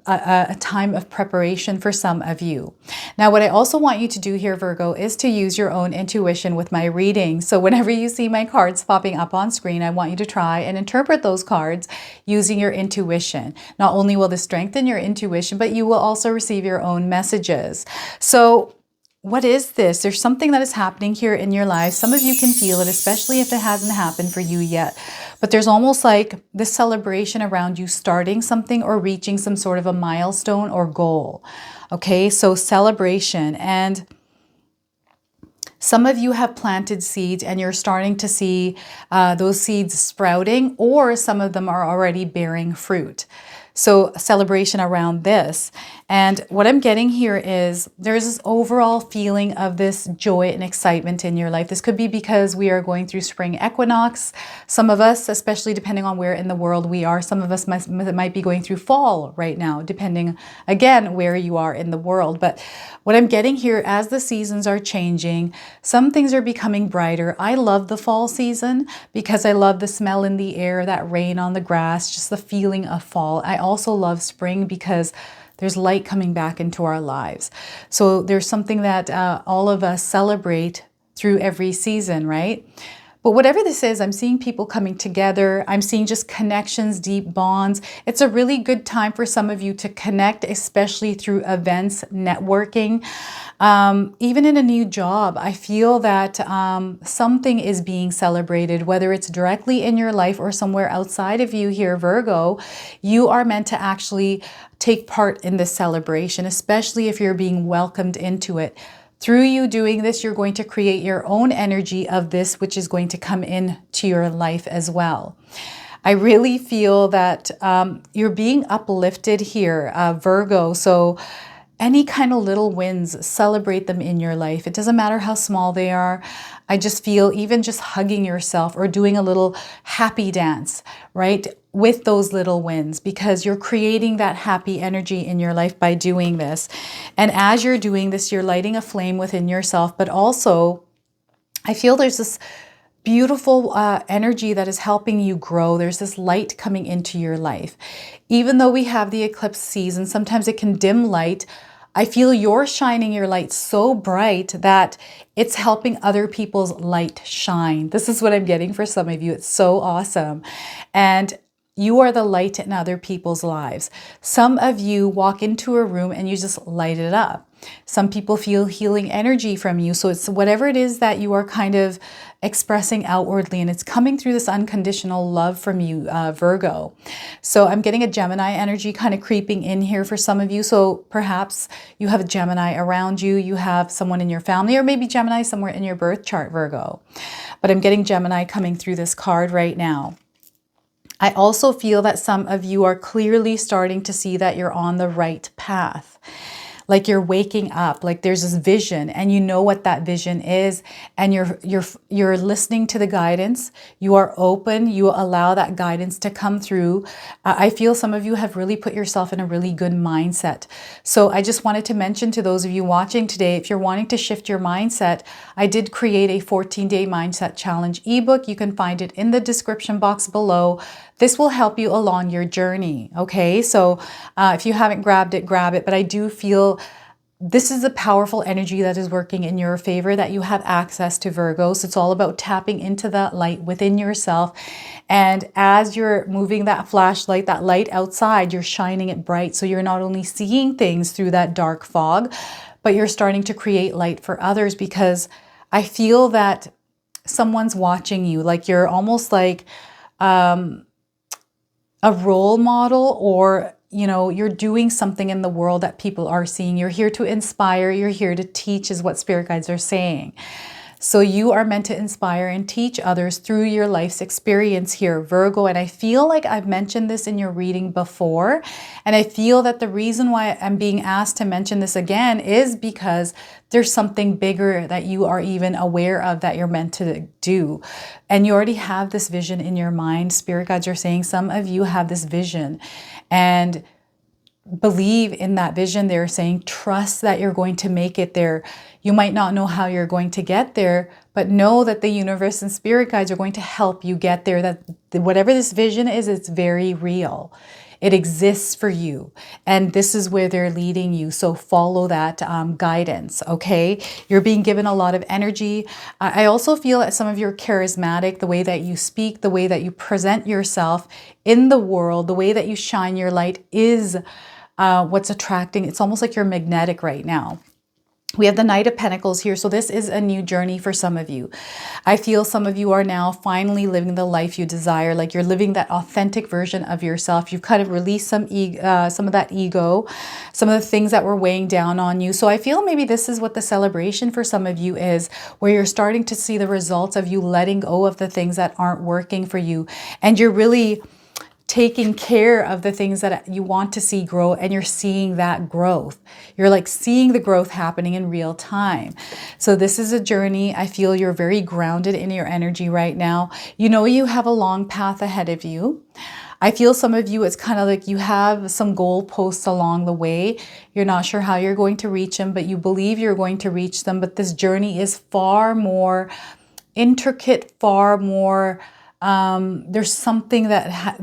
a time of preparation for some of you. Now, what I also want you to do here, Virgo, is to use your own intuition with my reading. So whenever you see my cards popping up on screen, I want you to try and interpret those cards using your intuition. Not only will this strengthen your intuition, but you will also receive your own messages. So what is this? There's something that is happening here in your life. Some of you can feel it, especially if it hasn't happened for you yet. But there's almost like this celebration around you starting something or reaching some sort of a milestone or goal. Okay, so celebration. And some of you have planted seeds and you're starting to see those seeds sprouting, or some of them are already bearing fruit. So a celebration around this. And what I'm getting here is there's this overall feeling of this joy and excitement in your life. This could be because we are going through spring equinox. Some of us, especially depending on where in the world we are, some of us might be going through fall right now, depending, again, where you are in the world. But what I'm getting here, as the seasons are changing, some things are becoming brighter. I love the fall season because I love the smell in the air, that rain on the grass, just the feeling of fall. I also love spring because there's light coming back into our lives. So there's something that all of us celebrate through every season, right? But whatever this is, I'm seeing people coming together. I'm seeing just connections, deep bonds. It's a really good time for some of you to connect, especially through events, networking. Even in a new job, I feel that something is being celebrated, whether it's directly in your life or somewhere outside of you here, Virgo. You are meant to actually take part in this celebration, especially if you're being welcomed into it. Through you doing this, you're going to create your own energy of this, which is going to come into your life as well. I really feel that you're being uplifted here, Virgo. So any kind of little wins, celebrate them in your life. It doesn't matter how small they are. I just feel even just hugging yourself or doing a little happy dance, right, with those little wins, because you're creating that happy energy in your life by doing this. And as you're doing this, you're lighting a flame within yourself, but also I feel there's this beautiful energy that is helping you grow. There's this light coming into your life. Even though we have the eclipse season, sometimes it can dim light. I feel you're shining your light so bright that it's helping other people's light shine. This is what I'm getting for some of you. It's so awesome. And you are the light in other people's lives. Some of you walk into a room and you just light it up. Some people feel healing energy from you. So it's whatever it is that you are kind of expressing outwardly, and it's coming through this unconditional love from you, Virgo. So I'm getting a Gemini energy kind of creeping in here for some of you. So perhaps you have a Gemini around you, you have someone in your family, or maybe Gemini somewhere in your birth chart, Virgo. But I'm getting Gemini coming through this card right now. I also feel that some of you are clearly starting to see that you're on the right path. Like you're waking up, like there's this vision and you know what that vision is, and you're listening to the guidance. You are open, you allow that guidance to come through. I feel some of you have really put yourself in a really good mindset. So I just wanted to mention to those of you watching today, if you're wanting to shift your mindset, I did create a 14-day mindset challenge ebook. You can find it in the description box below. This will help you along your journey, okay? So if you haven't grabbed it, grab it. But I do feel this is a powerful energy that is working in your favor, that you have access to, Virgos. It's all about tapping into that light within yourself. And as you're moving that flashlight, that light outside, you're shining it bright. So you're not only seeing things through that dark fog, but you're starting to create light for others, because I feel that someone's watching you. Like you're almost like a role model, or you know, you're doing something in the world that people are seeing. You're here to inspire, you're here to teach, is what spirit guides are saying. So you are meant to inspire and teach others through your life's experience here, Virgo. And I feel like I've mentioned this in your reading before. And I feel that the reason why I'm being asked to mention this again is because there's something bigger that you are even aware of that you're meant to do. And you already have this vision in your mind. Spirit guides are saying some of you have this vision and believe in that vision. They're saying trust that you're going to make it there. You might not know how you're going to get there, but know that the universe and spirit guides are going to help you get there. That whatever this vision is, it's very real. It exists for you, and this is where they're leading you. So follow that guidance, okay? You're being given a lot of energy. I also feel that some of you are charismatic, the way that you speak, the way that you present yourself in the world, the way that you shine your light is what's attracting. It's almost like you're magnetic right now. We have the Knight of Pentacles here. So this is a new journey for some of you. I feel some of you are now finally living the life you desire. Like you're living that authentic version of yourself. You've kind of released some of that ego, some of the things that were weighing down on you. So I feel maybe this is what the celebration for some of you is, where you're starting to see the results of you letting go of the things that aren't working for you. And you're really taking care of the things that you want to see grow, and you're seeing that growth. You're like seeing the growth happening in real time. So this is a journey. I feel you're very grounded in your energy right now. You know you have a long path ahead of you. I feel some of you, it's kind of like you have some goalposts along the way. You're not sure how you're going to reach them, but you believe you're going to reach them. But this journey is far more intricate, far more there's something that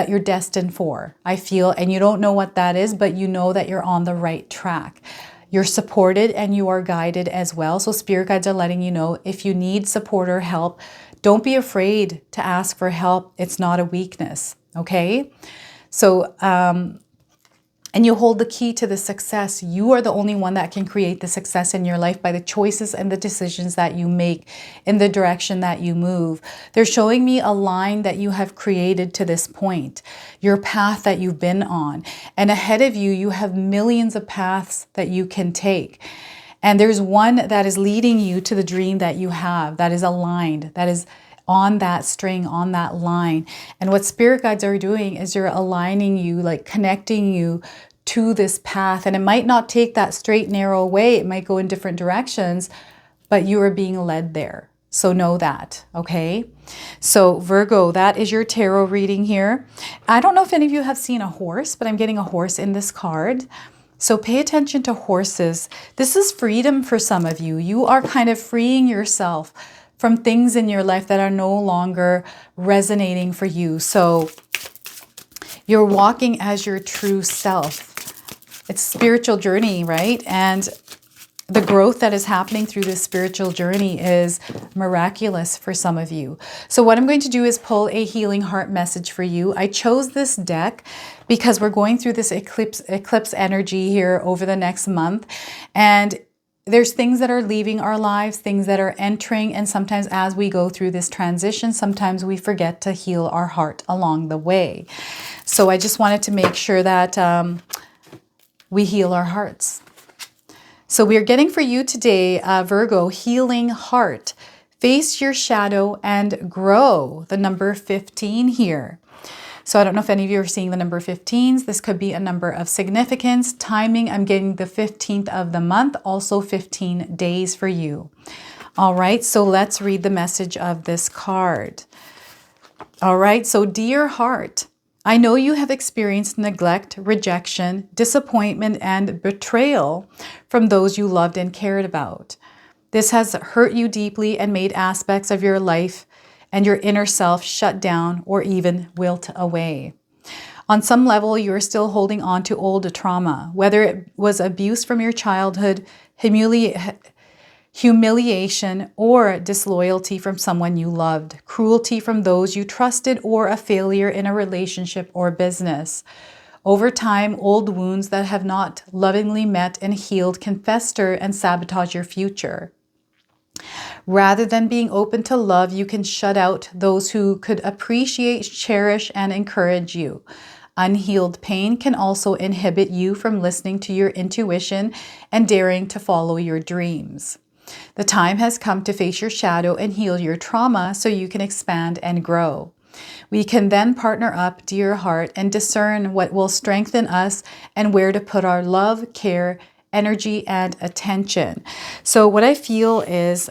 you're destined for, I feel, and you don't know what that is, but you know that you're on the right track. You're supported and you are guided as well. So spirit guides are letting you know, if you need support or help, don't be afraid to ask for help. It's not a weakness, okay? So and you hold the key to the success. You are the only one that can create the success in your life by the choices and the decisions that you make in the direction that you move. They're showing me a line that you have created to this point, your path that you've been on. And ahead of you, you have millions of paths that you can take. And there's one that is leading you to the dream that you have, that is aligned, that is on that string, on that line. And what spirit guides are doing is they're aligning you, like connecting you to this path. And it might not take that straight, narrow way. It might go in different directions, but you are being led there. So know that, okay? So Virgo, that is your tarot reading here. I don't know if any of you have seen a horse, but I'm getting a horse in this card. So pay attention to horses. This is freedom for some of you. You are kind of freeing yourself from things in your life that are no longer resonating for you. So you're walking as your true self. It's a spiritual journey, right? And the growth that is happening through this spiritual journey is miraculous for some of you. So what I'm going to do is pull a healing heart message for you. I chose this deck because we're going through this eclipse energy here over the next month. And there's things that are leaving our lives, things that are entering. And sometimes as we go through this transition, sometimes we forget to heal our heart along the way. So I just wanted to make sure that we heal our hearts. So we are getting for you today, Virgo, healing heart. Face your shadow and grow. The number 15 here. So I don't know if any of you are seeing the number 15s. This could be a number of significance. Timing, I'm getting the 15th of the month, also 15 days for you. All right, so let's read the message of this card. All right, so dear heart, I know you have experienced neglect, rejection, disappointment, and betrayal from those you loved and cared about. This has hurt you deeply and made aspects of your life and your inner self shut down or even wilt away. On some level, you are still holding on to old trauma, whether it was abuse from your childhood, humiliation, or disloyalty from someone you loved, cruelty from those you trusted, or a failure in a relationship or business. Over time, old wounds that have not lovingly met and healed can fester and sabotage your future. Rather than being open to love, you can shut out those who could appreciate, cherish, and encourage you. Unhealed pain can also inhibit you from listening to your intuition and daring to follow your dreams. The time has come to face your shadow and heal your trauma so you can expand and grow. We can then partner up, dear heart, and discern what will strengthen us and where to put our love, care, energy, and attention. So what I feel is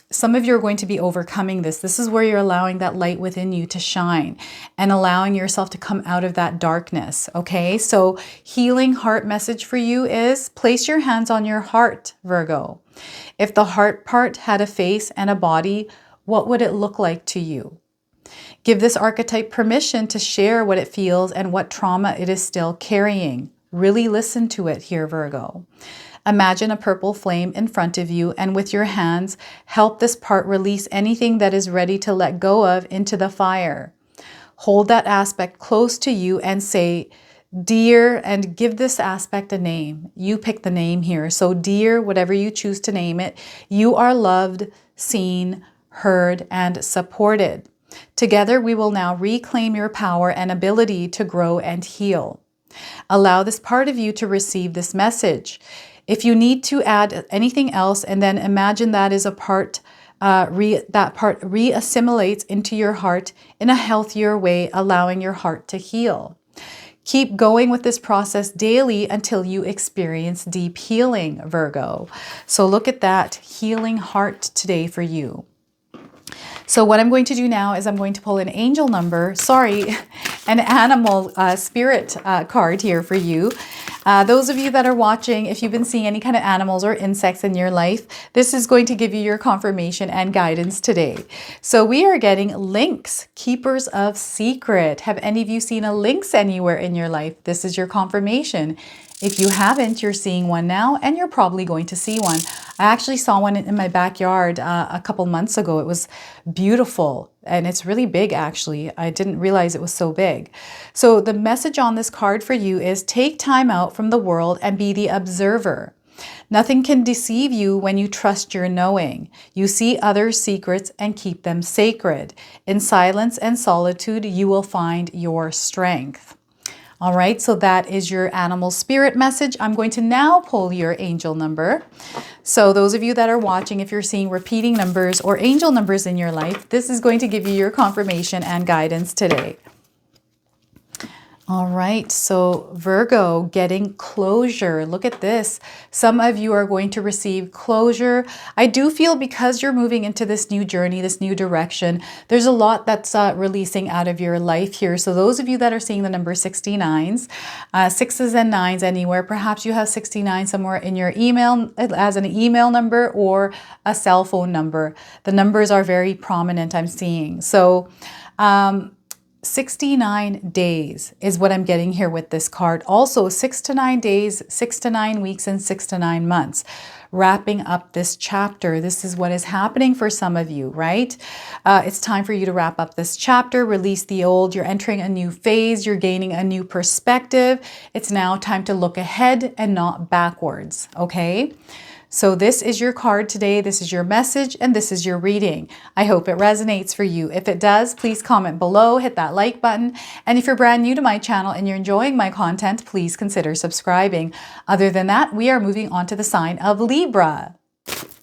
some of you are going to be overcoming this. This is where you're allowing that light within you to shine and allowing yourself to come out of that darkness. Okay, so healing heart message for you is place your hands on your heart, Virgo. If the heart part had a face and a body, what would it look like to you? Give this archetype permission to share what it feels and what trauma it is still carrying. Really listen to it here, Virgo. Imagine a purple flame in front of you, and with your hands, help this part release anything that is ready to let go of into the fire. Hold that aspect close to you and say, dear, and give this aspect a name. You pick the name here. So dear, whatever you choose to name it, you are loved, seen, heard, and supported. Together, we will now reclaim your power and ability to grow and heal. Allow this part of you to receive this message. If you need to add anything else, and then imagine that is a part, that part re-assimilates into your heart in a healthier way, allowing your heart to heal. Keep going with this process daily until you experience deep healing, Virgo. So look at that healing heart today for you. So what I'm going to do now is I'm going to pull an angel number, an animal spirit card here for you. Those of you that are watching, if you've been seeing any kind of animals or insects in your life, this is going to give you your confirmation and guidance today. So we are getting lynx, keepers of secret. Have any of you seen a lynx anywhere in your life? This is your confirmation. If you haven't, you're seeing one now, and you're probably going to see one. I actually saw one in my backyard a couple months ago. It was beautiful, and it's really big, actually. I didn't realize it was so big. So the message on this card for you is take time out from the world and be the observer. Nothing can deceive you when you trust your knowing. You see others' secrets and keep them sacred. In silence and solitude, you will find your strength. All right, so that is your animal spirit message. I'm going to now pull your angel number. So those of you that are watching, if you're seeing repeating numbers or angel numbers in your life, this is going to give you your confirmation and guidance today. All right, so Virgo, getting closure. Look at this. Some of you are going to receive closure. I do feel because you're moving into this new journey, this new direction, there's a lot that's releasing out of your life here. So those of you that are seeing the number 69s, 6s and 9s anywhere, perhaps you have 69 somewhere in your email as an email number or a cell phone number. The numbers are very prominent, I'm seeing. So, 69 days is what I'm getting here with this card. Also 6 to 9 days, 6 to 9 weeks, and 6 to 9 months. Wrapping up this chapter. This is what is happening for some of you, right? It's time for you to wrap up this chapter, release the old. You're entering a new phase. You're gaining a new perspective. It's now time to look ahead and not backwards, okay? So this is your card today, this is your message, and this is your reading. I hope it resonates for you. If it does, please comment below, hit that like button. And if you're brand new to my channel and you're enjoying my content, please consider subscribing. Other than that, we are moving on to the sign of Libra.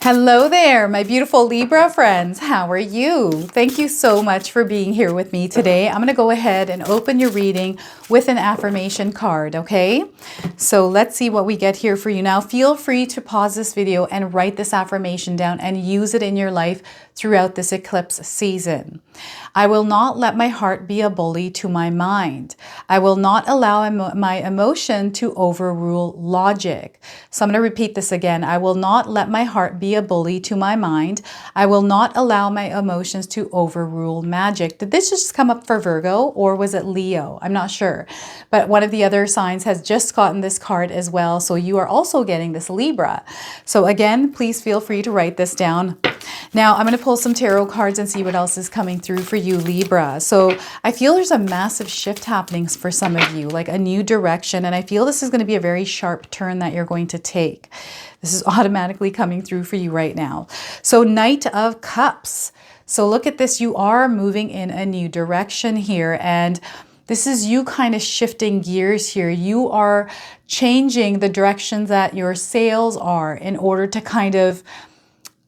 Hello there, my beautiful Libra friends. How are you? Thank you so much for being here with me today. I'm going to go ahead and open your reading with an affirmation card, okay? So let's see what we get here for you. Now, feel free to pause this video and write this affirmation down and use it in your life throughout this eclipse season. I will not let my heart be a bully to my mind. I will not allow my emotion to overrule logic. So I'm going to repeat this again. I will not let my heart be a bully to my mind. I will not allow my emotions to overrule magic. Did this just come up for Virgo or was it Leo? I'm not sure. But one of the other signs has just gotten this card as well. So you are also getting this Libra. So again, please feel free to write this down. Now I'm going to pull some tarot cards and see what else is coming through for you, Libra. So I feel there's a massive shift happening for some of you, like a new direction. And I feel this is going to be a very sharp turn that you're going to take. This is automatically coming through for you right now. So Knight of Cups. So look at this. You are moving in a new direction here. And this is you kind of shifting gears here. You are changing the direction that your sales are in order to kind of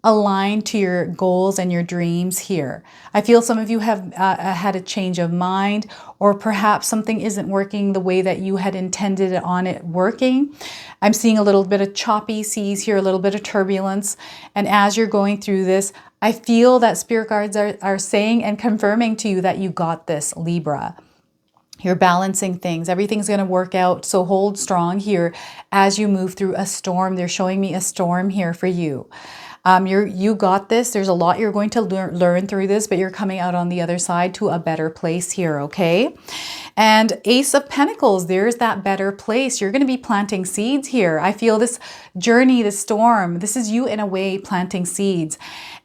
align to your goals and your dreams here. I feel some of you have had a change of mind, or perhaps something isn't working the way that you had intended on it working. I'm seeing a little bit of choppy seas here, a little bit of turbulence. And as you're going through this, I feel that spirit guides are saying and confirming to you that you got this, Libra. You're balancing things. Everything's going to work out. So hold strong here as you move through a storm. They're showing me a storm here for you. You got this. There's a lot you're going to learn through this, but you're coming out on the other side to a better place here, okay? And Ace of Pentacles, there's that better place. You're going to be planting seeds here. I feel this journey, the storm, this is you in a way planting seeds.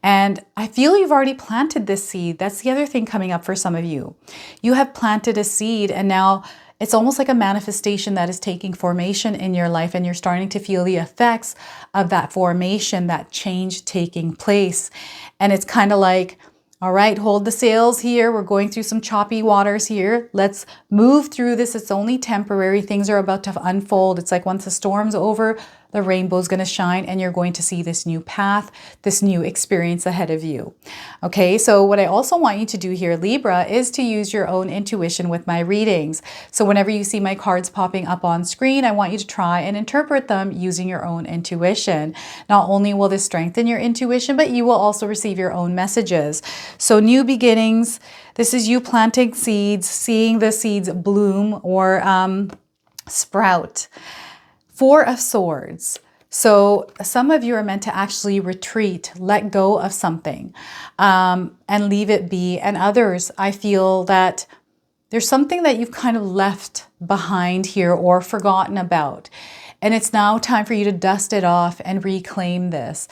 And I feel you've already planted this seed. That's the other thing coming up for some of you. You have planted a seed and now it's almost like a manifestation that is taking formation in your life, and you're starting to feel the effects of that formation, that change taking place. And it's kind of like, all right, hold the sails here. We're going through some choppy waters here. Let's move through this. It's only temporary. Things are about to unfold. It's like once the storm's over, the rainbow's going to shine and you're going to see this new path, this new experience ahead of you. Okay, so what I also want you to do here, Libra, is to use your own intuition with my readings. So whenever you see my cards popping up on screen, I want you to try and interpret them using your own intuition. Not only will this strengthen your intuition, but you will also receive your own messages. So new beginnings, this is you planting seeds, seeing the seeds bloom or sprout. Four of Swords. So some of you are meant to actually retreat, let go of something and leave it be. And others, I feel that there's something that you've kind of left behind here or forgotten about. And it's now time for you to dust it off and reclaim this.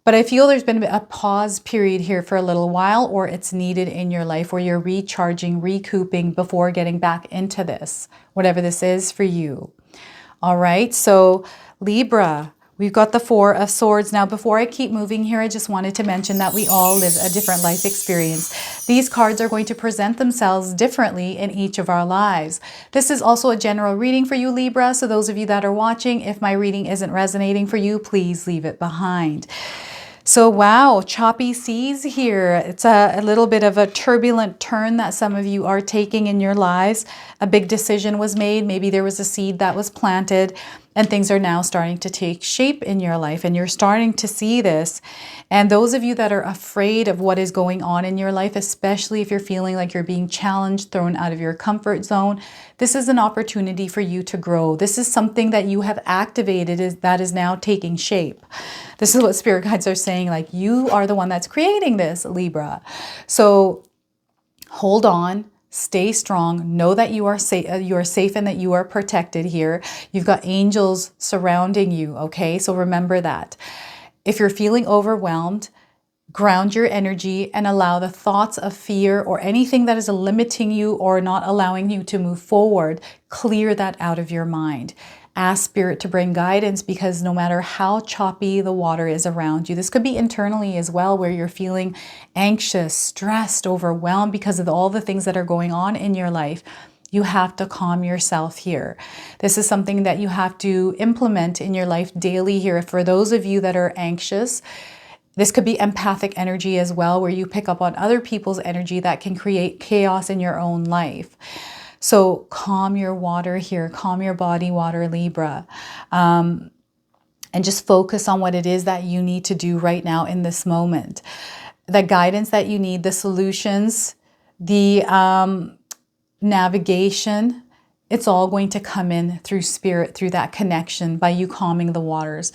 But I feel there's been a pause period here for a little while, or it's needed in your life where you're recharging, recouping before getting back into this, whatever this is for you. All right, so Libra, we've got the Four of Swords. Now, before I keep moving here, I just wanted to mention that we all live a different life experience. These cards are going to present themselves differently in each of our lives. This is also a general reading for you, Libra. So those of you that are watching, if my reading isn't resonating for you, please leave it behind. So wow, choppy seas here. It's a little bit of a turbulent turn that some of you are taking in your lives. A big decision was made. Maybe there was a seed that was planted and things are now starting to take shape in your life and you're starting to see this. And those of you that are afraid of what is going on in your life, especially if you're feeling like you're being challenged, thrown out of your comfort zone, this is an opportunity for you to grow. This is something that you have activated that is now taking shape. This is what spirit guides are saying, like you are the one that's creating this, Libra. So hold on, Stay strong. Know that you are safe and that you are protected here. You've got angels surrounding you, okay? So remember that. If you're feeling overwhelmed, ground your energy and allow the thoughts of fear or anything that is limiting you or not allowing you to move forward, clear that out of your mind. Ask Spirit to bring guidance, because no matter how choppy the water is around you, this could be internally as well, where you're feeling anxious, stressed, overwhelmed because of all the things that are going on in your life. You have to calm yourself here. This is something that you have to implement in your life daily here. For those of you that are anxious, this could be empathic energy as well, where you pick up on other people's energy that can create chaos in your own life. So calm your water here, calm your body water, Libra, and just focus on what it is that you need to do right now in this moment. The guidance that you need, the solutions, the navigation, it's all going to come in through Spirit, through that connection, by you calming the waters.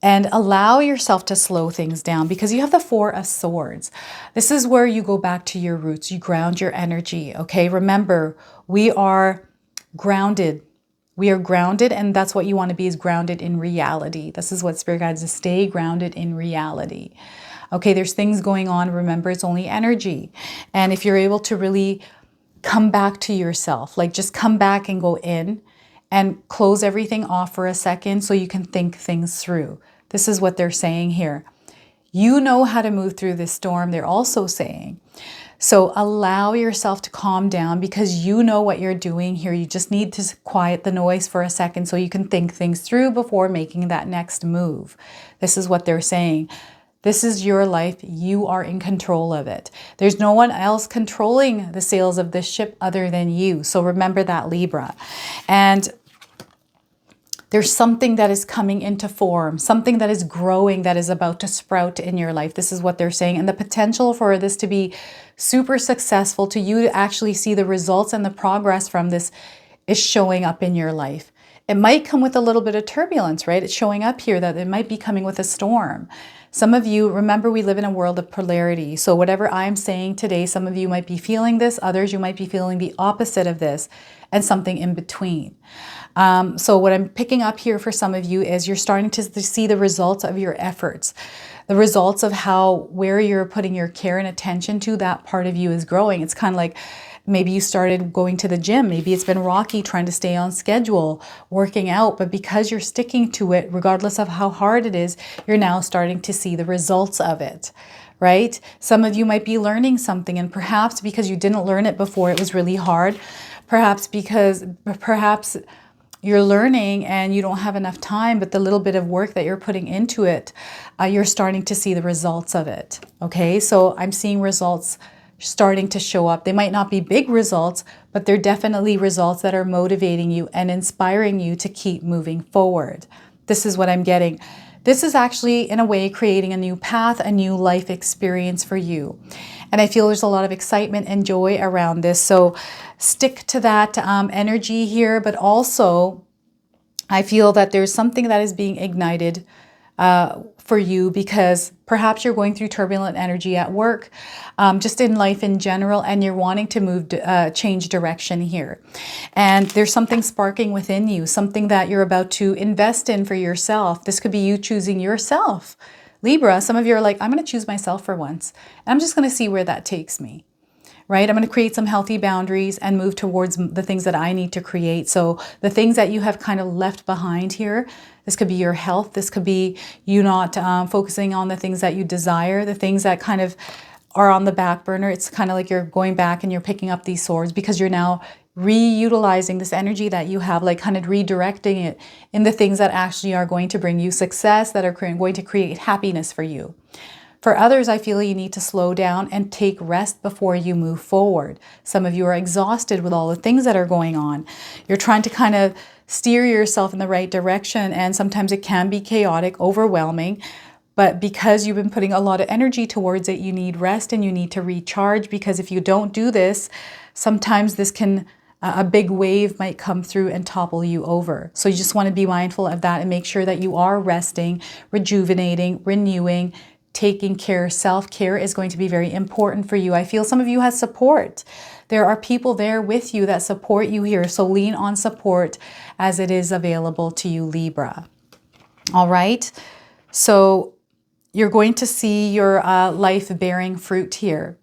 And allow yourself to slow things down, because you have the Four of Swords. This is where you go back to your roots. You ground your energy, okay? Remember, we are grounded. We are grounded, and that's what you want to be, is grounded in reality. This is what Spirit guides us, to stay grounded in reality. Okay, there's things going on. Remember, it's only energy. And if you're able to really come back to yourself, like just come back and go in and close everything off for a second so you can think things through. This is what they're saying here. You know how to move through this storm, they're also saying. So allow yourself to calm down, because you know what you're doing here. You just need to quiet the noise for a second so you can think things through before making that next move. This is what they're saying. This is your life. You are in control of it. There's no one else controlling the sails of this ship other than you. So remember that, Libra. And there's something that is coming into form, something that is growing, that is about to sprout in your life. This is what they're saying. And the potential for this to be super successful, to you to actually see the results and the progress from this, is showing up in your life. It might come with a little bit of turbulence, right? It's showing up here that it might be coming with a storm. Some of you, remember, we live in a world of polarity. So whatever I'm saying today, some of you might be feeling this, others you might be feeling the opposite of this, and something in between. So what I'm picking up here for some of you is you're starting to see the results of your efforts, the results of where you're putting your care and attention to, that part of you is growing. It's kind of like, maybe you started going to the gym. Maybe it's been rocky trying to stay on schedule, working out, but because you're sticking to it, regardless of how hard it is, you're now starting to see the results of it, right? Some of you might be learning something, and perhaps because you didn't learn it before, it was really hard. Perhaps you're learning and you don't have enough time, but the little bit of work that you're putting into it, you're starting to see the results of it, okay? So I'm seeing results starting to show up. They might not be big results, but they're definitely results that are motivating you and inspiring you to keep moving forward. This is what I'm getting. This is actually, in a way, creating a new path, a new life experience for you. And I feel there's a lot of excitement and joy around this. So stick to that energy here, but also I feel that there's something that is being ignited for you, because perhaps you're going through turbulent energy at work, just in life in general, and you're wanting to change direction here. And there's something sparking within you, something that you're about to invest in for yourself. This could be you choosing yourself. Libra, some of you are like, I'm going to choose myself for once. And I'm just going to see where that takes me. Right? I'm going to create some healthy boundaries and move towards the things that I need to create. So the things that you have kind of left behind here, this could be your health. This could be you not focusing on the things that you desire, the things that kind of are on the back burner. It's kind of like you're going back and you're picking up these swords because you're now reutilizing this energy that you have, like kind of redirecting it in the things that actually are going to bring you success, that are going to create happiness for you. For others, I feel you need to slow down and take rest before you move forward. Some of you are exhausted with all the things that are going on. You're trying to kind of steer yourself in the right direction, and sometimes it can be chaotic, overwhelming. But because you've been putting a lot of energy towards it, you need rest and you need to recharge, because if you don't do this, sometimes a big wave might come through and topple you over. So you just want to be mindful of that and make sure that you are resting, rejuvenating, renewing, taking care. Self-care is going to be very important for you. I feel some of you have support. There are people there with you that support you here. So lean on support as it is available to you, Libra. All right. So you're going to see your life bearing fruit here.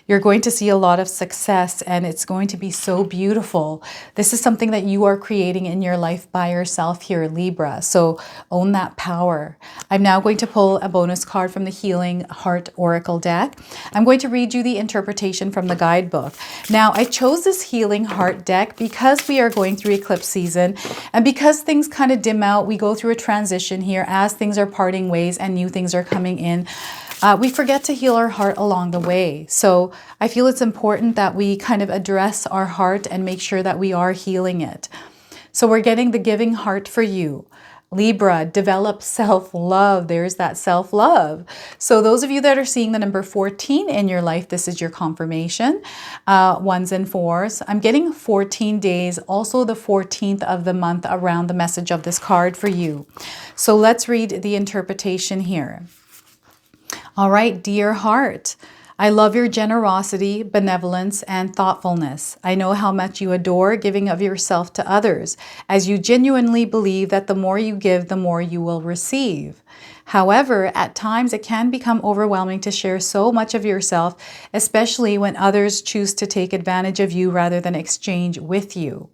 You're going to see a lot of success, and it's going to be so beautiful. This is something that you are creating in your life by yourself here, Libra. So own that power. I'm now going to pull a bonus card from the Healing Heart Oracle deck. I'm going to read you the interpretation from the guidebook. Now, I chose this Healing Heart deck because we are going through eclipse season, and because things kind of dim out, we go through a transition here as things are parting ways and new things are coming in. We forget to heal our heart along the way. So I feel it's important that we kind of address our heart and make sure that we are healing it. So we're getting the giving heart for you. Libra, develop self-love. There's that self-love. So those of you that are seeing the number 14 in your life, this is your confirmation. 1s and 4s. I'm getting 14 days, also the 14th of the month around the message of this card for you. So let's read the interpretation here. All right, dear heart, I love your generosity, benevolence, and thoughtfulness. I know how much you adore giving of yourself to others, as you genuinely believe that the more you give, the more you will receive. However, at times it can become overwhelming to share so much of yourself, especially when others choose to take advantage of you rather than exchange with you.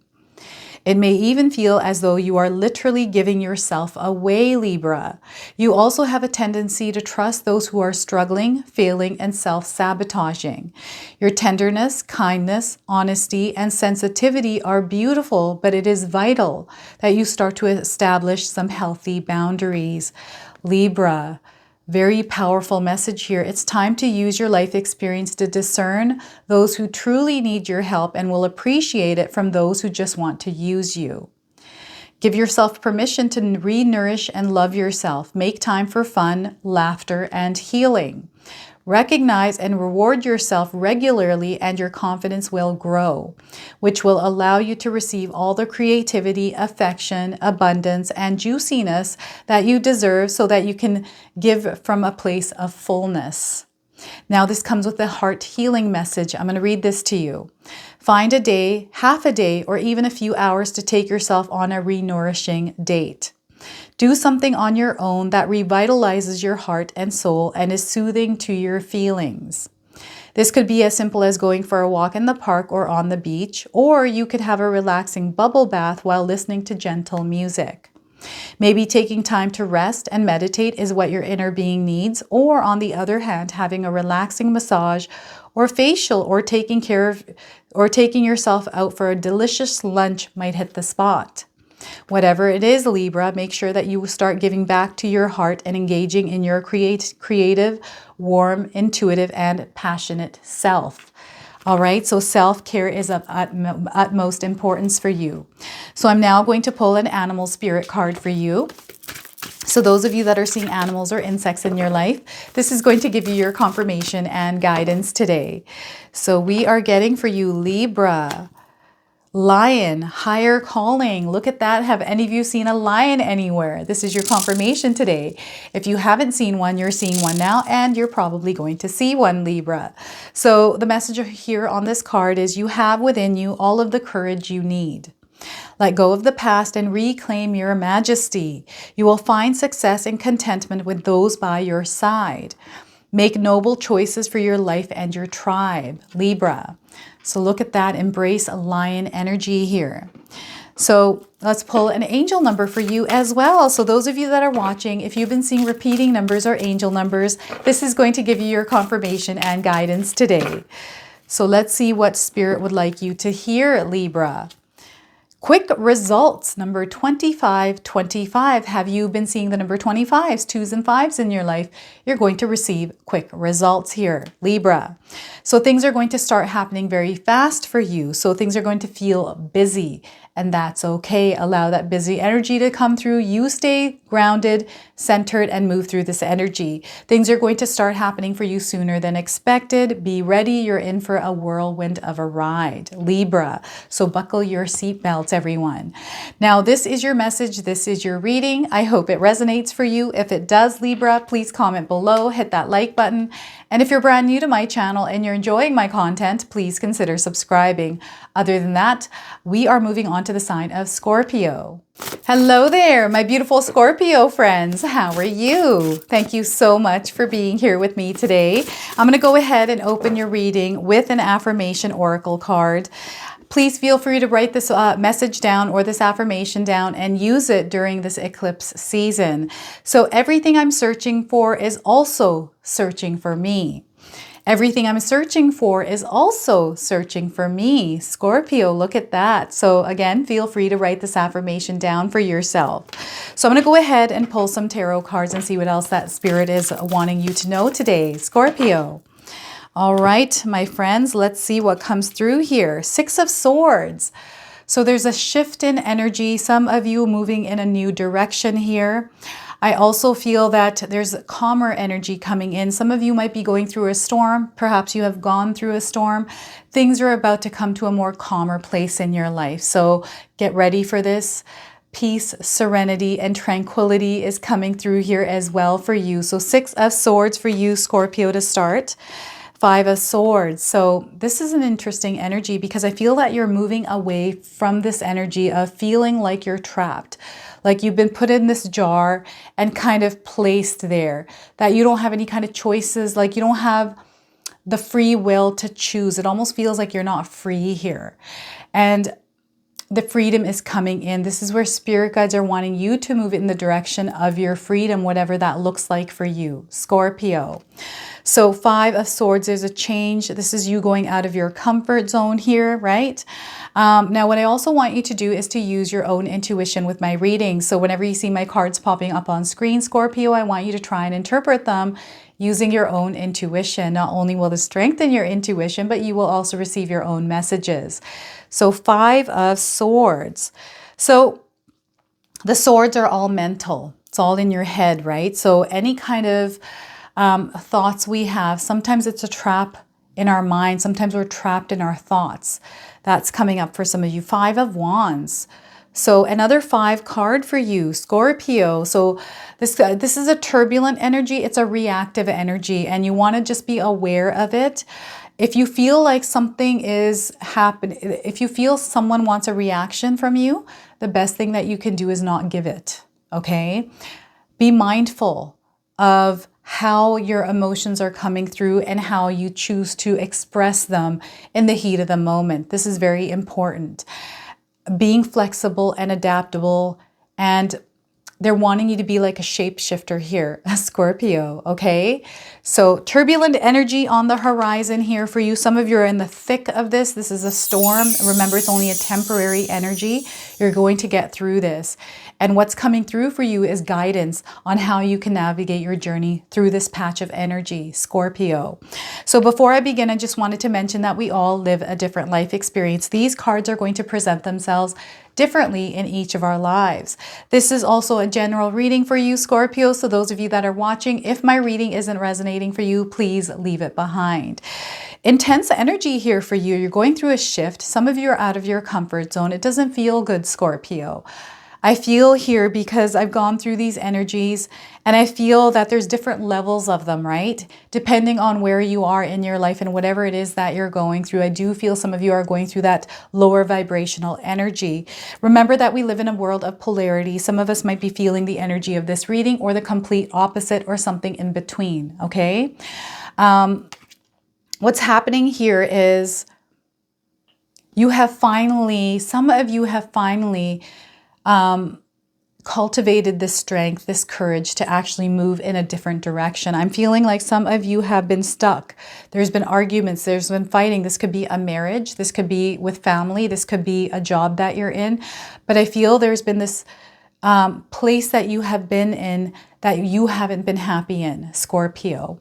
It may even feel as though you are literally giving yourself away, Libra. You also have a tendency to trust those who are struggling, failing, and self-sabotaging. Your tenderness, kindness, honesty, and sensitivity are beautiful, but it is vital that you start to establish some healthy boundaries. Libra. Very powerful message here. It's time to use your life experience to discern those who truly need your help and will appreciate it from those who just want to use you. Give yourself permission to re-nourish and love yourself. Make time for fun, laughter, and healing. Recognize and reward yourself regularly, and your confidence will grow, which will allow you to receive all the creativity, affection, abundance, and juiciness that you deserve so that you can give from a place of fullness. Now, this comes with a heart healing message. I'm going to read this to you. Find a day, half a day, or even a few hours to take yourself on a re-nourishing date. Do something on your own that revitalizes your heart and soul and is soothing to your feelings. This could be as simple as going for a walk in the park or on the beach, or you could have a relaxing bubble bath while listening to gentle music. Maybe taking time to rest and meditate is what your inner being needs, or on the other hand, having a relaxing massage or facial or taking yourself out for a delicious lunch might hit the spot. Whatever it is, Libra, make sure that you start giving back to your heart and engaging in your creative, warm, intuitive, and passionate self. All right, so self-care is of utmost importance for you. So I'm now going to pull an animal spirit card for you. So those of you that are seeing animals or insects in your life, this is going to give you your confirmation and guidance today. So we are getting for you, Libra. Lion, higher calling. Look at that. Have any of you seen a lion anywhere? This is your confirmation today. If you haven't seen one, you're seeing one now, and you're probably going to see one, Libra. So the message here on this card is you have within you all of the courage you need. Let go of the past and reclaim your majesty. You will find success and contentment with those by your side. Make noble choices for your life and your tribe, Libra. So look at that, embrace a lion energy here. So let's pull an angel number for you as well. So those of you that are watching, if you've been seeing repeating numbers or angel numbers, this is going to give you your confirmation and guidance today. So let's see what Spirit would like you to hear, Libra. Quick results, number 2525. Have you been seeing the number 25s, 2s, and 5s in your life? You're going to receive quick results here, Libra. So things are going to start happening very fast for you. So things are going to feel busy, and that's okay. Allow that busy energy to come through. You stay grounded, centered, and move through this energy. Things are going to start happening for you sooner than expected. Be ready. You're in for a whirlwind of a ride. Libra. So buckle your seatbelts, everyone. Now, this is your message. This is your reading. I hope it resonates for you. If it does, Libra, please comment below, hit that like button. And if you're brand new to my channel and you're enjoying my content, please consider subscribing. Other than that, we are moving on to the sign of Scorpio. Hello there, my beautiful Scorpio friends. How are you? Thank you so much for being here with me today. I'm going to go ahead and open your reading with an affirmation oracle card. Please feel free to write this message down or this affirmation down and use it during this eclipse season. So everything I'm searching for is also searching for me. Everything I'm searching for is also searching for me. Scorpio, look at that. So again, feel free to write this affirmation down for yourself. So I'm going to go ahead and pull some tarot cards and see what else that spirit is wanting you to know today. Scorpio. All right, my friends, let's see what comes through here. Six of Swords. So there's a shift in energy. Some of you moving in a new direction here. I also feel that there's calmer energy coming in. Some of you might be going through a storm. Perhaps you have gone through a storm. Things are about to come to a more calmer place in your life. So get ready for this. Peace, serenity, and tranquility is coming through here as well for you. So Six of Swords for you, Scorpio, to start. Five of Swords. So this is an interesting energy because I feel that you're moving away from this energy of feeling like you're trapped. Like you've been put in this jar and kind of placed there. That you don't have any kind of choices. Like you don't have the free will to choose. It almost feels like you're not free here. And the freedom is coming in. This is where spirit guides are wanting you to move in the direction of your freedom, whatever that looks like for you, Scorpio. So Five of Swords, there's a change. This is you going out of your comfort zone here, right? Now, what I also want you to do is to use your own intuition with my reading. So whenever you see my cards popping up on screen, Scorpio, I want you to try and interpret them using your own intuition. Not only will this strengthen your intuition, but you will also receive your own messages. So Five of Swords. So the swords are all mental. It's all in your head, right? So any kind of thoughts we have, sometimes it's a trap in our mind. Sometimes we're trapped in our thoughts. That's coming up for some of you. Five of Wands. So another 5 card for you, Scorpio. So this is a turbulent energy. It's a reactive energy, and you want to just be aware of it. If you feel like something is happening, if you feel someone wants a reaction from you, the best thing that you can do is not give it, okay? Be mindful of how your emotions are coming through and how you choose to express them in the heat of the moment. This is very important. Being flexible and adaptable, and they're wanting you to be like a shapeshifter here, Scorpio, okay? So turbulent energy on the horizon here for you. Some of you are in the thick of this. This is a storm. Remember, it's only a temporary energy. You're going to get through this. And what's coming through for you is guidance on how you can navigate your journey through this patch of energy, Scorpio. So before I begin, I just wanted to mention that we all live a different life experience. These cards are going to present themselves differently in each of our lives. This is also a general reading for you, Scorpio. So those of you that are watching, if my reading isn't resonating for you, please leave it behind. Intense energy here for you. You're going through a shift. Some of you are out of your comfort zone. It doesn't feel good, Scorpio. I feel here because I've gone through these energies, and I feel that there's different levels of them, right? Depending on where you are in your life and whatever it is that you're going through. I do feel some of you are going through that lower vibrational energy. Remember that we live in a world of polarity. Some of us might be feeling the energy of this reading or the complete opposite or something in between, okay? What's happening here is you have finally, some of you have finally cultivated this strength, this courage to actually move in a different direction. I'm feeling like some of you have been stuck. There's been arguments, there's been fighting. This could be a marriage, this could be with family, this could be a job that you're in. But I feel there's been this place that you have been in that you haven't been happy in, Scorpio.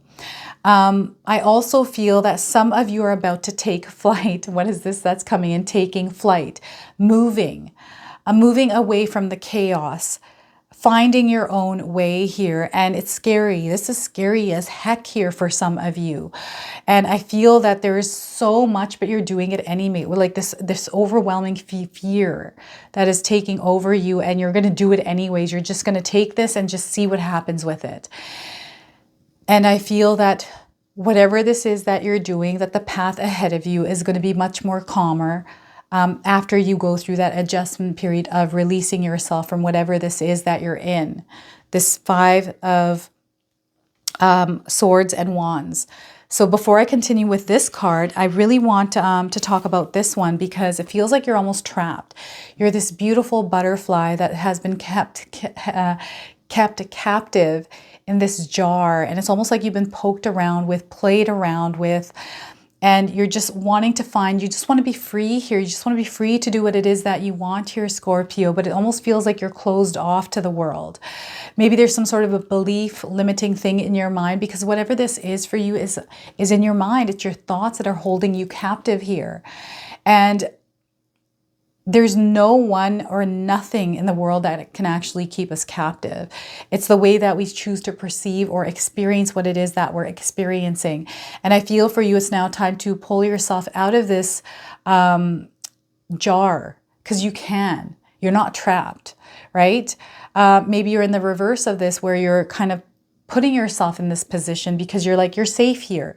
I also feel that some of you are about to take flight. What is this that's coming in? Taking flight, moving away from the chaos, finding your own way here. And it's scary. This is scary as heck here for some of you. And I feel that there is so much, but you're doing it anyway. Like this overwhelming fear that is taking over you, and you're going to do it anyways. You're just going to take this and just see what happens with it. And I feel that whatever this is that you're doing, that the path ahead of you is going to be much more calmer after you go through that adjustment period of releasing yourself from whatever this is that you're in. This 5 of Swords and Wands. So before I continue with this card, I really want to talk about this one, because it feels like you're almost trapped. You're this beautiful butterfly that has been kept captive in this jar, and it's almost like you've been poked around with, played around with, and you're just wanting to find, you just want to be free here. You just want to be free to do what it is that you want here, Scorpio, but it almost feels like you're closed off to the world. Maybe there's some sort of a belief limiting thing in your mind, because whatever this is for you is in your mind. It's your thoughts that are holding you captive here. And there's no one or nothing in the world that can actually keep us captive. It's the way that we choose to perceive or experience what it is that we're experiencing. And I feel for you, it's now time to pull yourself out of this jar, because you can. You're not trapped, right? Maybe you're in the reverse of this, where you're kind of putting yourself in this position because you're like, you're safe here.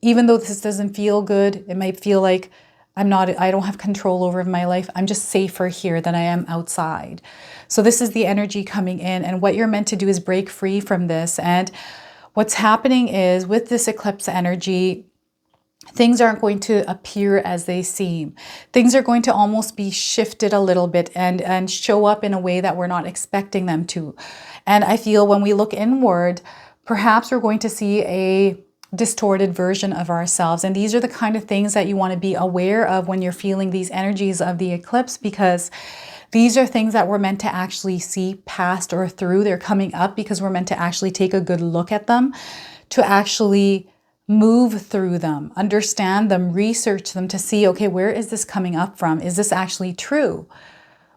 Even though this doesn't feel good, it might feel like, I don't have control over my life. I'm just safer here than I am outside. So this is the energy coming in, and what you're meant to do is break free from this. And what's happening is, with this eclipse energy, things aren't going to appear as they seem. Things are going to almost be shifted a little bit and show up in a way that we're not expecting them to. And I feel when we look inward, perhaps we're going to see a distorted version of ourselves. And these are the kind of things that you want to be aware of when you're feeling these energies of the eclipse, because these are things that we're meant to actually see past or through. They're coming up because we're meant to actually take a good look at them, to actually move through them, understand them, research them, to see, okay, where is this coming up from? Is this actually true?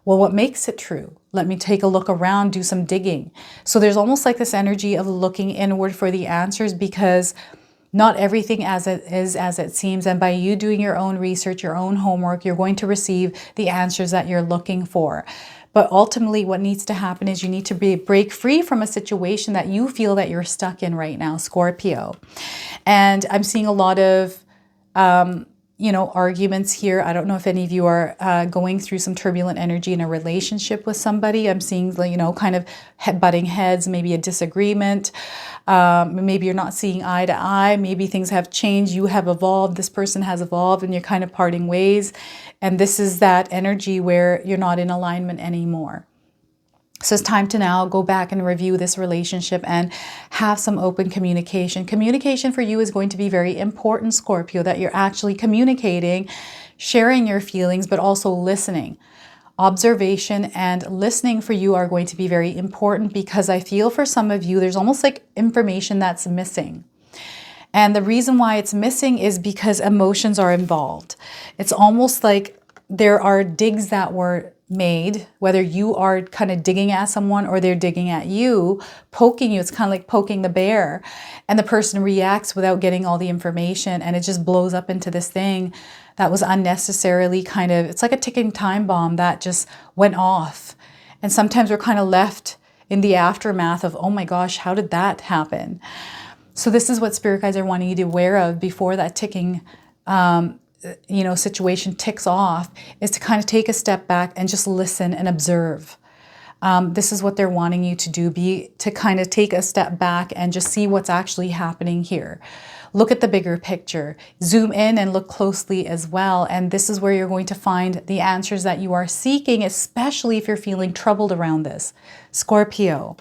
Well, what makes it true? Let me take a look around, do some digging. So there's almost like this energy of looking inward for the answers, because not everything as it is as it seems. And by you doing your own research, your own homework, you're going to receive the answers that you're looking for. But ultimately, what needs to happen is you need to break free from a situation that you feel that you're stuck in right now, Scorpio. And I'm seeing a lot of arguments here. I don't know if any of you are going through some turbulent energy in a relationship with somebody. I'm seeing, kind of butting heads, maybe a disagreement. Maybe you're not seeing eye to eye. Maybe things have changed. You have evolved. This person has evolved, and you're kind of parting ways. And this is that energy where you're not in alignment anymore. So it's time to now go back and review this relationship and have some open communication. Communication for you is going to be very important, Scorpio, that you're actually communicating, sharing your feelings, but also listening. Observation and listening for you are going to be very important, because I feel for some of you, there's almost like information that's missing. And the reason why it's missing is because emotions are involved. It's almost like there are digs that were made, whether you are kind of digging at someone or they're digging at you, poking you. It's kind of like poking the bear, and the person reacts without getting all the information, and it just blows up into this thing that was unnecessarily it's like a ticking time bomb that just went off. And sometimes we're kind of left in the aftermath of, oh my gosh, how did that happen? So this is what spirit guides are wanting you to be aware of before that ticking situation ticks off, is to kind of take a step back and just listen and observe. This is what they're wanting you to do, to kind of take a step back and just see what's actually happening here. Look at the bigger picture, zoom in and look closely as well. And this is where you're going to find the answers that you are seeking, especially if you're feeling troubled around this, Scorpio.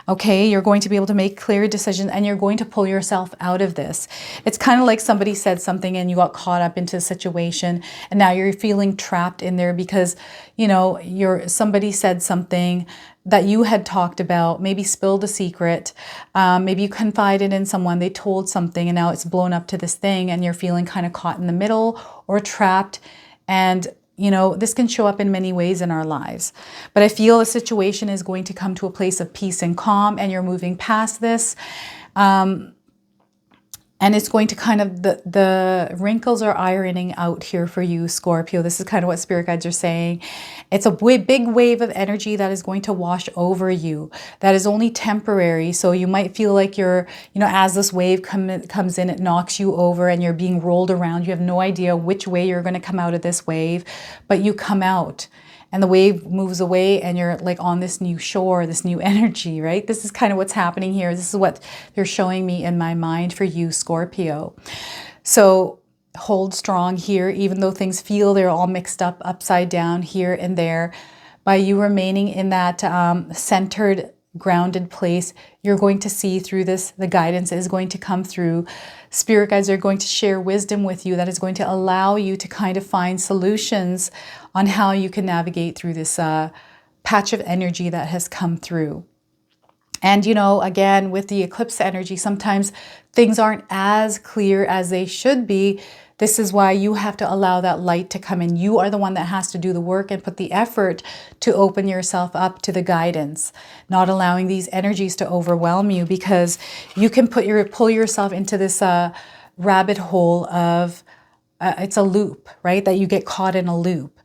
Okay, you're going to be able to make clear decisions, and you're going to pull yourself out of this. It's kind of like somebody said something and you got caught up into a situation, and now you're feeling trapped in there because, somebody said something that you had talked about, maybe spilled a secret, maybe you confided in someone, they told something and now it's blown up to this thing and you're feeling kind of caught in the middle or trapped. And you know, this can show up in many ways in our lives. But I feel the situation is going to come to a place of peace and calm, and you're moving past this. And it's going to kind of, the wrinkles are ironing out here for you, Scorpio. This is kind of what spirit guides are saying. It's a big wave of energy that is going to wash over you. That is only temporary. So you might feel like you're, you know, as this wave comes in, it knocks you over and you're being rolled around. You have no idea which way you're going to come out of this wave, but you come out. And the wave moves away and you're like on this new shore, this new energy, right? This is kind of what's happening here. This is what they're showing me in my mind for you, Scorpio. So hold strong here, even though things feel they're all mixed up, upside down here and there. By you remaining in that centered, grounded place, you're going to see through this. The guidance is going to come through. Spirit guides are going to share wisdom with you that is going to allow you to kind of find solutions on how you can navigate through this patch of energy that has come through. And, you know, again, with the eclipse energy, sometimes things aren't as clear as they should be. This is why you have to allow that light to come in. You are the one that has to do the work and put the effort to open yourself up to the guidance, not allowing these energies to overwhelm you, because you can pull yourself into this rabbit hole of, it's a loop, right? That you get caught in a loop.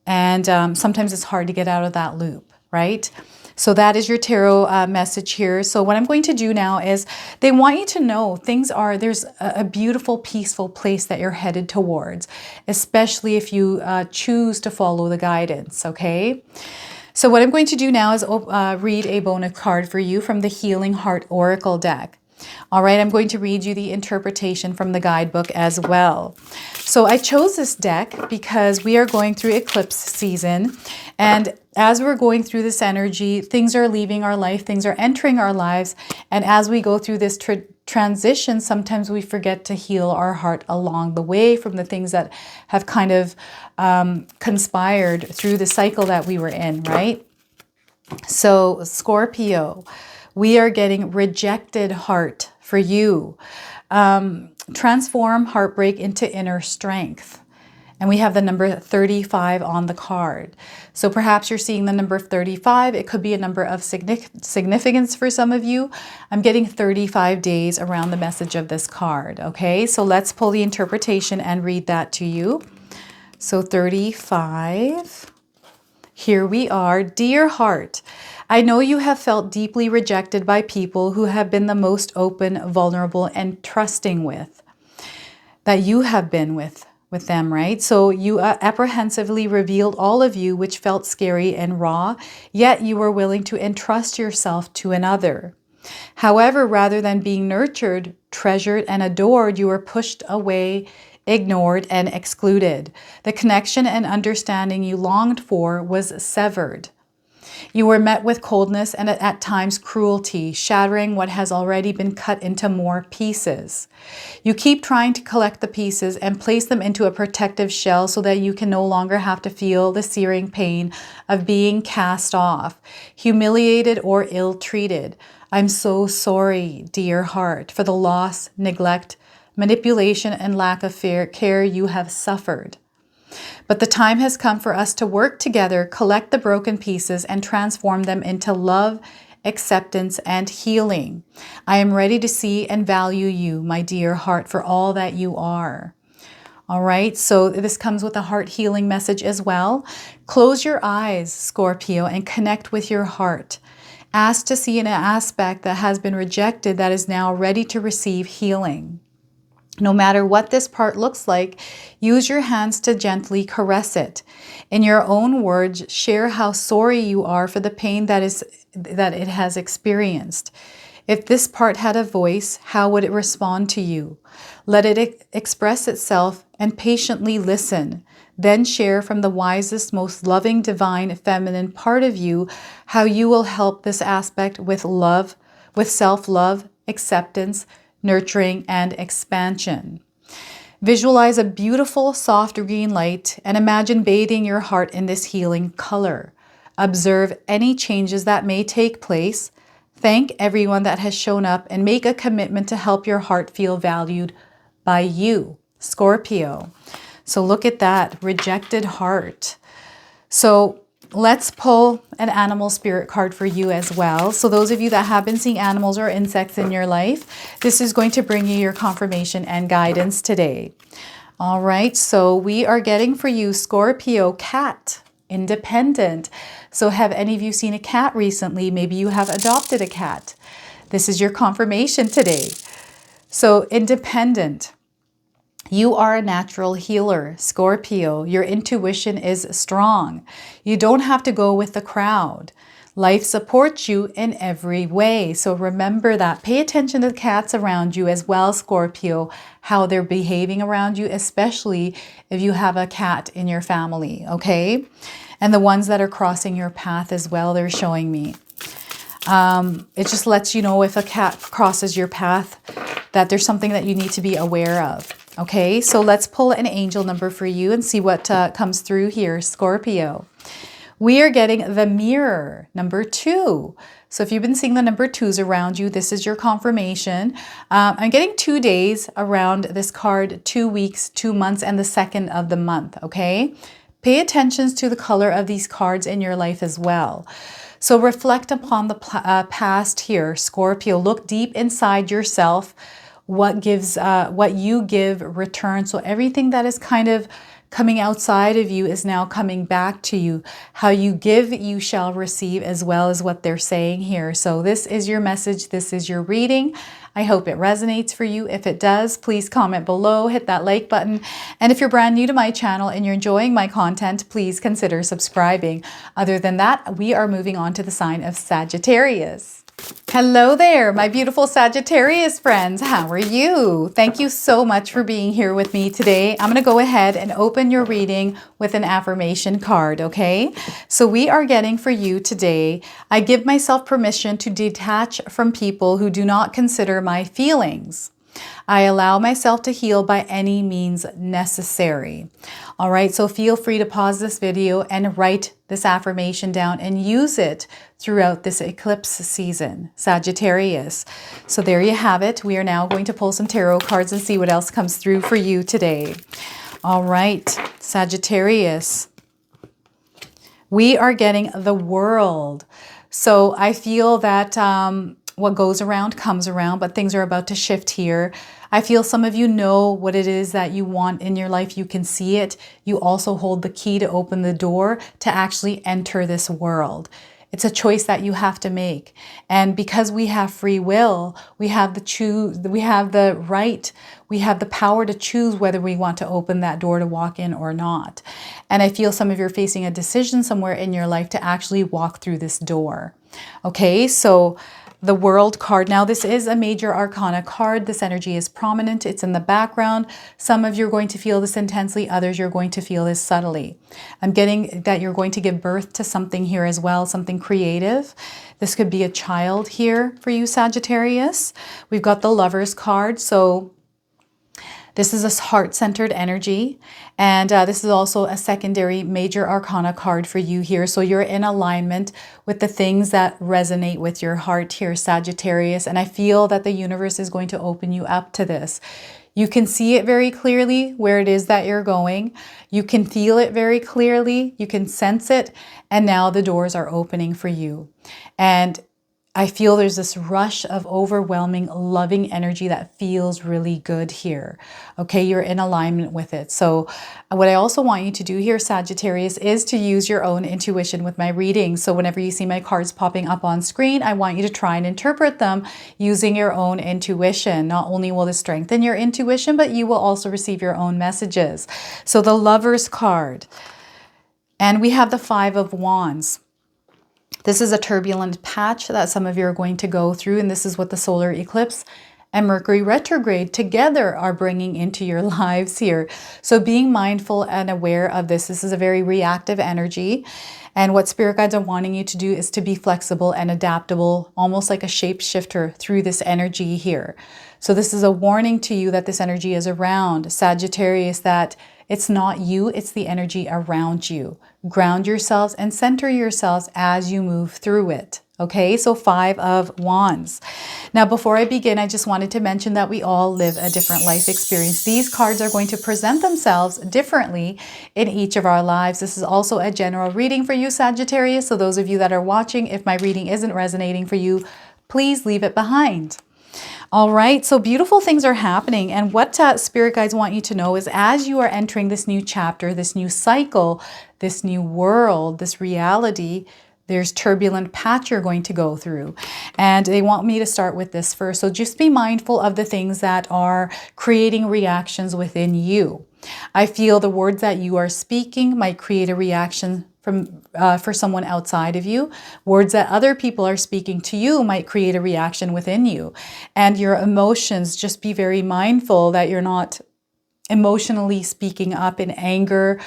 And sometimes it's hard to get out of that loop, right? So that is your tarot message here. So what I'm going to do now is they want you to know there's a beautiful, peaceful place that you're headed towards, especially if you choose to follow the guidance, okay? So what I'm going to do now is read a bonus card for you from the Healing Heart Oracle deck. All right, I'm going to read you the interpretation from the guidebook as well. So I chose this deck because we are going through eclipse season. And as we're going through this energy, things are leaving our life, things are entering our lives. And as we go through this transition, sometimes we forget to heal our heart along the way from the things that have kind of conspired through the cycle that we were in, right? So Scorpio, we are getting rejected heart for you. Transform heartbreak into inner strength. And we have the number 35 on the card. So perhaps you're seeing the number 35. It could be a number of significance for some of you. I'm getting 35 days around the message of this card. Okay, so let's pull the interpretation and read that to you. So 35. Here we are. Dear heart, I know you have felt deeply rejected by people who have been the most open, vulnerable, and trusting that you have been with them, right? So you apprehensively revealed all of you, which felt scary and raw, yet you were willing to entrust yourself to another. However, rather than being nurtured, treasured, and adored, you were pushed away, ignored, and excluded. The connection and understanding you longed for was severed. You were met with coldness and at times cruelty, shattering what has already been cut into more pieces. You keep trying to collect the pieces and place them into a protective shell so that you can no longer have to feel the searing pain of being cast off, humiliated, or ill-treated. I'm so sorry, dear heart, for the loss, neglect, manipulation, and lack of care you have suffered. But the time has come for us to work together, collect the broken pieces, and transform them into love, acceptance, and healing. I am ready to see and value you, my dear heart, for all that you are. All right, so this comes with a heart healing message as well. Close your eyes, Scorpio, and connect with your heart. Ask to see an aspect that has been rejected that is now ready to receive healing. No matter what this part looks like, use your hands to gently caress it. In your own words, share how sorry you are for the pain that it has experienced. If this part had a voice, how would it respond to you? Let it express itself and patiently listen. Then share from the wisest, most loving, divine, feminine part of you how you will help this aspect with love, with self-love, acceptance, nurturing, and expansion. Visualize a beautiful, soft green light and imagine bathing your heart in this healing color. Observe any changes that may take place. Thank everyone that has shown up and make a commitment to help your heart feel valued by you, Scorpio. So look at that, rejected heart. So let's pull an animal spirit card for you as well. So those of you that have been seeing animals or insects in your life, this is going to bring you your confirmation and guidance today. All right, so we are getting for you Scorpio, cat, independent. So have any of you seen a cat recently? Maybe you have adopted a cat. This is your confirmation today. So independent. You are a natural healer, Scorpio. Your intuition is strong. You don't have to go with the crowd. Life supports you in every way. So remember that. Pay attention to the cats around you as well, Scorpio, how they're behaving around you, especially if you have a cat in your family, okay? And the ones that are crossing your path as well, they're showing me. It just lets you know if a cat crosses your path that there's something that you need to be aware of. Okay, so let's pull an angel number for you and see what comes through here, Scorpio. We are getting the mirror, number 2. So if you've been seeing the number 2s around you, this is your confirmation. I'm getting 2 days around this card, 2 weeks, 2 months, and the 2nd of the month, okay? Pay attention to the color of these cards in your life as well. So reflect upon the past here, Scorpio. Look deep inside yourself. What you give returns. So everything that is kind of coming outside of you is now coming back to you. How you give, you shall receive, as well as what they're saying here. So this is your message. This is your reading. I hope it resonates for you. If it does, please comment below, hit that like button. And if you're brand new to my channel and you're enjoying my content, please consider subscribing. Other than that, we are moving on to the sign of Sagittarius. Hello there, my beautiful Sagittarius friends. How are you? Thank you so much for being here with me today. I'm going to go ahead and open your reading with an affirmation card, okay? So we are getting for you today, I give myself permission to detach from people who do not consider my feelings. I allow myself to heal by any means necessary. All right, so feel free to pause this video and write this affirmation down and use it throughout this eclipse season, Sagittarius. So there you have it. We are now going to pull some tarot cards and see what else comes through for you today. All right, Sagittarius. We are getting the World. So I feel that what goes around comes around, but things are about to shift here. I feel some of you know what it is that you want in your life. You can see it. You also hold the key to open the door to actually enter this world. It's a choice that you have to make. And because we have free will, we have the right, we have the power to choose whether we want to open that door to walk in or not. And I feel some of you are facing a decision somewhere in your life to actually walk through this door. Okay, so the World card. Now, this is a major arcana card. This energy is prominent. It's in the background. Some of you are going to feel this intensely. Others, you're going to feel this subtly. I'm getting that you're going to give birth to something here as well, something creative. This could be a child here for you, Sagittarius. We've got the Lovers card. So this is a heart-centered energy, and this is also a secondary major arcana card for you here. So you're in alignment with the things that resonate with your heart here, Sagittarius, and I feel that the universe is going to open you up to this. You can see it very clearly where it is that you're going. You can feel it very clearly. You can sense it, and now the doors are opening for you. And I feel there's this rush of overwhelming, loving energy that feels really good here. Okay, you're in alignment with it. So what I also want you to do here, Sagittarius, is to use your own intuition with my reading. So whenever you see my cards popping up on screen, I want you to try and interpret them using your own intuition. Not only will this strengthen your intuition, but you will also receive your own messages. So the Lovers card, and we have the Five of Wands. This is a turbulent patch that some of you are going to go through, and this is what the solar eclipse and Mercury retrograde together are bringing into your lives here. So being mindful and aware of this. This is a very reactive energy, and what spirit guides are wanting you to do is to be flexible and adaptable, almost like a shapeshifter through this energy here. So this is a warning to you that this energy is around, Sagittarius, that It's not you, it's the energy around you. Ground yourselves and center yourselves as you move through it. Okay, so 5 of Wands. Now, before I begin, I just wanted to mention that we all live a different life experience. These cards are going to present themselves differently in each of our lives. This is also a general reading for you, Sagittarius. So those of you that are watching, if my reading isn't resonating for you, please leave it behind. All right, so beautiful things are happening. And what Spirit Guides want you to know is as you are entering this new chapter, this new cycle, this new world, this reality, there's turbulent patch you're going to go through. And they want me to start with this first. So just be mindful of the things that are creating reactions within you. I feel the words that you are speaking might create a reaction for someone outside of you. Words that other people are speaking to you might create a reaction within you. And your emotions, just be very mindful that you're not emotionally speaking up in anger,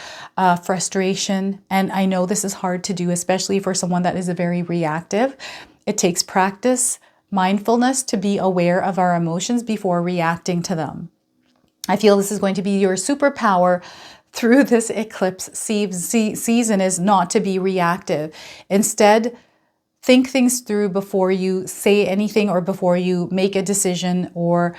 frustration. And I know this is hard to do, especially for someone that is very reactive. It takes practice, mindfulness to be aware of our emotions before reacting to them. I feel this is going to be your superpower through this eclipse season, is not to be reactive. Instead, think things through before you say anything or before you make a decision or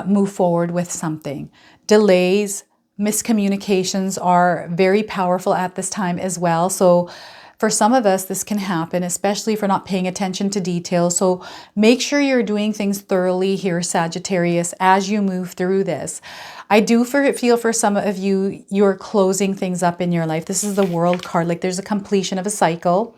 move forward with something. Delays, miscommunications are very powerful at this time as well. So for some of us, this can happen, especially if we're not paying attention to details. So make sure you're doing things thoroughly here, Sagittarius, as you move through this. I do feel for some of you, you're closing things up in your life. This is the World card, like there's a completion of a cycle.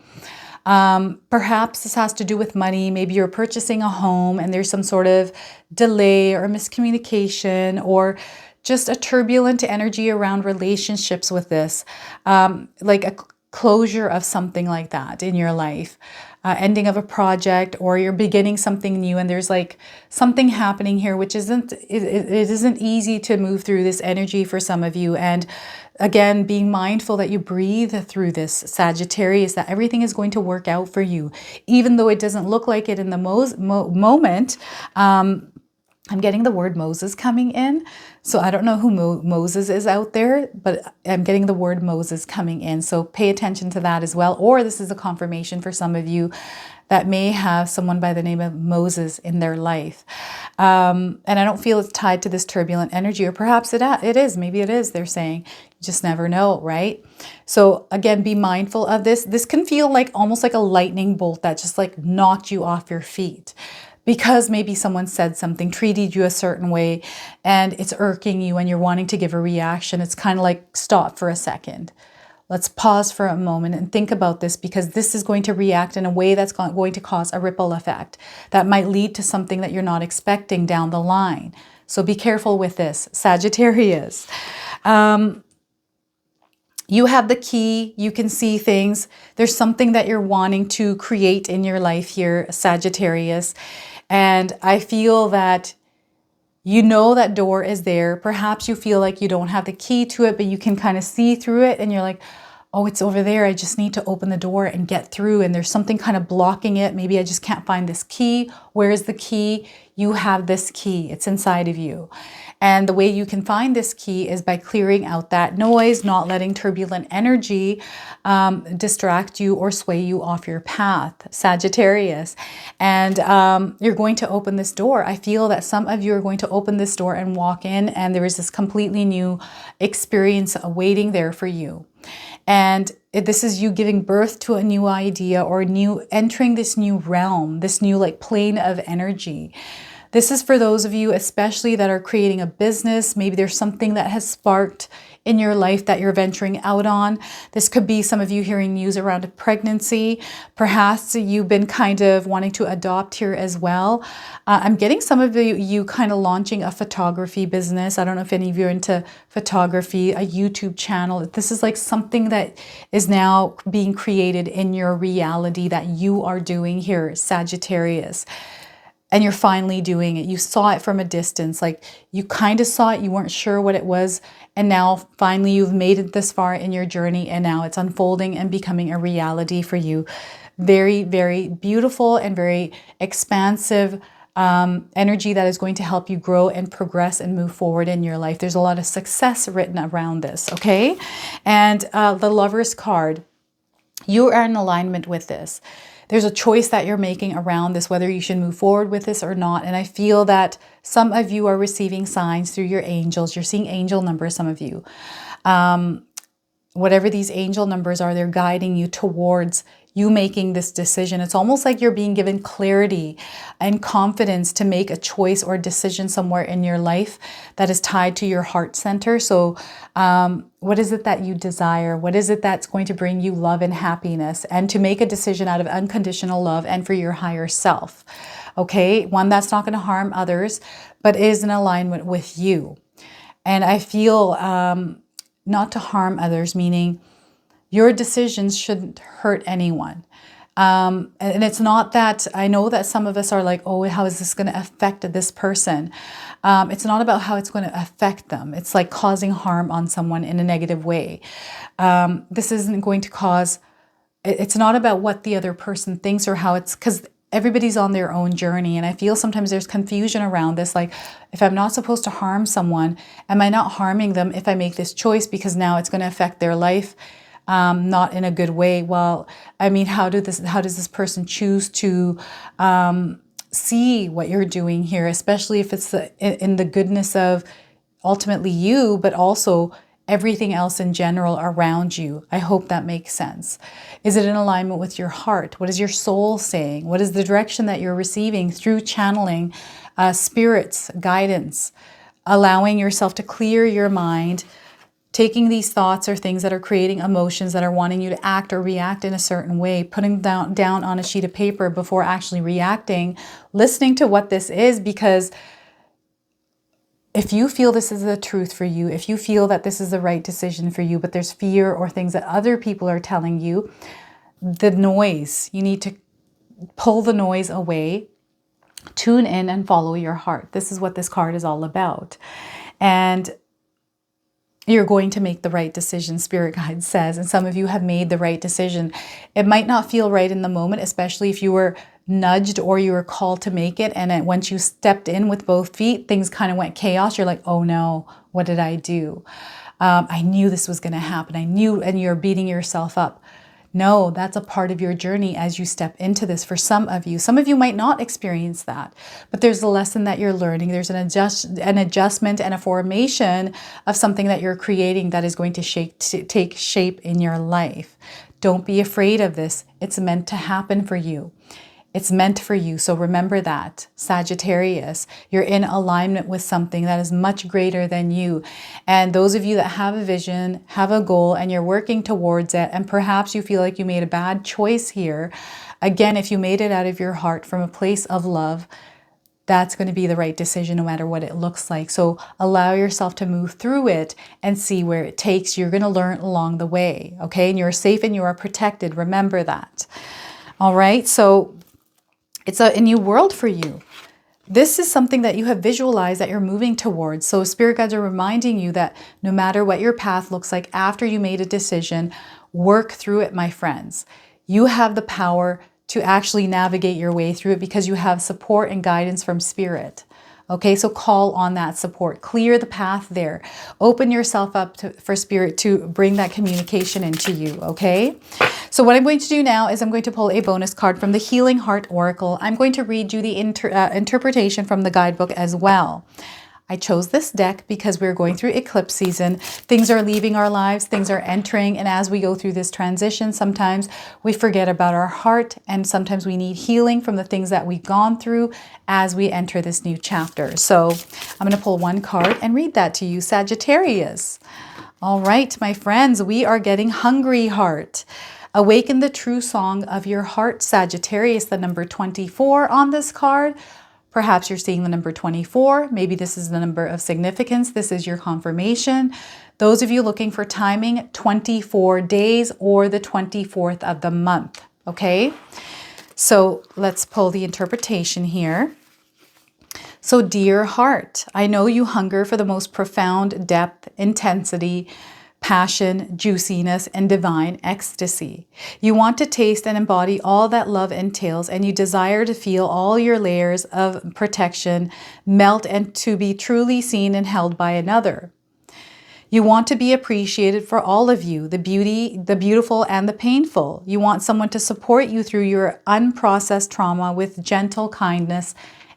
Perhaps this has to do with money. Maybe you're purchasing a home and there's some sort of delay or miscommunication or just a turbulent energy around relationships with this, like a closure of something like that in your life, ending of a project, or you're beginning something new and there's like something happening here, which it isn't easy to move through this energy for some of you. And again, being mindful that you breathe through this, Sagittarius, that everything is going to work out for you, even though it doesn't look like it in the moment. I'm getting the word Moses coming in. So I don't know who Moses is out there, but I'm getting the word Moses coming in. So pay attention to that as well. Or this is a confirmation for some of you that may have someone by the name of Moses in their life. And I don't feel it's tied to this turbulent energy, or perhaps it is. Maybe it is, they're saying. You just never know, right? So again, be mindful of this. This can feel like almost like a lightning bolt that just like knocked you off your feet. Because maybe someone said something, treated you a certain way, and it's irking you and you're wanting to give a reaction. It's kind of like, stop for a second. Let's pause for a moment and think about this, because this is going to react in a way that's going to cause a ripple effect that might lead to something that you're not expecting down the line. So be careful with this, Sagittarius. You have the key, you can see things. There's something that you're wanting to create in your life here, Sagittarius. And I feel that you know that door is there. Perhaps you feel like you don't have the key to it, but you can kind of see through it and you're like, oh, it's over there. I just need to open the door and get through. And there's something kind of blocking it. Maybe I just can't find this key. Where is the key? You have this key. It's inside of you. And the way you can find this key is by clearing out that noise, not letting turbulent energy distract you or sway you off your path, Sagittarius. And you're going to open this door. I feel that some of you are going to open this door and walk in, and there is this completely new experience awaiting there for you. And this is you giving birth to a new idea, or entering this new realm, this new like plane of energy. This is for those of you especially that are creating a business. Maybe there's something that has sparked in your life that you're venturing out on. This could be some of you hearing news around a pregnancy. Perhaps you've been kind of wanting to adopt here as well. I'm getting some of you kind of launching a photography business. I don't know if any of you are into photography, a YouTube channel. This is like something that is now being created in your reality that you are doing here, Sagittarius. And you're finally doing it. You saw it from a distance, like you kind of saw it, you weren't sure what it was. And now finally you've made it this far in your journey, and now it's unfolding and becoming a reality for you. Very, very beautiful and very expansive energy that is going to help you grow and progress and move forward in your life. There's a lot of success written around this, okay? And the Lover's card, you are in alignment with this. There's a choice that you're making around this, whether you should move forward with this or not. And I feel that some of you are receiving signs through your angels. You're seeing angel numbers, some of you. Whatever these angel numbers are, they're guiding you towards you making this decision. It's almost like you're being given clarity and confidence to make a choice or decision somewhere in your life that is tied to your heart center. So what is it that you desire? What is it that's going to bring you love and happiness? And to make a decision out of unconditional love and for your higher self. Okay, one that's not going to harm others, but is in alignment with you. And I feel not to harm others, meaning your decisions shouldn't hurt anyone. And it's not that, I know that some of us are like, oh, how is this going to affect this person? It's not about how it's going to affect them. It's like causing harm on someone in a negative way. This isn't going to cause, it's not about what the other person thinks or how it's, because everybody's on their own journey. And I feel sometimes there's confusion around this. Like, if I'm not supposed to harm someone, am I not harming them if I make this choice because now it's going to affect their life? Not in a good way. Well, I mean, how does this person choose to see what you're doing here, especially if it's in the goodness of ultimately you, but also everything else in general around you. I hope that makes sense. Is it in alignment with your heart? What is your soul saying? What is the direction that you're receiving through channeling spirits, guidance, allowing yourself to clear your mind, taking these thoughts or things that are creating emotions that are wanting you to act or react in a certain way, putting down on a sheet of paper before actually reacting, listening to what this is, because if you feel this is the truth for you, if you feel that this is the right decision for you, but there's fear or things that other people are telling you, the noise, you need to pull the noise away, tune in and follow your heart. This is what this card is all about. And you're going to make the right decision, Spirit Guide says. And some of you have made the right decision. It might not feel right in the moment, especially if you were nudged or you were called to make it. And then once you stepped in with both feet, things kind of went chaos. You're like, oh no, what did I do? I knew this was going to happen. I knew, and you're beating yourself up. No, that's a part of your journey as you step into this. For some of you might not experience that, but there's a lesson that you're learning. There's an adjustment and a formation of something that you're creating that is going to take shape in your life. Don't be afraid of this. It's meant to happen for you. It's meant for you. So remember that, Sagittarius, you're in alignment with something that is much greater than you. And those of you that have a vision, have a goal, and you're working towards it, and perhaps you feel like you made a bad choice here, again, if you made it out of your heart from a place of love, that's going to be the right decision no matter what it looks like. So allow yourself to move through it and see where it takes. You're going to learn along the way, okay? And you're safe and you are protected. Remember that. All right, so it's a new world for you. This is something that you have visualized that you're moving towards. So Spirit Guides are reminding you that no matter what your path looks like after you made a decision, work through it, my friends. You have the power to actually navigate your way through it because you have support and guidance from Spirit. Okay, so call on that support. Clear the path there. Open yourself up for Spirit to bring that communication into you, okay? So what I'm going to do now is I'm going to pull a bonus card from the Healing Heart Oracle. I'm going to read you the interpretation from the guidebook as well. I chose this deck because we're going through eclipse season. Things are leaving our lives, things are entering, and as we go through this transition, sometimes we forget about our heart, and sometimes we need healing from the things that we've gone through as we enter this new chapter. So I'm going to pull one card and read that to you, Sagittarius. All right, my friends, we are getting Hungry Heart. Awaken the true song of your heart, Sagittarius, the number 24 on this card. Perhaps you're seeing the number 24. Maybe this is the number of significance. This is your confirmation. Those of you looking for timing, 24 days or the 24th of the month. Okay, so let's pull the interpretation here. So dear heart, I know you hunger for the most profound depth, intensity, passion, juiciness, and divine ecstasy. You want to taste and embody all that love entails, and you desire to feel all your layers of protection melt and to be truly seen and held by another. You want to be appreciated for all of you, the beauty, the beautiful, and the painful. You want someone to support you through your unprocessed trauma with gentle kindness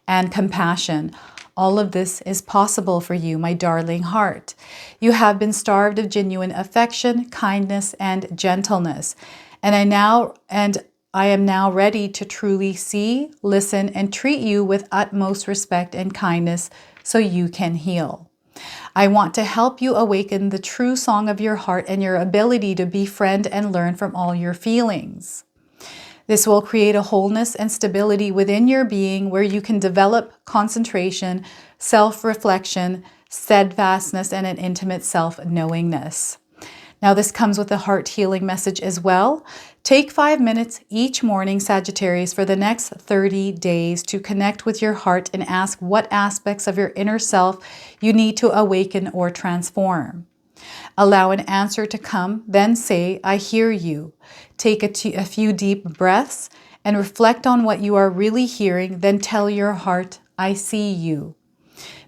and compassion. All of this is possible for you, my darling heart. You have been starved of genuine affection, kindness, and gentleness. And I am now ready to truly see, listen, and treat you with utmost respect and kindness so you can heal. I want to help you awaken the true song of your heart and your ability to befriend and learn from all your feelings. This will create a wholeness and stability within your being where you can develop concentration, self-reflection, steadfastness, and an intimate self-knowingness. Now, this comes with a heart healing message as well. Take 5 minutes each morning, Sagittarius, for the next 30 days to connect with your heart and ask what aspects of your inner self you need to awaken or transform. Allow an answer to come, then say, I hear you. Take a few deep breaths and reflect on what you are really hearing, then tell your heart, I see you.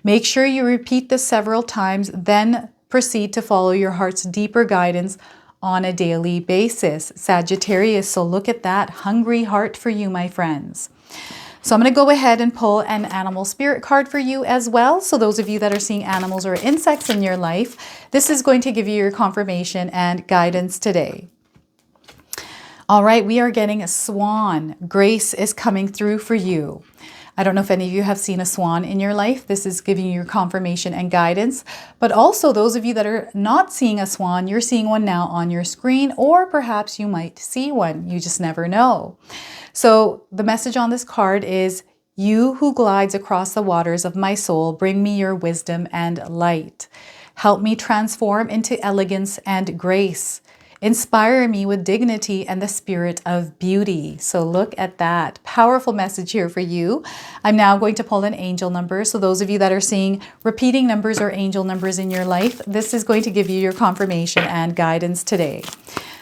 Make sure you repeat this several times, then proceed to follow your heart's deeper guidance on a daily basis. Sagittarius, so look at that hungry heart for you, my friends. So I'm going to go ahead and pull an animal spirit card for you as well. So those of you that are seeing animals or insects in your life, this is going to give you your confirmation and guidance today. All right, we are getting a swan. Grace is coming through for you. I don't know if any of you have seen a swan in your life. This is giving you your confirmation and guidance. But also those of you that are not seeing a swan, you're seeing one now on your screen, or perhaps you might see one. You just never know. So the message on this card is, you who glides across the waters of my soul, bring me your wisdom and light. Help me transform into elegance and grace. Inspire me with dignity and the spirit of beauty. So look at that powerful message here for you. I'm now going to pull an angel number. So those of you that are seeing repeating numbers or angel numbers in your life, this is going to give you your confirmation and guidance today.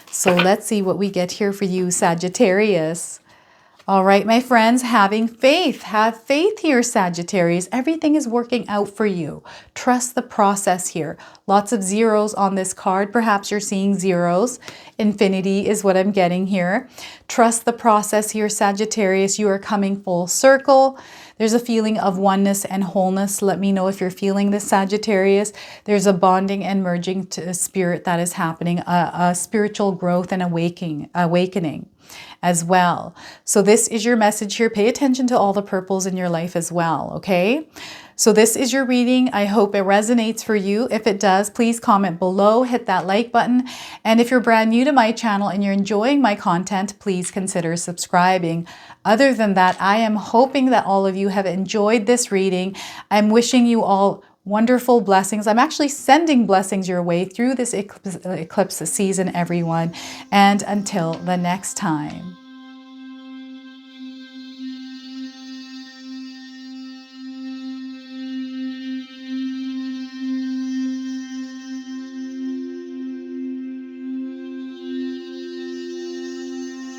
So let's see what we get here for you, Sagittarius. All right, my friends, having faith. Have faith here, Sagittarius. Everything is working out for you. Trust the process here. Lots of zeros on this card. Perhaps you're seeing zeros. Infinity is what I'm getting here. Trust the process here, Sagittarius. You are coming full circle. There's a feeling of oneness and wholeness. Let me know if you're feeling this, Sagittarius. There's a bonding and merging to spirit that is happening, a spiritual growth and awakening as well. So this is your message here. Pay attention to all the purples in your life as well, okay? So this is your reading. I hope it resonates for you. If it does, please comment below, hit that like button. And if you're brand new to my channel and you're enjoying my content, please consider subscribing. Other than that, I am hoping that all of you have enjoyed this reading. I'm wishing you all wonderful blessings. I'm actually sending blessings your way through this eclipse season, everyone. And until the next time.